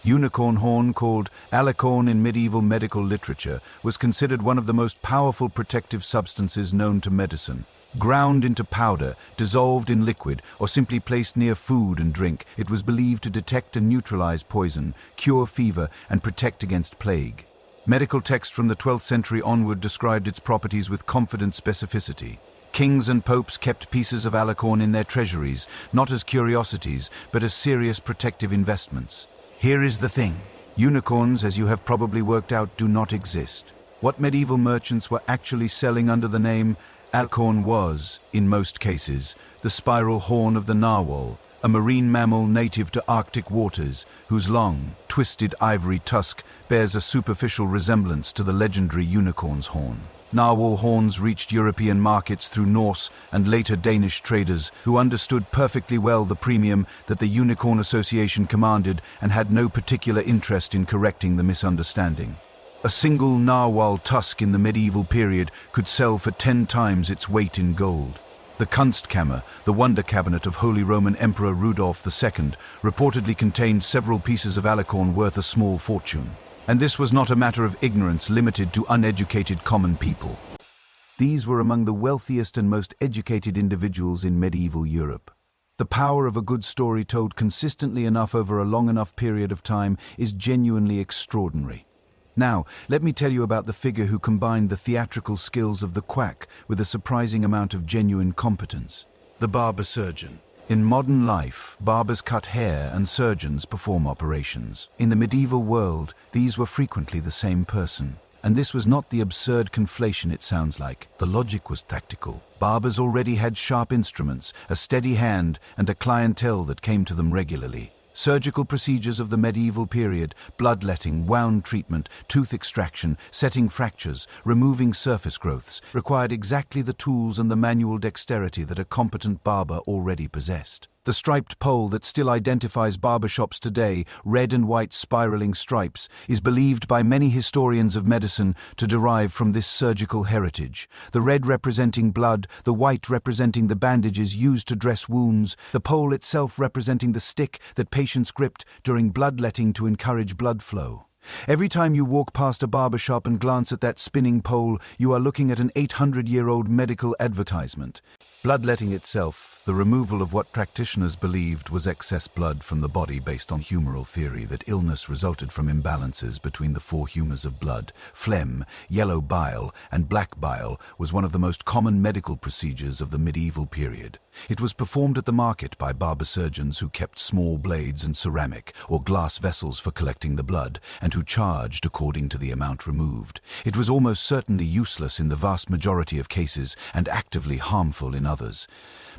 Unicorn horn, called alicorn in medieval medical literature, was considered one of the most powerful protective substances known to medicine. Ground into powder, dissolved in liquid, or simply placed near food and drink, it was believed to detect and neutralize poison, cure fever, and protect against plague. Medical texts from the 12th century onward described its properties with confident specificity. Kings and popes kept pieces of alicorn in their treasuries, not as curiosities, but as serious protective investments. Here is the thing. Unicorns, as you have probably worked out, do not exist. What medieval merchants were actually selling under the name alicorn was, in most cases, the spiral horn of the narwhal, a marine mammal native to Arctic waters, whose long, twisted ivory tusk bears a superficial resemblance to the legendary unicorn's horn. Narwhal horns reached European markets through Norse and later Danish traders who understood perfectly well the premium that the Unicorn Association commanded and had no particular interest in correcting the misunderstanding. A single narwhal tusk in the medieval period could sell for 10 times its weight in gold. The Kunstkammer, the wonder cabinet of Holy Roman Emperor Rudolf II, reportedly contained several pieces of alicorn worth a small fortune. And this was not a matter of ignorance limited to uneducated common people. These were among the wealthiest and most educated individuals in medieval Europe. The power of a good story told consistently enough over a long enough period of time is genuinely extraordinary. Now, let me tell you about the figure who combined the theatrical skills of the quack with a surprising amount of genuine competence: the barber surgeon. In modern life, barbers cut hair and surgeons perform operations. In the medieval world, these were frequently the same person. And this was not the absurd conflation it sounds like. The logic was tactical. Barbers already had sharp instruments, a steady hand, and a clientele that came to them regularly. Surgical procedures of the medieval period, bloodletting, wound treatment, tooth extraction, setting fractures, removing surface growths, required exactly the tools and the manual dexterity that a competent barber already possessed. The striped pole that still identifies barbershops today, red and white spiraling stripes, is believed by many historians of medicine to derive from this surgical heritage. The red representing blood, the white representing the bandages used to dress wounds, the pole itself representing the stick that patients gripped during bloodletting to encourage blood flow. Every time you walk past a barbershop and glance at that spinning pole, you are looking at an 800-year-old medical advertisement. Bloodletting itself, the removal of what practitioners believed was excess blood from the body based on humoral theory that illness resulted from imbalances between the 4 humors of blood. Phlegm, yellow bile, and black bile was one of the most common medical procedures of the medieval period. It was performed at the market by barber surgeons who kept small blades and ceramic or glass vessels for collecting the blood, and who charged according to the amount removed. It was almost certainly useless in the vast majority of cases and actively harmful in others.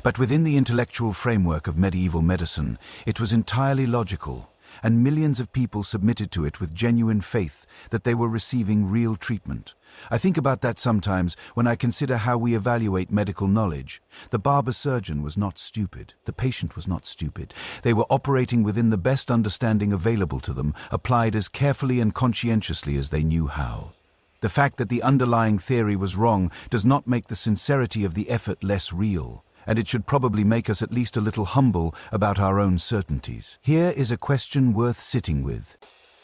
But within the intellectual framework of medieval medicine, it was entirely logical, and millions of people submitted to it with genuine faith that they were receiving real treatment. I think about that sometimes when I consider how we evaluate medical knowledge. The barber surgeon was not stupid. The patient was not stupid. They were operating within the best understanding available to them, applied as carefully and conscientiously as they knew how. The fact that the underlying theory was wrong does not make the sincerity of the effort less real, and it should probably make us at least a little humble about our own certainties. Here is a question worth sitting with.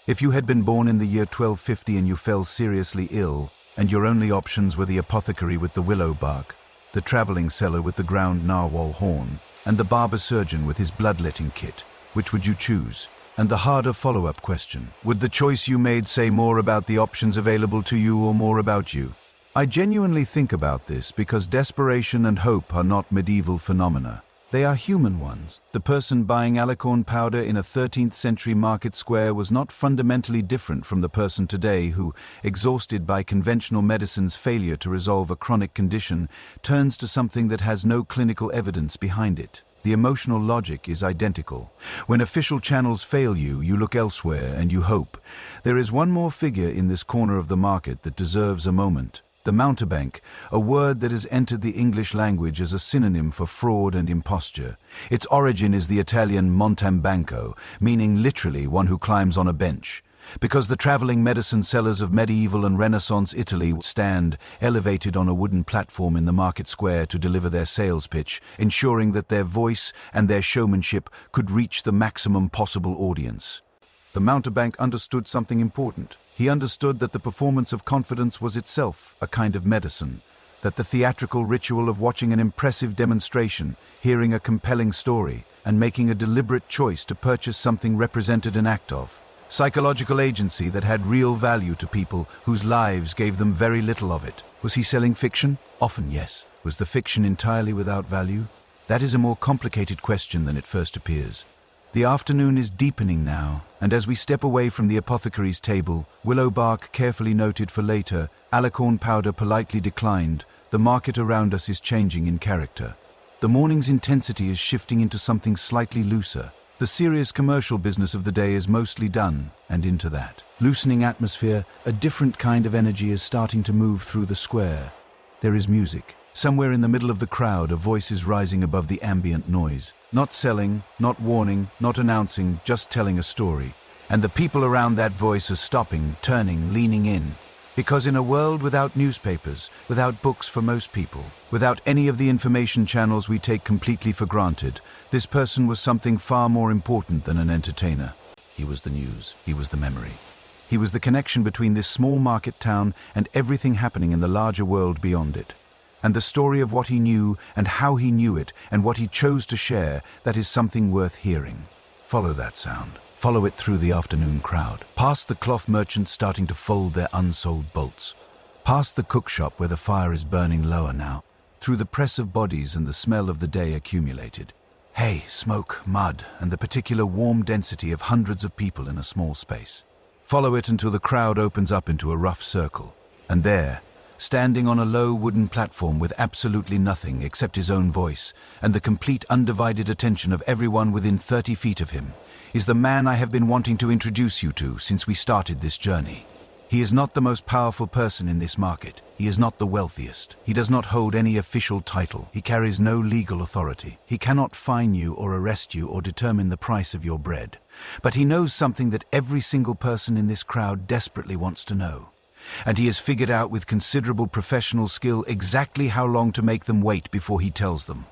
If you had been born in the year 1250 and you fell seriously ill, and your only options were the apothecary with the willow bark, the traveling seller with the ground narwhal horn, and the barber surgeon with his bloodletting kit, which would you choose? And the harder follow-up question, would the choice you made say more about the options available to you or more about you? I genuinely think about this because desperation and hope are not medieval phenomena. They are human ones. The person buying alicorn powder in a 13th century market square was not fundamentally different from the person today who, exhausted by conventional medicine's failure to resolve a chronic condition, turns to something that has no clinical evidence behind it. The emotional logic is identical. When official channels fail you, you look elsewhere and you hope. There is one more figure in this corner of the market that deserves a moment. The mountebank, a word that has entered the English language as a synonym for fraud and imposture. Its origin is the Italian montambanco, meaning literally one who climbs on a bench. Because the traveling medicine sellers of medieval and Renaissance Italy stand elevated on a wooden platform in the market square to deliver their sales pitch, ensuring that their voice and their showmanship could reach the maximum possible audience. The mountebank understood something important. He understood that the performance of confidence was itself a kind of medicine, that the theatrical ritual of watching an impressive demonstration, hearing a compelling story, and making a deliberate choice to purchase something represented an act of psychological agency that had real value to people whose lives gave them very little of it. Was he selling fiction? Often, yes. Was the fiction entirely without value? That is a more complicated question than it first appears. The afternoon is deepening now, and as we step away from the apothecary's table, willow bark carefully noted for later, alicorn powder politely declined, the market around us is changing in character. The morning's intensity is shifting into something slightly looser. The serious commercial business of the day is mostly done, and into that. Loosening atmosphere, a different kind of energy is starting to move through the square. There is music. Somewhere in the middle of the crowd, a voice is rising above the ambient noise. Not selling, not warning, not announcing, just telling a story. And the people around that voice are stopping, turning, leaning in. Because in a world without newspapers, without books for most people, without any of the information channels we take completely for granted, this person was something far more important than an entertainer. He was the news. He was the memory. He was the connection between this small market town and everything happening in the larger world beyond it. And the story of what he knew and how he knew it and what he chose to share, that is something worth hearing. Follow that sound. Follow it through the afternoon crowd. Past the cloth merchants starting to fold their unsold bolts. Past the cook shop where the fire is burning lower now. Through the press of bodies and the smell of the day accumulated. Hay, smoke, mud, and the particular warm density of hundreds of people in a small space. Follow it until the crowd opens up into a rough circle. And there, standing on a low wooden platform with absolutely nothing except his own voice and the complete undivided attention of everyone within 30 feet of him, is the man I have been wanting to introduce you to since we started this journey. He is not the most powerful person in this market. He is not the wealthiest. He does not hold any official title. He carries no legal authority. He cannot fine you or arrest you or determine the price of your bread. But he knows something that every single person in this crowd desperately wants to know. And he has figured out with considerable professional skill exactly how long to make them wait before he tells them.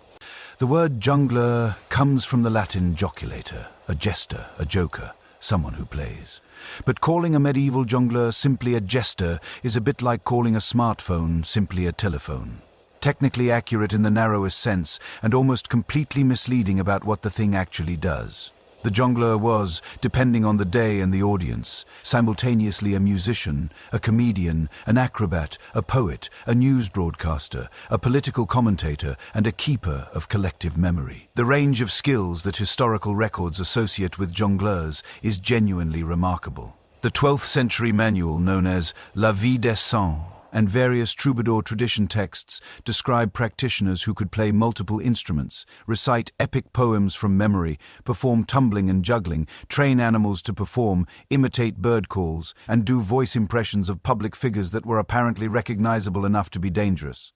The word jungler comes from the Latin joculator, a jester, a joker, someone who plays. But calling a medieval jungler simply a jester is a bit like calling a smartphone simply a telephone. Technically accurate in the narrowest sense and almost completely misleading about what the thing actually does. The jungler was, depending on the day and the audience, simultaneously a musician, a comedian, an acrobat, a poet, a news broadcaster, a political commentator, and a keeper of collective memory. The range of skills that historical records associate with jongleurs is genuinely remarkable. The 12th century manual known as La Vie des Saints and various troubadour tradition texts describe practitioners who could play multiple instruments, recite epic poems from memory, perform tumbling and juggling, train animals to perform, imitate bird calls, and do voice impressions of public figures that were apparently recognizable enough to be dangerous.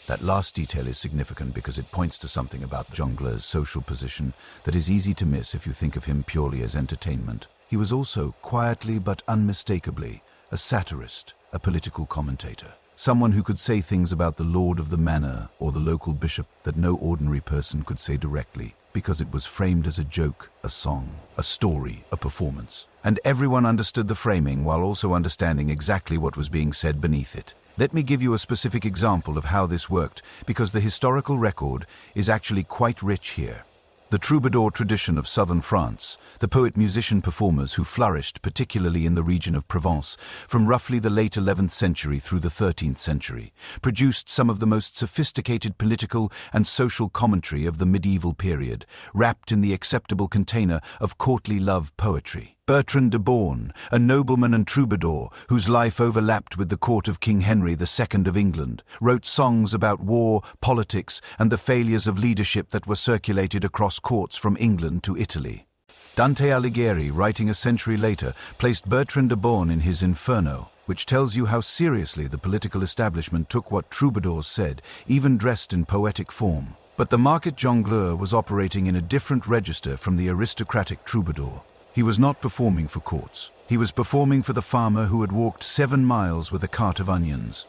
That last detail is significant because it points to something about Jongler's social position that is easy to miss if you think of him purely as entertainment. He was also, quietly but unmistakably, a satirist, a political commentator, someone who could say things about the lord of the manor or the local bishop that no ordinary person could say directly, because it was framed as a joke, a song, a story, a performance. And everyone understood the framing while also understanding exactly what was being said beneath it. Let me give you a specific example of how this worked, because the historical record is actually quite rich here. The troubadour tradition of southern France, the poet-musician performers who flourished particularly in the region of Provence from roughly the late 11th century through the 13th century, produced some of the most sophisticated political and social commentary of the medieval period, wrapped in the acceptable container of courtly love poetry. Bertrand de Born, a nobleman and troubadour whose life overlapped with the court of King Henry II of England, wrote songs about war, politics, and the failures of leadership that were circulated across courts from England to Italy. Dante Alighieri, writing a century later, placed Bertrand de Born in his Inferno, which tells you how seriously the political establishment took what troubadours said, even dressed in poetic form. But the market jongleur was operating in a different register from the aristocratic troubadour. He was not performing for courts. He was performing for the farmer who had walked 7 miles with a cart of onions.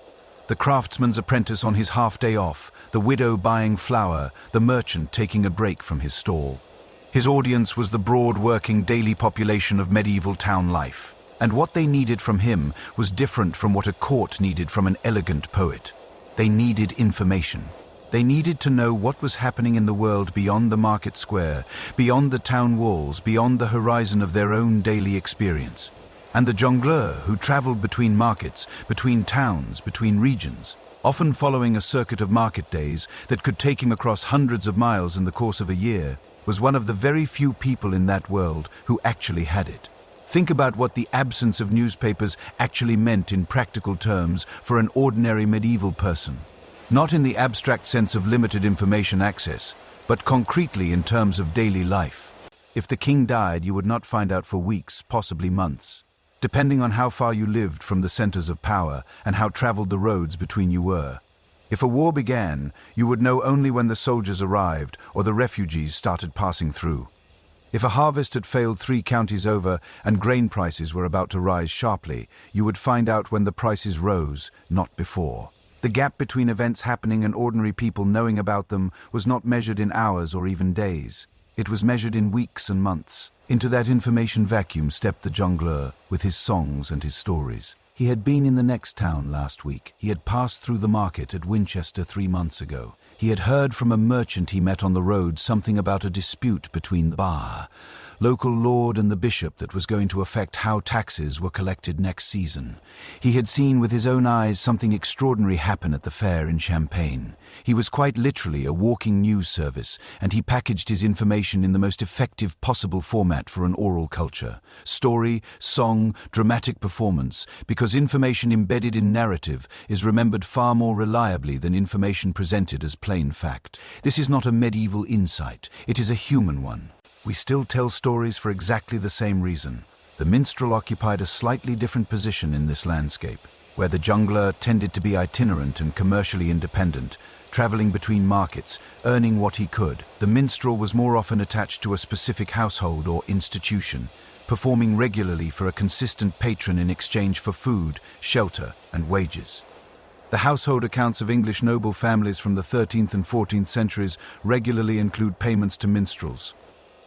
The craftsman's apprentice on his half-day off, the widow buying flour, the merchant taking a break from his stall. His audience was the broad working daily population of medieval town life. And what they needed from him was different from what a court needed from an elegant poet. They needed information. They needed to know what was happening in the world beyond the market square, beyond the town walls, beyond the horizon of their own daily experience. And the jongleur, who traveled between markets, between towns, between regions, often following a circuit of market days that could take him across hundreds of miles in the course of a year, was one of the very few people in that world who actually had it. Think about what the absence of newspapers actually meant in practical terms for an ordinary medieval person. Not in the abstract sense of limited information access, but concretely in terms of daily life. If the king died, you would not find out for weeks, possibly months, depending on how far you lived from the centers of power and how traveled the roads between you were. If a war began, you would know only when the soldiers arrived or the refugees started passing through. If a harvest had failed 3 counties over and grain prices were about to rise sharply, you would find out when the prices rose, not before. The gap between events happening and ordinary people knowing about them was not measured in hours or even days. It was measured in weeks and months. Into that information vacuum stepped the jongleur with his songs and his stories. He had been in the next town last week. He had passed through the market at Winchester 3 months ago. He had heard from a merchant he met on the road something about a dispute between the local lord and the bishop that was going to affect how taxes were collected next season. He had seen with his own eyes something extraordinary happen at the fair in Champagne. He was quite literally a walking news service, and he packaged his information in the most effective possible format for an oral culture. Story, song, dramatic performance, because information embedded in narrative is remembered far more reliably than information presented as plain fact. This is not a medieval insight, it is a human one. We still tell stories for exactly the same reason. The minstrel occupied a slightly different position in this landscape, where the jongleur tended to be itinerant and commercially independent, traveling between markets, earning what he could. The minstrel was more often attached to a specific household or institution, performing regularly for a consistent patron in exchange for food, shelter, and wages. The household accounts of English noble families from the 13th and 14th centuries regularly include payments to minstrels.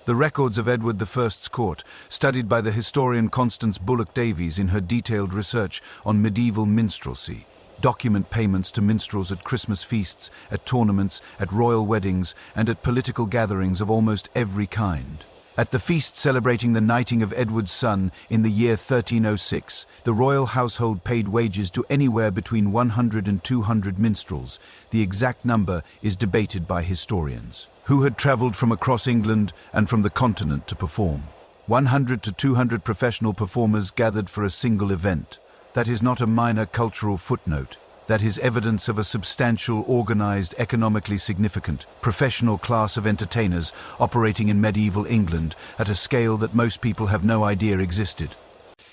The records of Edward I's court, studied by the historian Constance Bullock Davies in her detailed research on medieval minstrelsy, document payments to minstrels at Christmas feasts, at tournaments, at royal weddings, and at political gatherings of almost every kind. At the feast celebrating the knighting of Edward's son in the year 1306, the royal household paid wages to anywhere between 100 and 200 minstrels. The exact number is debated by historians, who had travelled from across England and from the continent to perform. 100 to 200 professional performers gathered for a single event. That is not a minor cultural footnote. That is evidence of a substantial, organized, economically significant, professional class of entertainers operating in medieval England at a scale that most people have no idea existed.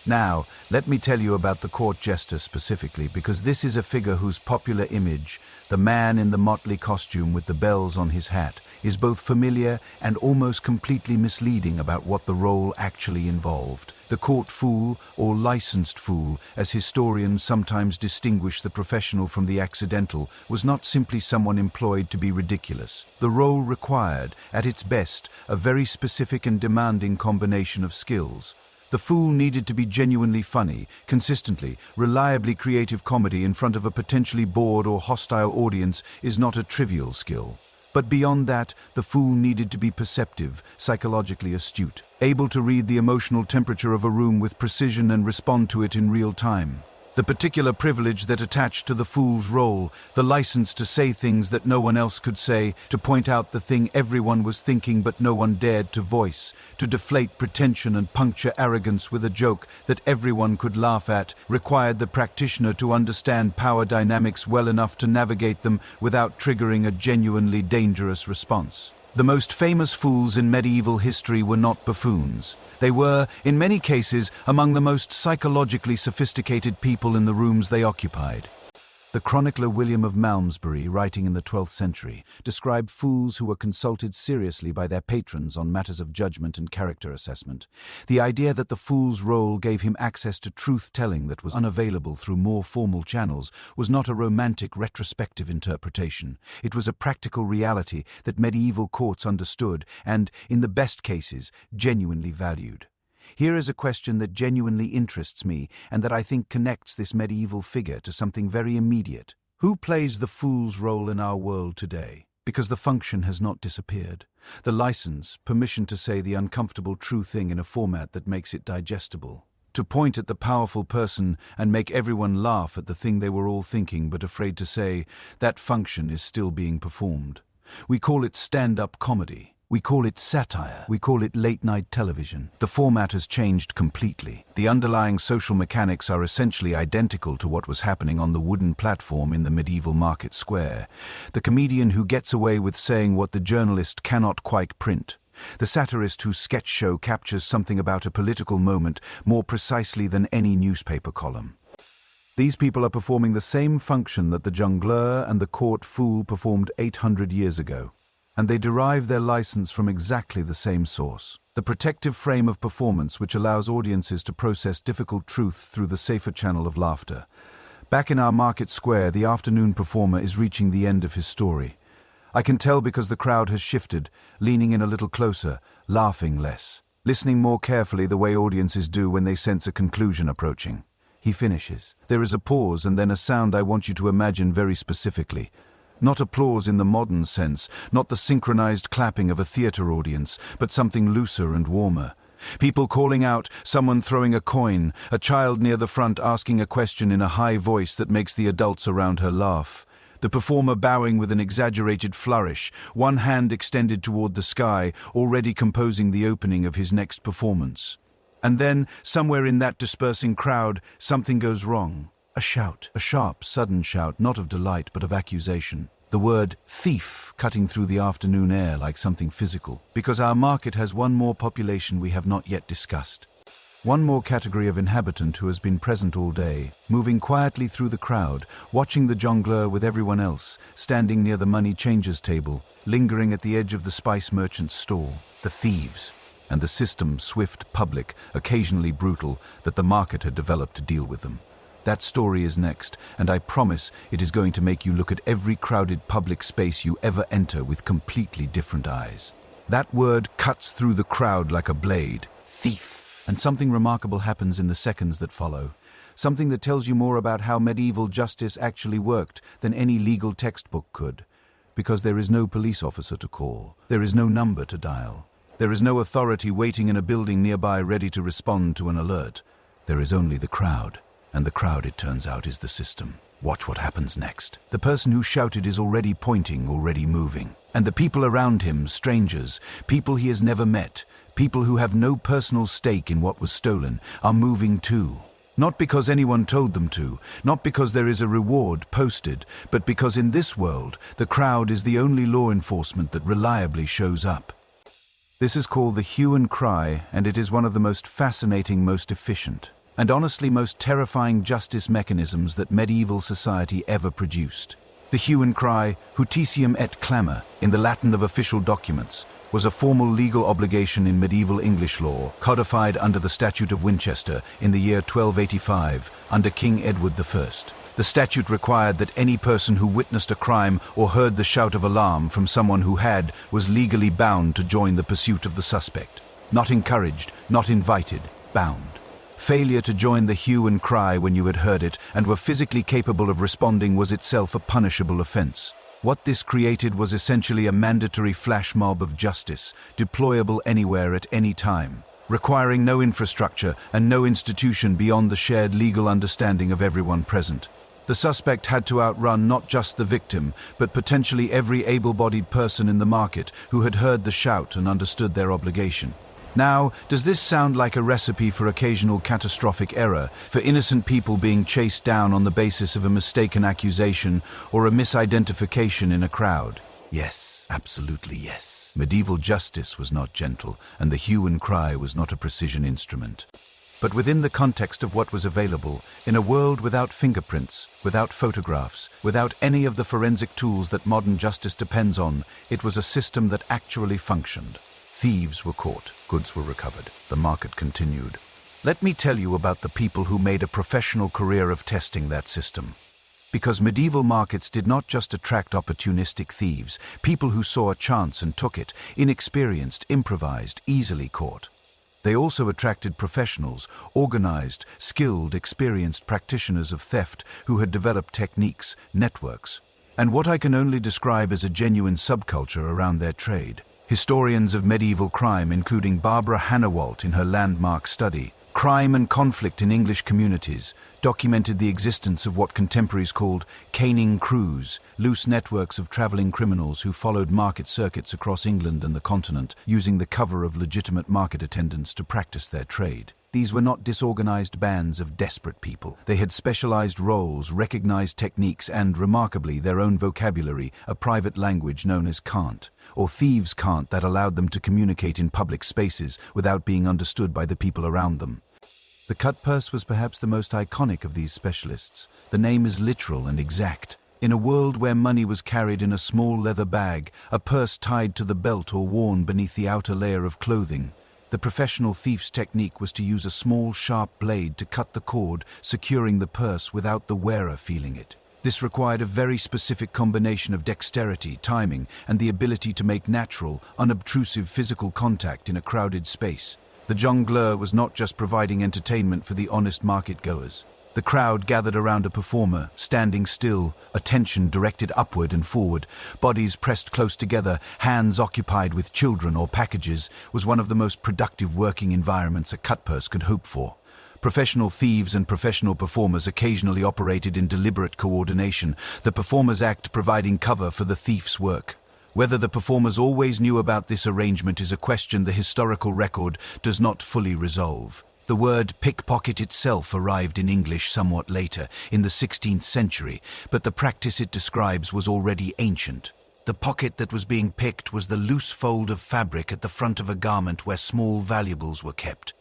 Now, let me tell you about the court jester specifically, because this is a figure whose popular image, the man in the motley costume with the bells on his hat, is both familiar and almost completely misleading about what the role actually involved. The court fool, or licensed fool, as historians sometimes distinguish the professional from the accidental, was not simply someone employed to be ridiculous. The role required, at its best, a very specific and demanding combination of skills. The fool needed to be genuinely funny, consistently, reliably creative comedy in front of a potentially bored or hostile audience is not a trivial skill. But beyond that, the fool needed to be perceptive, psychologically astute, able to read the emotional temperature of a room with precision and respond to it in real time. The particular privilege that attached to the fool's role, the license to say things that no one else could say, to point out the thing everyone was thinking but no one dared to voice, to deflate pretension and puncture arrogance with a joke that everyone could laugh at, required the practitioner to understand power dynamics well enough to navigate them without triggering a genuinely dangerous response. The most famous fools in medieval history were not buffoons. They were, in many cases, among the most psychologically sophisticated people in the rooms they occupied. The chronicler William of Malmesbury, writing in the 12th century, described fools who were consulted seriously by their patrons on matters of judgment and character assessment. The idea that the fool's role gave him access to truth-telling that was unavailable through more formal channels was not a romantic retrospective interpretation. It was a practical reality that medieval courts understood and, in the best cases, genuinely valued. Here is a question that genuinely interests me and that I think connects this medieval figure to something very immediate. Who plays the fool's role in our world today? Because the function has not disappeared. The license, permission to say the uncomfortable true thing in a format that makes it digestible. To point at the powerful person and make everyone laugh at the thing they were all thinking but afraid to say, that function is still being performed. We call it stand-up comedy. We call it satire. We call it late-night television. The format has changed completely. The underlying social mechanics are essentially identical to what was happening on the wooden platform in the medieval market square. The comedian who gets away with saying what the journalist cannot quite print. the satirist whose sketch show captures something about a political moment more precisely than any newspaper column. These people are performing the same function that the jongleur and the court fool performed 800 years ago, and they derive their license from exactly the same source. The protective frame of performance which allows audiences to process difficult truth through the safer channel of laughter. Back in our market square, the afternoon performer is reaching the end of his story. I can tell because the crowd has shifted, leaning in a little closer, laughing less, listening more carefully the way audiences do when they sense a conclusion approaching. He finishes. There is a pause and then a sound I want you to imagine very specifically. Not applause in the modern sense, not the synchronized clapping of a theater audience, but something looser and warmer. People calling out, someone throwing a coin, a child near the front asking a question in a high voice that makes the adults around her laugh. The performer bowing with an exaggerated flourish, one hand extended toward the sky, already composing the opening of his next performance. And then, somewhere in that dispersing crowd, something goes wrong. A shout, a sharp, sudden shout, not of delight but of accusation. The word thief cutting through the afternoon air like something physical. Because our market has one more population we have not yet discussed. One more category of inhabitant who has been present all day, moving quietly through the crowd, watching the jongleur with everyone else, standing near the money changers table, lingering at the edge of the spice merchant's stall. The thieves. And the system, swift, public, occasionally brutal, that the market had developed to deal with them. That story is next, and I promise it is going to make you look at every crowded public space you ever enter with completely different eyes. That word cuts through the crowd like a blade. Thief. And something remarkable happens in the seconds that follow. Something that tells you more about how medieval justice actually worked than any legal textbook could. Because there is no police officer to call. There is no number to dial. There is no authority waiting in a building nearby ready to respond to an alert. There is only the crowd. And the crowd, it turns out, is the system. Watch what happens next. The person who shouted is already pointing, already moving. And the people around him, strangers, people he has never met, people who have no personal stake in what was stolen, are moving too. Not because anyone told them to, not because there is a reward posted, but because in this world, the crowd is the only law enforcement that reliably shows up. This is called the hue and cry, and it is one of the most fascinating, most efficient, and honestly most terrifying justice mechanisms that medieval society ever produced. The hue and cry, huticium et clamor, in the Latin of official documents, was a formal legal obligation in medieval English law, codified under the Statute of Winchester in the year 1285, under King Edward I. The statute required that any person who witnessed a crime or heard the shout of alarm from someone who was legally bound to join the pursuit of the suspect. Not encouraged, not invited, bound. Failure to join the hue and cry when you had heard it and were physically capable of responding was itself a punishable offense. What this created was essentially a mandatory flash mob of justice, deployable anywhere at any time, requiring no infrastructure and no institution beyond the shared legal understanding of everyone present. The suspect had to outrun not just the victim, but potentially every able-bodied person in the market who had heard the shout and understood their obligation. Now, does this sound like a recipe for occasional catastrophic error, for innocent people being chased down on the basis of a mistaken accusation or a misidentification in a crowd? Yes, absolutely yes. Medieval justice was not gentle, and the hue and cry was not a precision instrument. But within the context of what was available, in a world without fingerprints, without photographs, without any of the forensic tools that modern justice depends on, it was a system that actually functioned. Thieves were caught, goods were recovered, the market continued. Let me tell you about the people who made a professional career of testing that system. Because medieval markets did not just attract opportunistic thieves, people who saw a chance and took it, inexperienced, improvised, easily caught. They also attracted professionals, organized, skilled, experienced practitioners of theft who had developed techniques, networks, and what I can only describe as a genuine subculture around their trade. Historians of medieval crime, including Barbara Hannawalt in her landmark study, Crime and Conflict in English Communities, documented the existence of what contemporaries called caning crews, loose networks of traveling criminals who followed market circuits across England and the continent, using the cover of legitimate market attendants to practice their trade. These were not disorganized bands of desperate people. They had specialized roles, recognized techniques, and, remarkably, their own vocabulary, a private language known as cant, or thieves' cant that allowed them to communicate in public spaces without being understood by the people around them. The cut purse was perhaps the most iconic of these specialists. The name is literal and exact. In a world where money was carried in a small leather bag, a purse tied to the belt or worn beneath the outer layer of clothing, the professional thief's technique was to use a small, sharp blade to cut the cord, securing the purse without the wearer feeling it. This required a very specific combination of dexterity, timing, and the ability to make natural, unobtrusive physical contact in a crowded space. The jongleur was not just providing entertainment for the honest market-goers. The crowd gathered around a performer, standing still, attention directed upward and forward, bodies pressed close together, hands occupied with children or packages, was one of the most productive working environments a cutpurse could hope for. Professional thieves and professional performers occasionally operated in deliberate coordination, the performer's act providing cover for the thief's work. Whether the performers always knew about this arrangement is a question the historical record does not fully resolve. The word pickpocket itself arrived in English somewhat later, in the 16th century, but the practice it describes was already ancient. The pocket that was being picked was the loose fold of fabric at the front of a garment where small valuables were kept.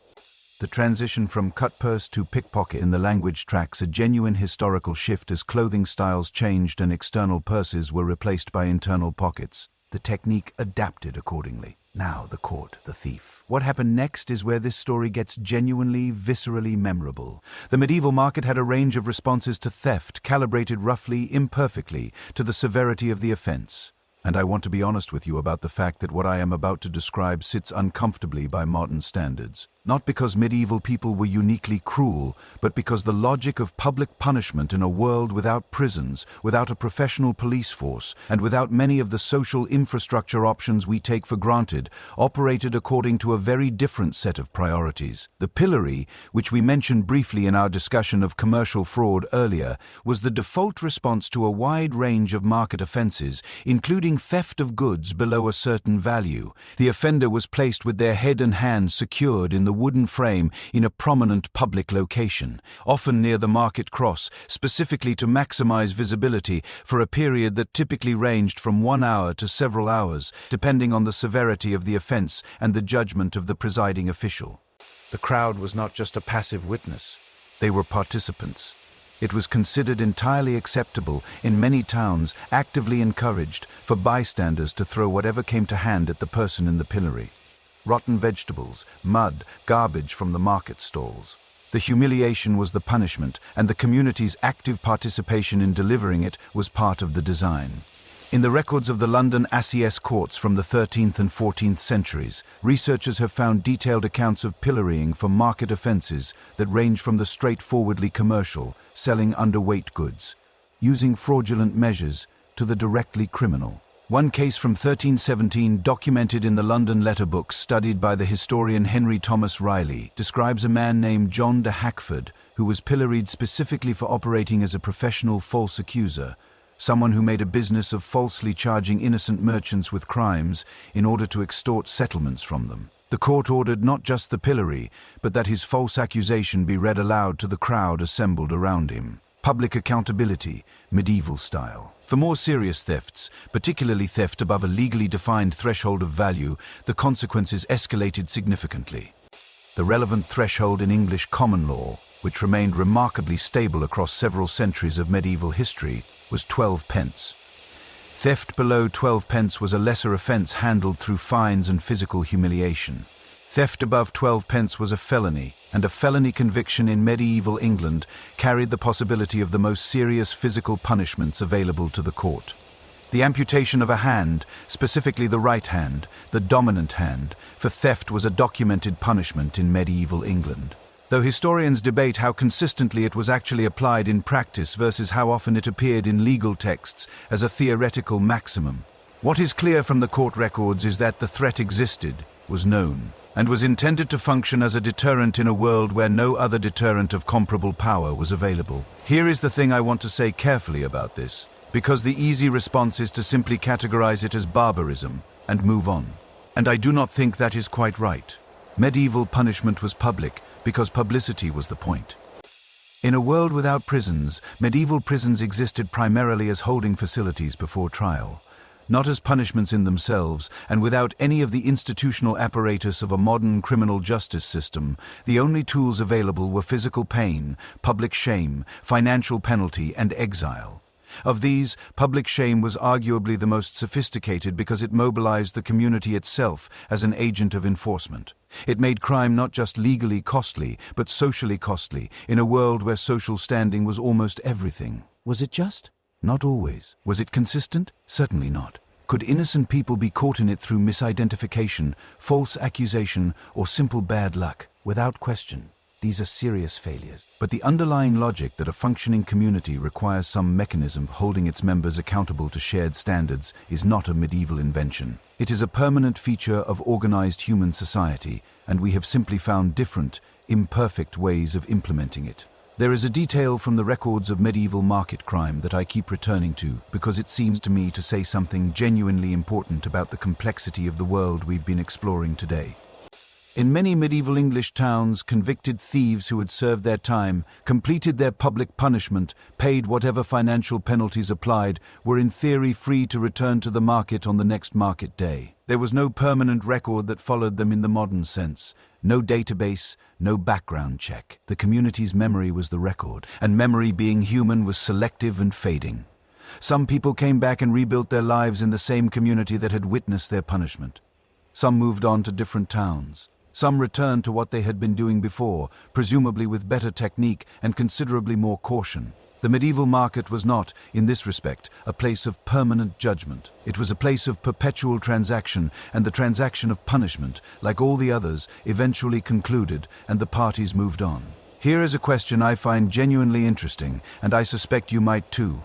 The transition from cutpurse to pickpocket in the language tracks a genuine historical shift as clothing styles changed and external purses were replaced by internal pockets. The technique adapted accordingly. Now the court, the thief. What happened next is where this story gets genuinely, viscerally memorable. The medieval market had a range of responses to theft, calibrated roughly, imperfectly, to the severity of the offense. And I want to be honest with you about the fact that what I am about to describe sits uncomfortably by modern standards. Not because medieval people were uniquely cruel, but because the logic of public punishment in a world without prisons, without a professional police force, and without many of the social infrastructure options we take for granted, operated according to a very different set of priorities. The pillory, which we mentioned briefly in our discussion of commercial fraud earlier, was the default response to a wide range of market offenses, including theft of goods below a certain value. The offender was placed with their head and hands secured in the wooden frame in a prominent public location, often near the market cross, specifically to maximize visibility for a period that typically ranged from 1 hour to several hours, depending on the severity of the offense and the judgment of the presiding official. The crowd was not just a passive witness. They were participants. It was considered entirely acceptable in many towns, actively encouraged, for bystanders to throw whatever came to hand at the person in the pillory. Rotten vegetables, mud, garbage from the market stalls. The humiliation was the punishment, and the community's active participation in delivering it was part of the design. In the records of the London assize courts from the 13th and 14th centuries, researchers have found detailed accounts of pillorying for market offences that range from the straightforwardly commercial, selling underweight goods, using fraudulent measures, to the directly criminal. One case from 1317, documented in the London letter books studied by the historian Henry Thomas Riley, describes a man named John de Hackford who was pilloried specifically for operating as a professional false accuser, someone who made a business of falsely charging innocent merchants with crimes in order to extort settlements from them. The court ordered not just the pillory, but that his false accusation be read aloud to the crowd assembled around him. Public accountability, medieval style. For more serious thefts, particularly theft above a legally defined threshold of value, the consequences escalated significantly. The relevant threshold in English common law, which remained remarkably stable across several centuries of medieval history, was 12 pence. Theft below 12 pence was a lesser offence handled through fines and physical humiliation. Theft above 12 pence was a felony, and a felony conviction in medieval England carried the possibility of the most serious physical punishments available to the court. The amputation of a hand, specifically the right hand, the dominant hand, for theft was a documented punishment in medieval England. Though historians debate how consistently it was actually applied in practice versus how often it appeared in legal texts as a theoretical maximum, what is clear from the court records is that the threat existed, was known, and was intended to function as a deterrent in a world where no other deterrent of comparable power was available. Here is the thing I want to say carefully about this, because the easy response is to simply categorize it as barbarism and move on. And I do not think that is quite right. Medieval punishment was public, because publicity was the point. In a world without prisons, medieval prisons existed primarily as holding facilities before trial, not as punishments in themselves, and without any of the institutional apparatus of a modern criminal justice system. The only tools available were physical pain, public shame, financial penalty, and exile. Of these, public shame was arguably the most sophisticated because it mobilized the community itself as an agent of enforcement. It made crime not just legally costly, but socially costly, in a world where social standing was almost everything. Was it just? Not always. Was it consistent? Certainly not. Could innocent people be caught in it through misidentification, false accusation, or simple bad luck? Without question. These are serious failures. But the underlying logic that a functioning community requires some mechanism for holding its members accountable to shared standards is not a medieval invention. It is a permanent feature of organized human society, and we have simply found different, imperfect ways of implementing it. There is a detail from the records of medieval market crime that I keep returning to because it seems to me to say something genuinely important about the complexity of the world we've been exploring today. In many medieval English towns, convicted thieves who had served their time, completed their public punishment, paid whatever financial penalties applied, were in theory free to return to the market on the next market day. There was no permanent record that followed them in the modern sense. No database, no background check. The community's memory was the record, and memory, being human, was selective and fading. Some people came back and rebuilt their lives in the same community that had witnessed their punishment. Some moved on to different towns. Some returned to what they had been doing before, presumably with better technique and considerably more caution. The medieval market was not, in this respect, a place of permanent judgment. It was a place of perpetual transaction, and the transaction of punishment, like all the others, eventually concluded, and the parties moved on. Here is a question I find genuinely interesting, and I suspect you might too.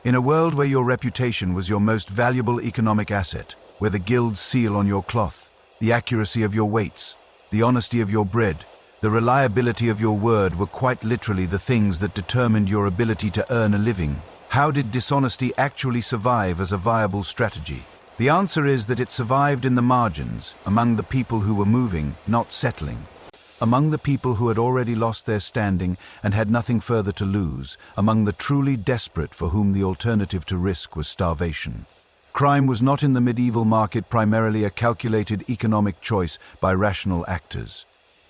In a world where your reputation was your most valuable economic asset, where the guild's seal on your cloth, the accuracy of your weights, the honesty of your bread, the reliability of your word were quite literally the things that determined your ability to earn a living. How did dishonesty actually survive as a viable strategy? The answer is that it survived in the margins, among the people who were moving, not settling. Among the people who had already lost their standing and had nothing further to lose, among the truly desperate for whom the alternative to risk was starvation. Crime was not in the medieval market primarily a calculated economic choice by rational actors.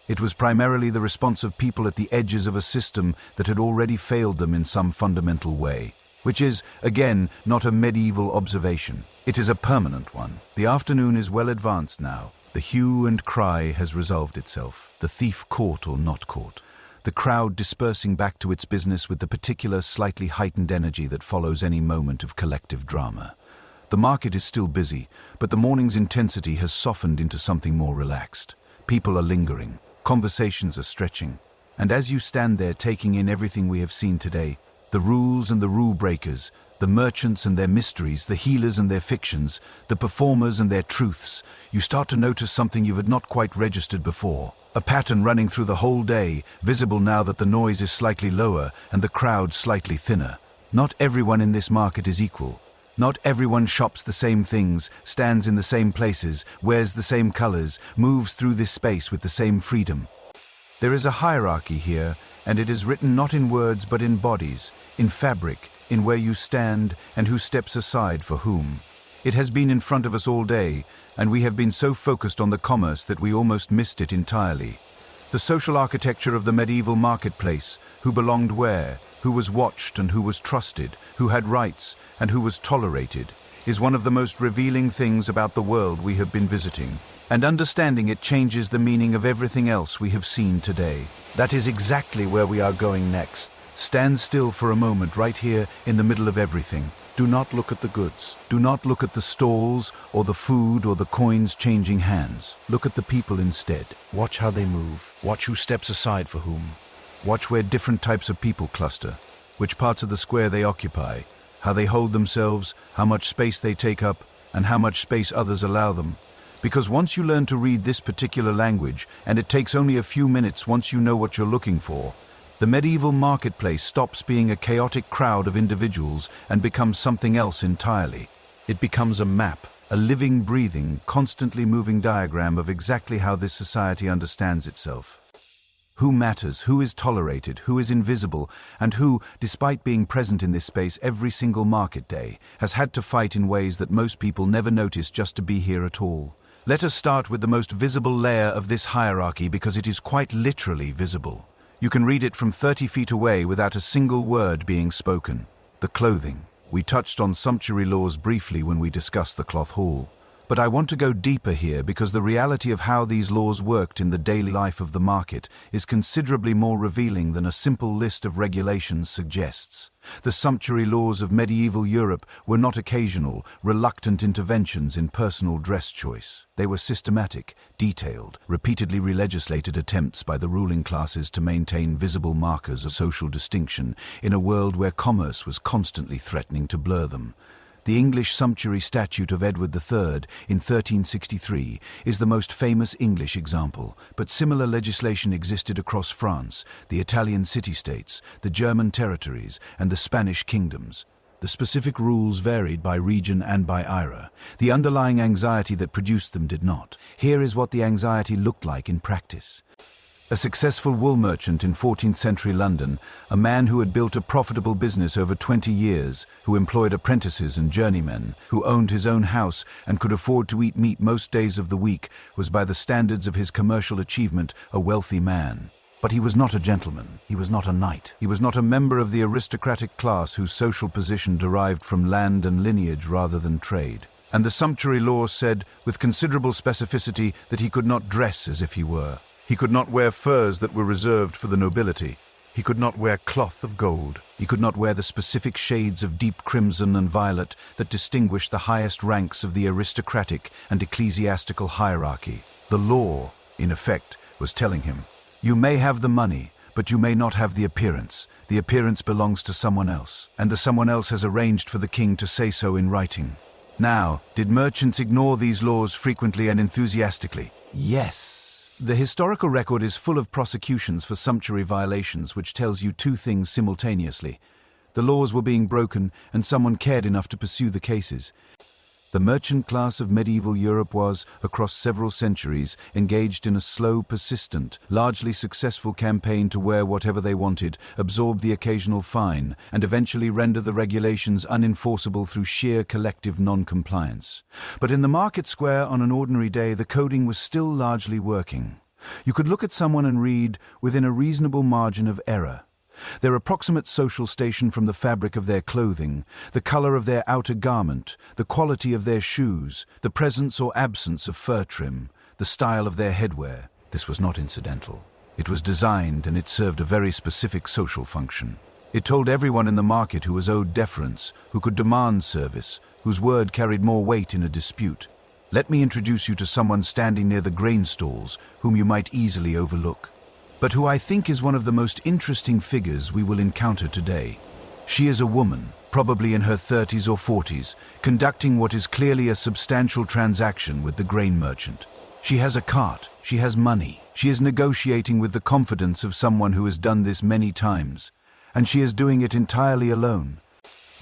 It was primarily the response of people at the edges of a system that had already failed them in some fundamental way, which is, again, not a medieval observation. It is a permanent one. The afternoon is well advanced now. The hue and cry has resolved itself, the thief caught or not caught, the crowd dispersing back to its business with the particular slightly heightened energy that follows any moment of collective drama. The market is still busy, but the morning's intensity has softened into something more relaxed. People are lingering, conversations are stretching, and as you stand there taking in everything we have seen today, the rules and the rule breakers, the merchants and their mysteries, the healers and their fictions, the performers and their truths, you start to notice something you had not quite registered before. A pattern running through the whole day, visible now that the noise is slightly lower and the crowd slightly thinner. Not everyone in this market is equal. Not everyone shops the same things, stands in the same places, wears the same colors, moves through this space with the same freedom. There is a hierarchy here, and it is written not in words but in bodies, in fabric, in where you stand and who steps aside for whom. It has been in front of us all day, and we have been so focused on the commerce that we almost missed it entirely. The social architecture of the medieval marketplace, who belonged where, who was watched and who was trusted, who had rights and who was tolerated, is one of the most revealing things about the world we have been visiting. And understanding it changes the meaning of everything else we have seen today. That is exactly where we are going next. Stand still for a moment right here in the middle of everything. Do not look at the goods. Do not look at the stalls or the food or the coins changing hands. Look at the people instead. Watch how they move. Watch who steps aside for whom. Watch where different types of people cluster, which parts of the square they occupy, how they hold themselves, how much space they take up, and how much space others allow them. Because once you learn to read this particular language, and it takes only a few minutes once you know what you're looking for, the medieval marketplace stops being a chaotic crowd of individuals and becomes something else entirely. It becomes a map, a living, breathing, constantly moving diagram of exactly how this society understands itself. Who matters, who is tolerated, who is invisible, and who, despite being present in this space every single market day, has had to fight in ways that most people never notice just to be here at all. Let us start with the most visible layer of this hierarchy because it is quite literally visible. You can read it from 30 feet away without a single word being spoken. The clothing. We touched on sumptuary laws briefly when we discussed the cloth hall. But I want to go deeper here because the reality of how these laws worked in the daily life of the market is considerably more revealing than a simple list of regulations suggests. The sumptuary laws of medieval Europe were not occasional, reluctant interventions in personal dress choice. They were systematic, detailed, repeatedly re-legislated attempts by the ruling classes to maintain visible markers of social distinction in a world where commerce was constantly threatening to blur them. The English sumptuary statute of Edward III in 1363 is the most famous English example, but similar legislation existed across France, the Italian city-states, the German territories, and the Spanish kingdoms. The specific rules varied by region and by era. The underlying anxiety that produced them did not. Here is what the anxiety looked like in practice. A successful wool merchant in 14th century London, a man who had built a profitable business over 20 years, who employed apprentices and journeymen, who owned his own house and could afford to eat meat most days of the week, was by the standards of his commercial achievement a wealthy man. But he was not a gentleman, he was not a knight, he was not a member of the aristocratic class whose social position derived from land and lineage rather than trade. And the sumptuary law said, with considerable specificity, that he could not dress as if he were. He could not wear furs that were reserved for the nobility. He could not wear cloth of gold. He could not wear the specific shades of deep crimson and violet that distinguish the highest ranks of the aristocratic and ecclesiastical hierarchy. The law, in effect, was telling him, you may have the money, but you may not have the appearance. The appearance belongs to someone else, and the someone else has arranged for the king to say so in writing. Now, did merchants ignore these laws frequently and enthusiastically? Yes. The historical record is full of prosecutions for sumptuary violations, which tells you two things simultaneously. The laws were being broken, and someone cared enough to pursue the cases. The merchant class of medieval Europe was, across several centuries, engaged in a slow, persistent, largely successful campaign to wear whatever they wanted, absorb the occasional fine, and eventually render the regulations unenforceable through sheer collective non-compliance. But in the market square on an ordinary day, the coding was still largely working. You could look at someone and read, within a reasonable margin of error, their approximate social station from the fabric of their clothing, the color of their outer garment, the quality of their shoes, the presence or absence of fur trim, the style of their headwear. This was not incidental. It was designed and it served a very specific social function. It told everyone in the market who was owed deference, who could demand service, whose word carried more weight in a dispute. Let me introduce you to someone standing near the grain stalls, whom you might easily overlook, but who I think is one of the most interesting figures we will encounter today. She is a woman, probably in her 30s or 40s, conducting what is clearly a substantial transaction with the grain merchant. She has a cart, she has money, she is negotiating with the confidence of someone who has done this many times, and she is doing it entirely alone.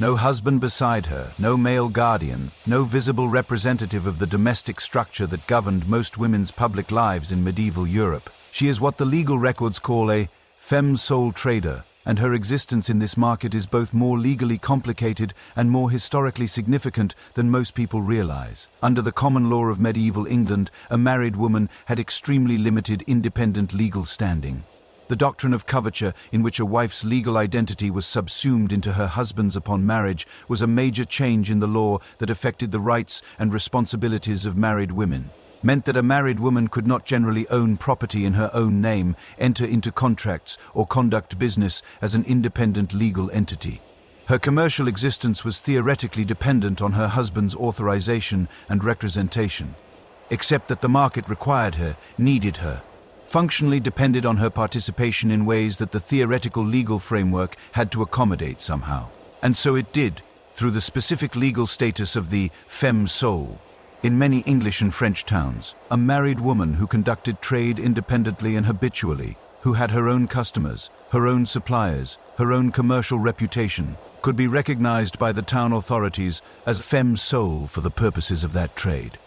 No husband beside her, no male guardian, no visible representative of the domestic structure that governed most women's public lives in medieval Europe. She is what the legal records call a femme sole trader, and her existence in this market is both more legally complicated and more historically significant than most people realize. Under the common law of medieval England, a married woman had extremely limited independent legal standing. The doctrine of coverture, in which a wife's legal identity was subsumed into her husband's upon marriage, was a major change in the law that affected the rights and responsibilities of married women. Meant that a married woman could not generally own property in her own name, enter into contracts, or conduct business as an independent legal entity. Her commercial existence was theoretically dependent on her husband's authorization and representation, except that the market required her, needed her, functionally depended on her participation in ways that the theoretical legal framework had to accommodate somehow. And so it did, through the specific legal status of the femme sole. In many English and French towns, a married woman who conducted trade independently and habitually, who had her own customers, her own suppliers, her own commercial reputation, could be recognized by the town authorities as femme sole for the purposes of that trade.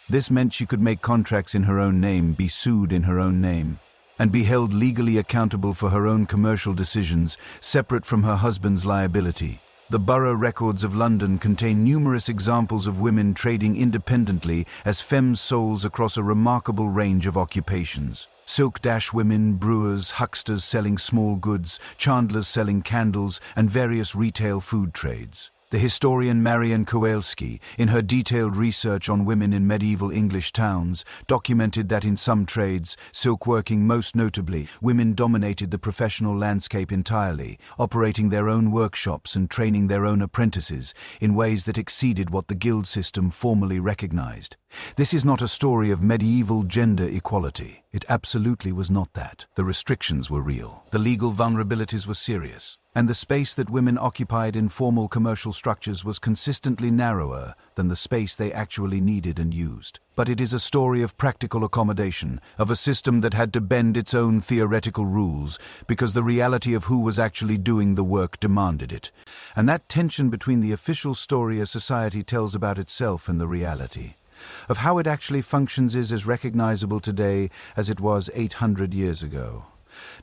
This meant she could make contracts in her own name, be sued in her own name, and be held legally accountable for her own commercial decisions, separate from her husband's liability. The borough records of London contain numerous examples of women trading independently as femmes souls across a remarkable range of occupations. Silk women, brewers, hucksters selling small goods, chandlers selling candles, and various retail food trades. The historian Marian Kowalski, in her detailed research on women in medieval English towns, documented that in some trades, silkworking most notably, women dominated the professional landscape entirely, operating their own workshops and training their own apprentices in ways that exceeded what the guild system formally recognized. This is not a story of medieval gender equality. It absolutely was not that. The restrictions were real. The legal vulnerabilities were serious. And the space that women occupied in formal commercial structures was consistently narrower than the space they actually needed and used. But it is a story of practical accommodation, of a system that had to bend its own theoretical rules because the reality of who was actually doing the work demanded it. And that tension between the official story a society tells about itself and the reality of how it actually functions is as recognizable today as it was 800 years ago.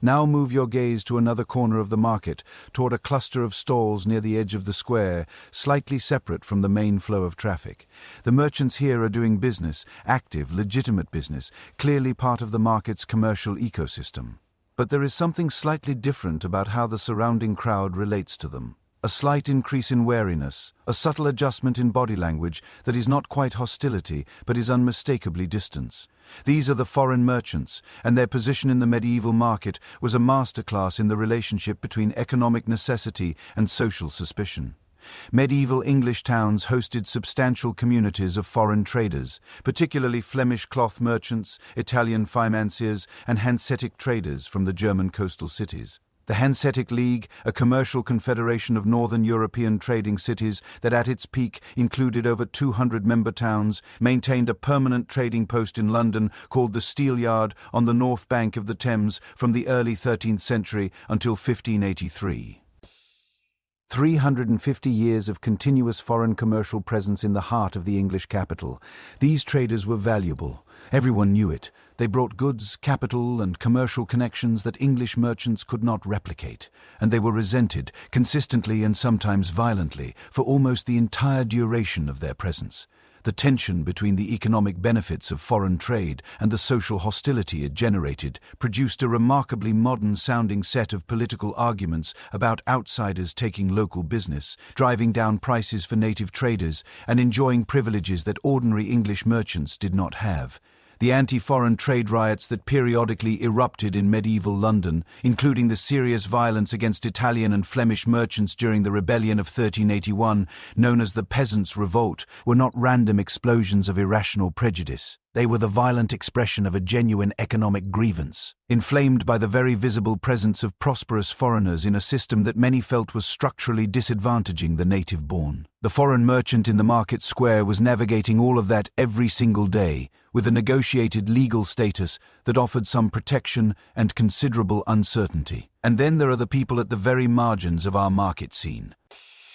Now move your gaze to another corner of the market, toward a cluster of stalls near the edge of the square, slightly separate from the main flow of traffic. The merchants here are doing business, active, legitimate business, clearly part of the market's commercial ecosystem. But there is something slightly different about how the surrounding crowd relates to them. A slight increase in wariness, a subtle adjustment in body language that is not quite hostility, but is unmistakably distance. These are the foreign merchants, and their position in the medieval market was a masterclass in the relationship between economic necessity and social suspicion. Medieval English towns hosted substantial communities of foreign traders, particularly Flemish cloth merchants, Italian financiers, and Hanseatic traders from the German coastal cities. The Hanseatic League, a commercial confederation of northern European trading cities that at its peak included over 200 member towns, maintained a permanent trading post in London called the Steelyard on the north bank of the Thames from the early 13th century until 1583. 350 years of continuous foreign commercial presence in the heart of the English capital. These traders were valuable. Everyone knew it. They brought goods, capital, and commercial connections that English merchants could not replicate, and they were resented, consistently and sometimes violently, for almost the entire duration of their presence. The tension between the economic benefits of foreign trade and the social hostility it generated produced a remarkably modern-sounding set of political arguments about outsiders taking local business, driving down prices for native traders, and enjoying privileges that ordinary English merchants did not have. The anti-foreign trade riots that periodically erupted in medieval London, including the serious violence against Italian and Flemish merchants during the rebellion of 1381, known as the Peasants' Revolt, were not random explosions of irrational prejudice. They were the violent expression of a genuine economic grievance, inflamed by the very visible presence of prosperous foreigners in a system that many felt was structurally disadvantaging the native-born. The foreign merchant in the market square was navigating all of that every single day, with a negotiated legal status that offered some protection and considerable uncertainty. And then there are the people at the very margins of our market scene.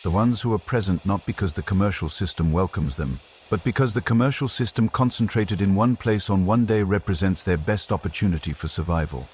The ones who are present not because the commercial system welcomes them, but because the commercial system concentrated in one place on one day represents their best opportunity for survival.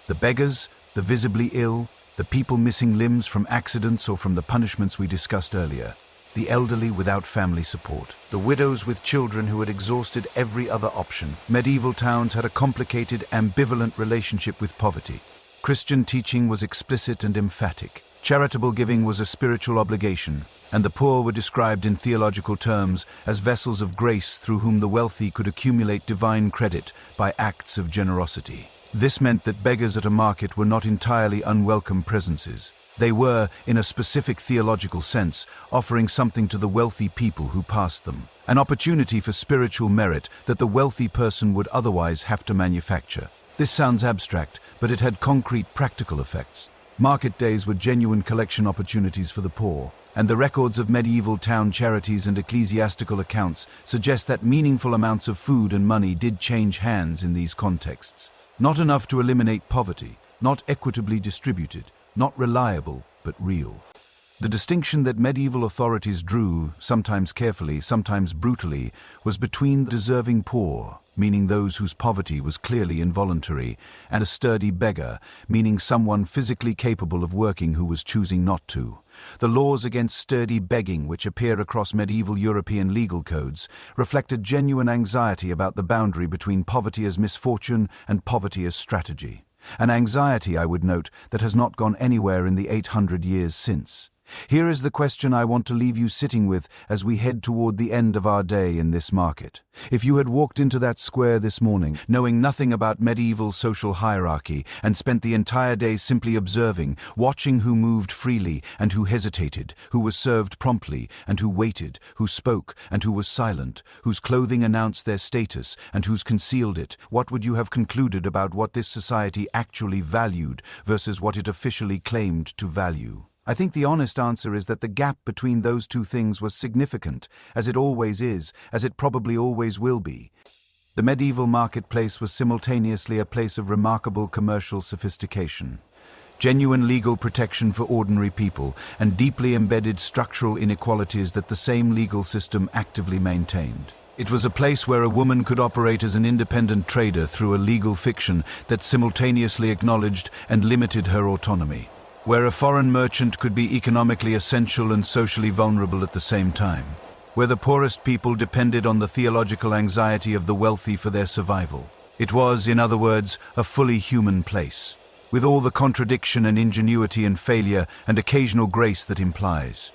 The beggars, the visibly ill, the people missing limbs from accidents or from the punishments we discussed earlier, the elderly without family support, the widows with children who had exhausted every other option. Medieval towns had a complicated, ambivalent relationship with poverty. Christian teaching was explicit and emphatic. Charitable giving was a spiritual obligation, and the poor were described in theological terms as vessels of grace through whom the wealthy could accumulate divine credit by acts of generosity. This meant that beggars at a market were not entirely unwelcome presences. They were, in a specific theological sense, offering something to the wealthy people who passed them, an opportunity for spiritual merit that the wealthy person would otherwise have to manufacture. This sounds abstract, but it had concrete practical effects. Market days were genuine collection opportunities for the poor, and the records of medieval town charities and ecclesiastical accounts suggest that meaningful amounts of food and money did change hands in these contexts. Not enough to eliminate poverty, not equitably distributed, not reliable, but real. The distinction that medieval authorities drew, sometimes carefully, sometimes brutally, was between the deserving poor, meaning those whose poverty was clearly involuntary, and a sturdy beggar, meaning someone physically capable of working who was choosing not to. The laws against sturdy begging, which appear across medieval European legal codes, reflected genuine anxiety about the boundary between poverty as misfortune and poverty as strategy. An anxiety, I would note, that has not gone anywhere in the 800 years since. Here is the question I want to leave you sitting with as we head toward the end of our day in this market. If you had walked into that square this morning, knowing nothing about medieval social hierarchy, and spent the entire day simply observing, watching who moved freely and who hesitated, who was served promptly and who waited, who spoke and who was silent, whose clothing announced their status and whose concealed it, what would you have concluded about what this society actually valued versus what it officially claimed to value? I think the honest answer is that the gap between those two things was significant, as it always is, as it probably always will be. The medieval marketplace was simultaneously a place of remarkable commercial sophistication, genuine legal protection for ordinary people, and deeply embedded structural inequalities that the same legal system actively maintained. It was a place where a woman could operate as an independent trader through a legal fiction that simultaneously acknowledged and limited her autonomy, where a foreign merchant could be economically essential and socially vulnerable at the same time, where the poorest people depended on the theological anxiety of the wealthy for their survival. It was, in other words, a fully human place, with all the contradiction and ingenuity and failure and occasional grace that implies.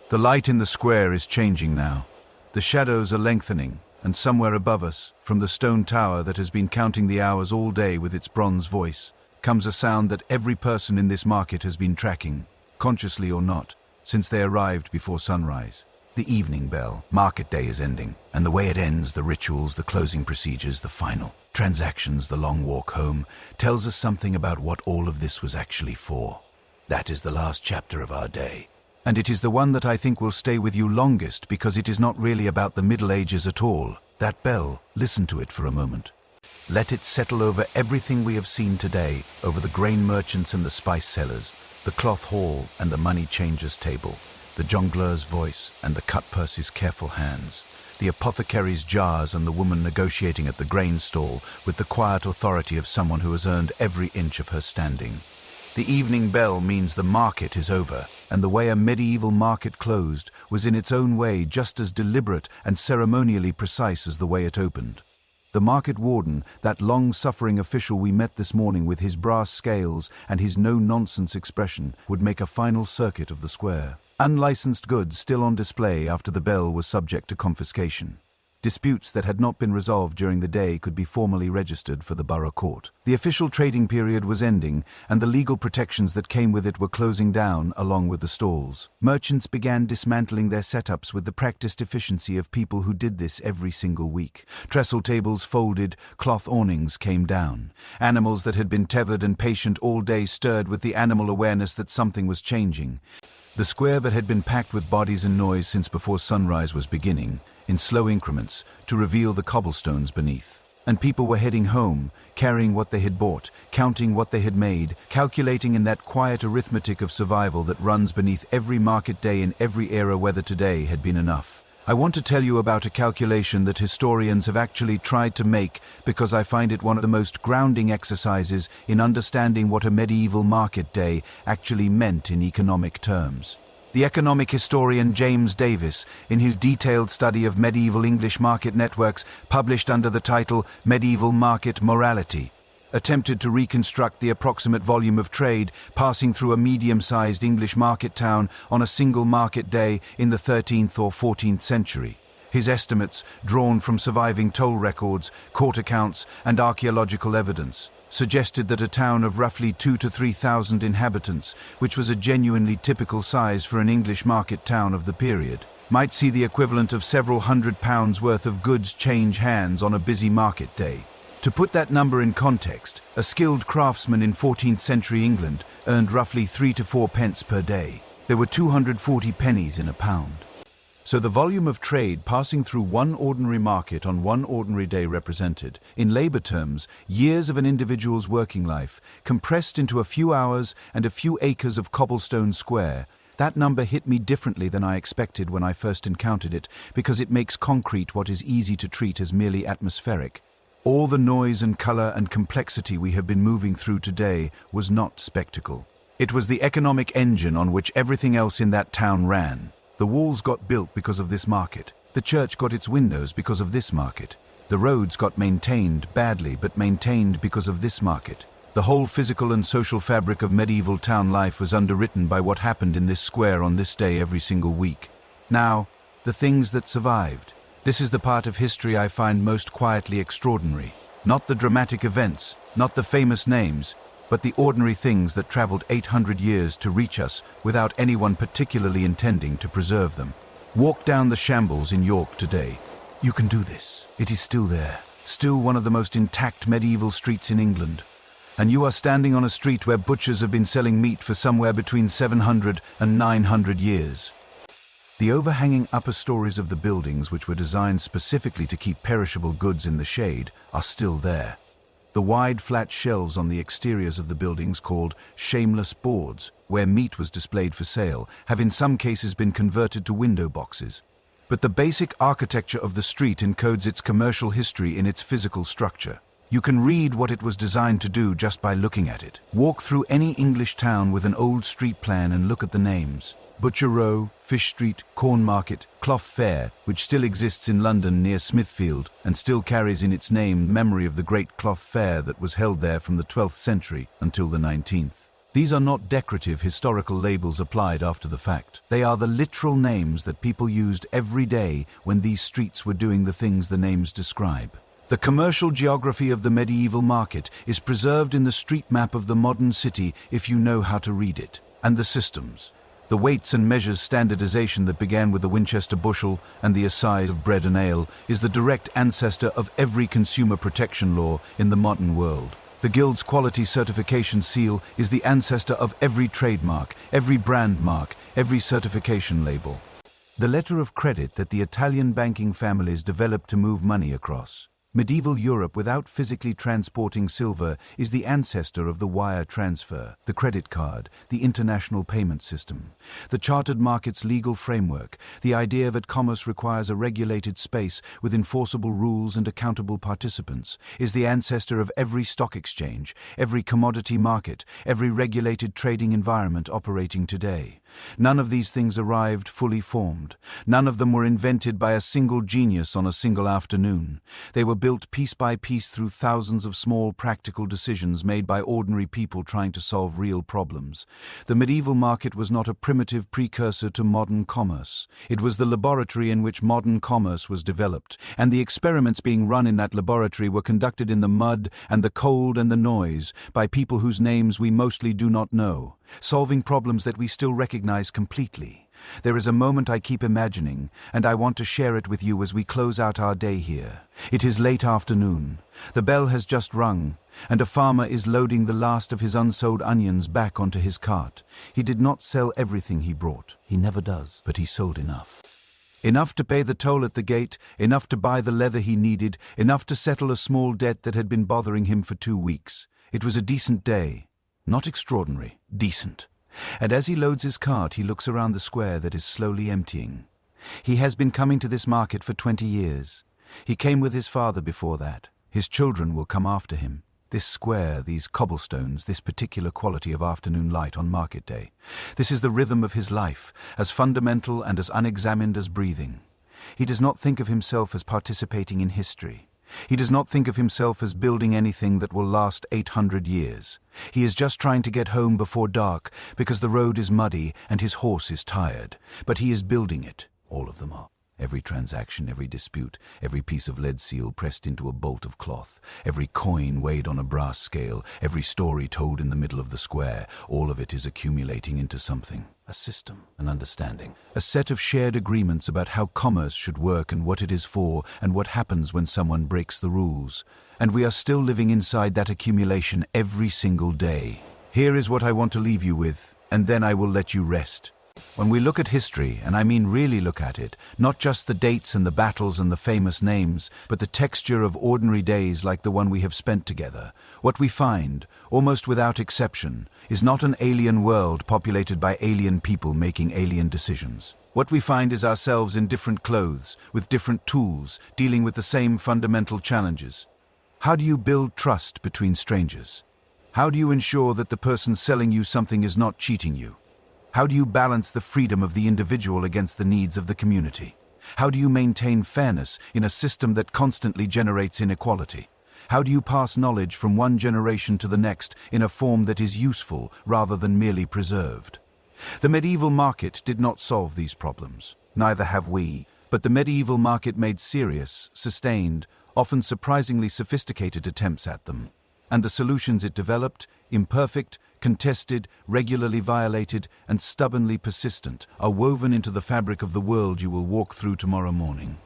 The light in the square is changing now. The shadows are lengthening, and somewhere above us, from the stone tower that has been counting the hours all day with its bronze voice, comes a sound that every person in this market has been tracking, consciously or not, since they arrived before sunrise. The evening bell. Market day is ending, and the way it ends, the rituals, the closing procedures, the final transactions, the long walk home, tells us something about what all of this was actually for. That is the last chapter of our day. And it is the one that I think will stay with you longest, because it is not really about the Middle Ages at all. That bell, listen to it for a moment. Let it settle over everything we have seen today, over the grain merchants and the spice sellers, the cloth hall and the money changers' table, the jongleur's voice and the cut-purse's careful hands, the apothecary's jars and the woman negotiating at the grain stall with the quiet authority of someone who has earned every inch of her standing. The evening bell means the market is over, and the way a medieval market closed was in its own way just as deliberate and ceremonially precise as the way it opened. The market warden, that long-suffering official we met this morning with his brass scales and his no-nonsense expression, would make a final circuit of the square. Unlicensed goods still on display after the bell was subject to confiscation. Disputes that had not been resolved during the day could be formally registered for the borough court. The official trading period was ending, and the legal protections that came with it were closing down, along with the stalls. Merchants began dismantling their setups with the practiced efficiency of people who did this every single week. Trestle tables folded, cloth awnings came down. Animals that had been tethered and patient all day stirred with the animal awareness that something was changing. The square that had been packed with bodies and noise since before sunrise was beginning, in slow increments, to reveal the cobblestones beneath. And people were heading home, carrying what they had bought, counting what they had made, calculating in that quiet arithmetic of survival that runs beneath every market day in every era whether today had been enough. I want to tell you about a calculation that historians have actually tried to make because I find it one of the most grounding exercises in understanding what a medieval market day actually meant in economic terms. The economic historian James Davis, in his detailed study of medieval English market networks published under the title Medieval Market Morality, attempted to reconstruct the approximate volume of trade passing through a medium-sized English market town on a single market day in the 13th or 14th century. His estimates, drawn from surviving toll records, court accounts, and archaeological evidence, suggested that a town of roughly 2,000 to 3,000 inhabitants, which was a genuinely typical size for an English market town of the period, might see the equivalent of several £100 worth of goods change hands on a busy market day. To put that number in context, a skilled craftsman in 14th century England earned roughly 3 to 4 pence per day. There were 240 pennies in a pound. So the volume of trade passing through one ordinary market on one ordinary day represented, in labor terms, years of an individual's working life, compressed into a few hours and a few acres of cobblestone square, That number hit me differently than I expected when I first encountered it, because it makes concrete what is easy to treat as merely atmospheric. All the noise and color and complexity we have been moving through today was not spectacle. It was the economic engine on which everything else in that town ran. The walls got built because of this market. The church got its windows because of this market. The roads got maintained badly, but maintained because of this market. The whole physical and social fabric of medieval town life was underwritten by what happened in this square on this day every single week. Now, the things that survived. This is the part of history I find most quietly extraordinary. Not the dramatic events, not the famous names, but the ordinary things that traveled 800 years to reach us without anyone particularly intending to preserve them. Walk down the shambles in York today. You can do this. It is still there. Still one of the most intact medieval streets in England. And you are standing on a street where butchers have been selling meat for somewhere between 700 and 900 years. The overhanging upper stories of the buildings, which were designed specifically to keep perishable goods in the shade, are still there. The wide, flat shelves on the exteriors of the buildings, called shameless boards, where meat was displayed for sale, have in some cases been converted to window boxes. But the basic architecture of the street encodes its commercial history in its physical structure. You can read what it was designed to do just by looking at it. Walk through any English town with an old street plan and look at the names. Butcher Row, Fish Street, Corn Market, Clough Fair, which still exists in London near Smithfield and still carries in its name the memory of the great Clough Fair that was held there from the 12th century until the 19th. These are not decorative historical labels applied after the fact. They are the literal names that people used every day when these streets were doing the things the names describe. The commercial geography of the medieval market is preserved in the street map of the modern city if you know how to read it. And the systems. The weights and measures standardization that began with the Winchester bushel and the assize of bread and ale is the direct ancestor of every consumer protection law in the modern world. The Guild's quality certification seal is the ancestor of every trademark, every brand mark, every certification label. The letter of credit that the Italian banking families developed to move money across. Medieval Europe without physically transporting silver is the ancestor of the wire transfer, the credit card, the international payment system. The chartered market's legal framework, the idea that commerce requires a regulated space with enforceable rules and accountable participants, is the ancestor of every stock exchange, every commodity market, every regulated trading environment operating today. None of these things arrived fully formed. None of them were invented by a single genius on a single afternoon. They were built piece by piece through thousands of small practical decisions made by ordinary people trying to solve real problems. The medieval market was not a primitive precursor to modern commerce. It was the laboratory in which modern commerce was developed, and the experiments being run in that laboratory were conducted in the mud and the cold and the noise by people whose names we mostly do not know, solving problems that we still recognize completely. There is a moment I keep imagining, and I want to share it with you as we close out our day here. It is late afternoon. The bell has just rung, and a farmer is loading the last of his unsold onions back onto his cart. He did not sell everything he brought. He never does, but he sold enough. Enough to pay the toll at the gate, enough to buy the leather he needed, enough to settle a small debt that had been bothering him for 2 weeks. It was a decent day. Not extraordinary, decent. And as he loads his cart, he looks around the square that is slowly emptying. He has been coming to this market for 20 years. He came with his father before that. His children will come after him. This square, these cobblestones, this particular quality of afternoon light on market day. This is the rhythm of his life, as fundamental and as unexamined as breathing. He does not think of himself as participating in history. He does not think of himself as building anything that will last 800 years. He is just trying to get home before dark because the road is muddy and his horse is tired. But he is building it. All of them are. Every transaction, every dispute, every piece of lead seal pressed into a bolt of cloth, every coin weighed on a brass scale, every story told in the middle of the square, all of it is accumulating into something. A system, an understanding, a set of shared agreements about how commerce should work and what it is for and what happens when someone breaks the rules. And we are still living inside that accumulation every single day. Here is what I want to leave you with, and then I will let you rest. When we look at history, and I mean really look at it, not just the dates and the battles and the famous names, but the texture of ordinary days like the one we have spent together, what we find, almost without exception, is not an alien world populated by alien people making alien decisions. What we find is ourselves in different clothes, with different tools, dealing with the same fundamental challenges. How do you build trust between strangers? How do you ensure that the person selling you something is not cheating you? How do you balance the freedom of the individual against the needs of the community? How do you maintain fairness in a system that constantly generates inequality? How do you pass knowledge from one generation to the next in a form that is useful rather than merely preserved? The medieval market did not solve these problems. Neither have we. But the medieval market made serious, sustained, often surprisingly sophisticated attempts at them. And the solutions it developed, imperfect, contested, regularly violated, and stubbornly persistent, are woven into the fabric of the world you will walk through tomorrow morning.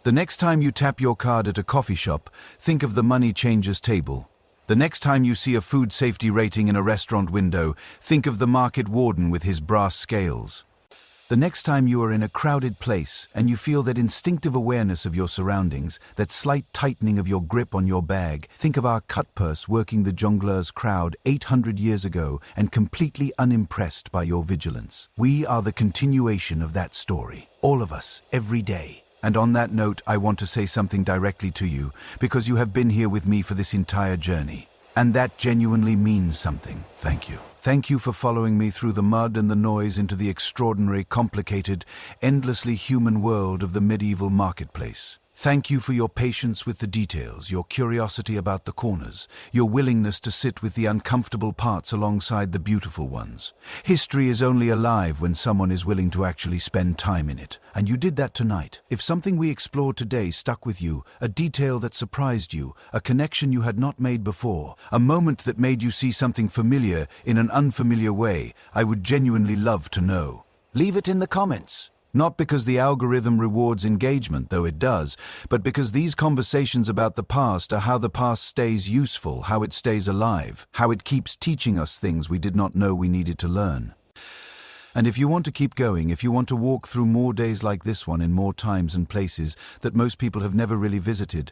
The next time you tap your card at a coffee shop, think of the money changer's table. The next time you see a food safety rating in a restaurant window, think of the market warden with his brass scales. The next time you are in a crowded place and you feel that instinctive awareness of your surroundings, that slight tightening of your grip on your bag, think of our cutpurse working the jongleurs' crowd 800 years ago and completely unimpressed by your vigilance. We are the continuation of that story, all of us, every day. And on that note, I want to say something directly to you, because you have been here with me for this entire journey. And that genuinely means something. Thank you. Thank you for following me through the mud and the noise into the extraordinary, complicated, endlessly human world of the medieval marketplace. Thank you for your patience with the details, your curiosity about the corners, your willingness to sit with the uncomfortable parts alongside the beautiful ones. History is only alive when someone is willing to actually spend time in it, and you did that tonight. If something we explored today stuck with you, a detail that surprised you, a connection you had not made before, a moment that made you see something familiar in an unfamiliar way, I would genuinely love to know. Leave it in the comments. Not because the algorithm rewards engagement, though it does, but because these conversations about the past are how the past stays useful, how it stays alive, how it keeps teaching us things we did not know we needed to learn. And if you want to keep going, if you want to walk through more days like this one in more times and places that most people have never really visited,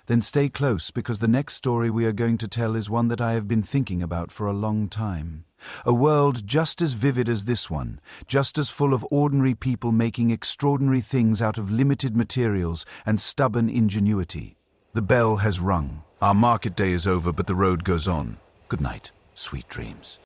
then stay close, because the next story we are going to tell is one that I have been thinking about for a long time. A world just as vivid as this one, just as full of ordinary people making extraordinary things out of limited materials and stubborn ingenuity. The bell has rung. Our market day is over, but the road goes on. Good night, sweet dreams.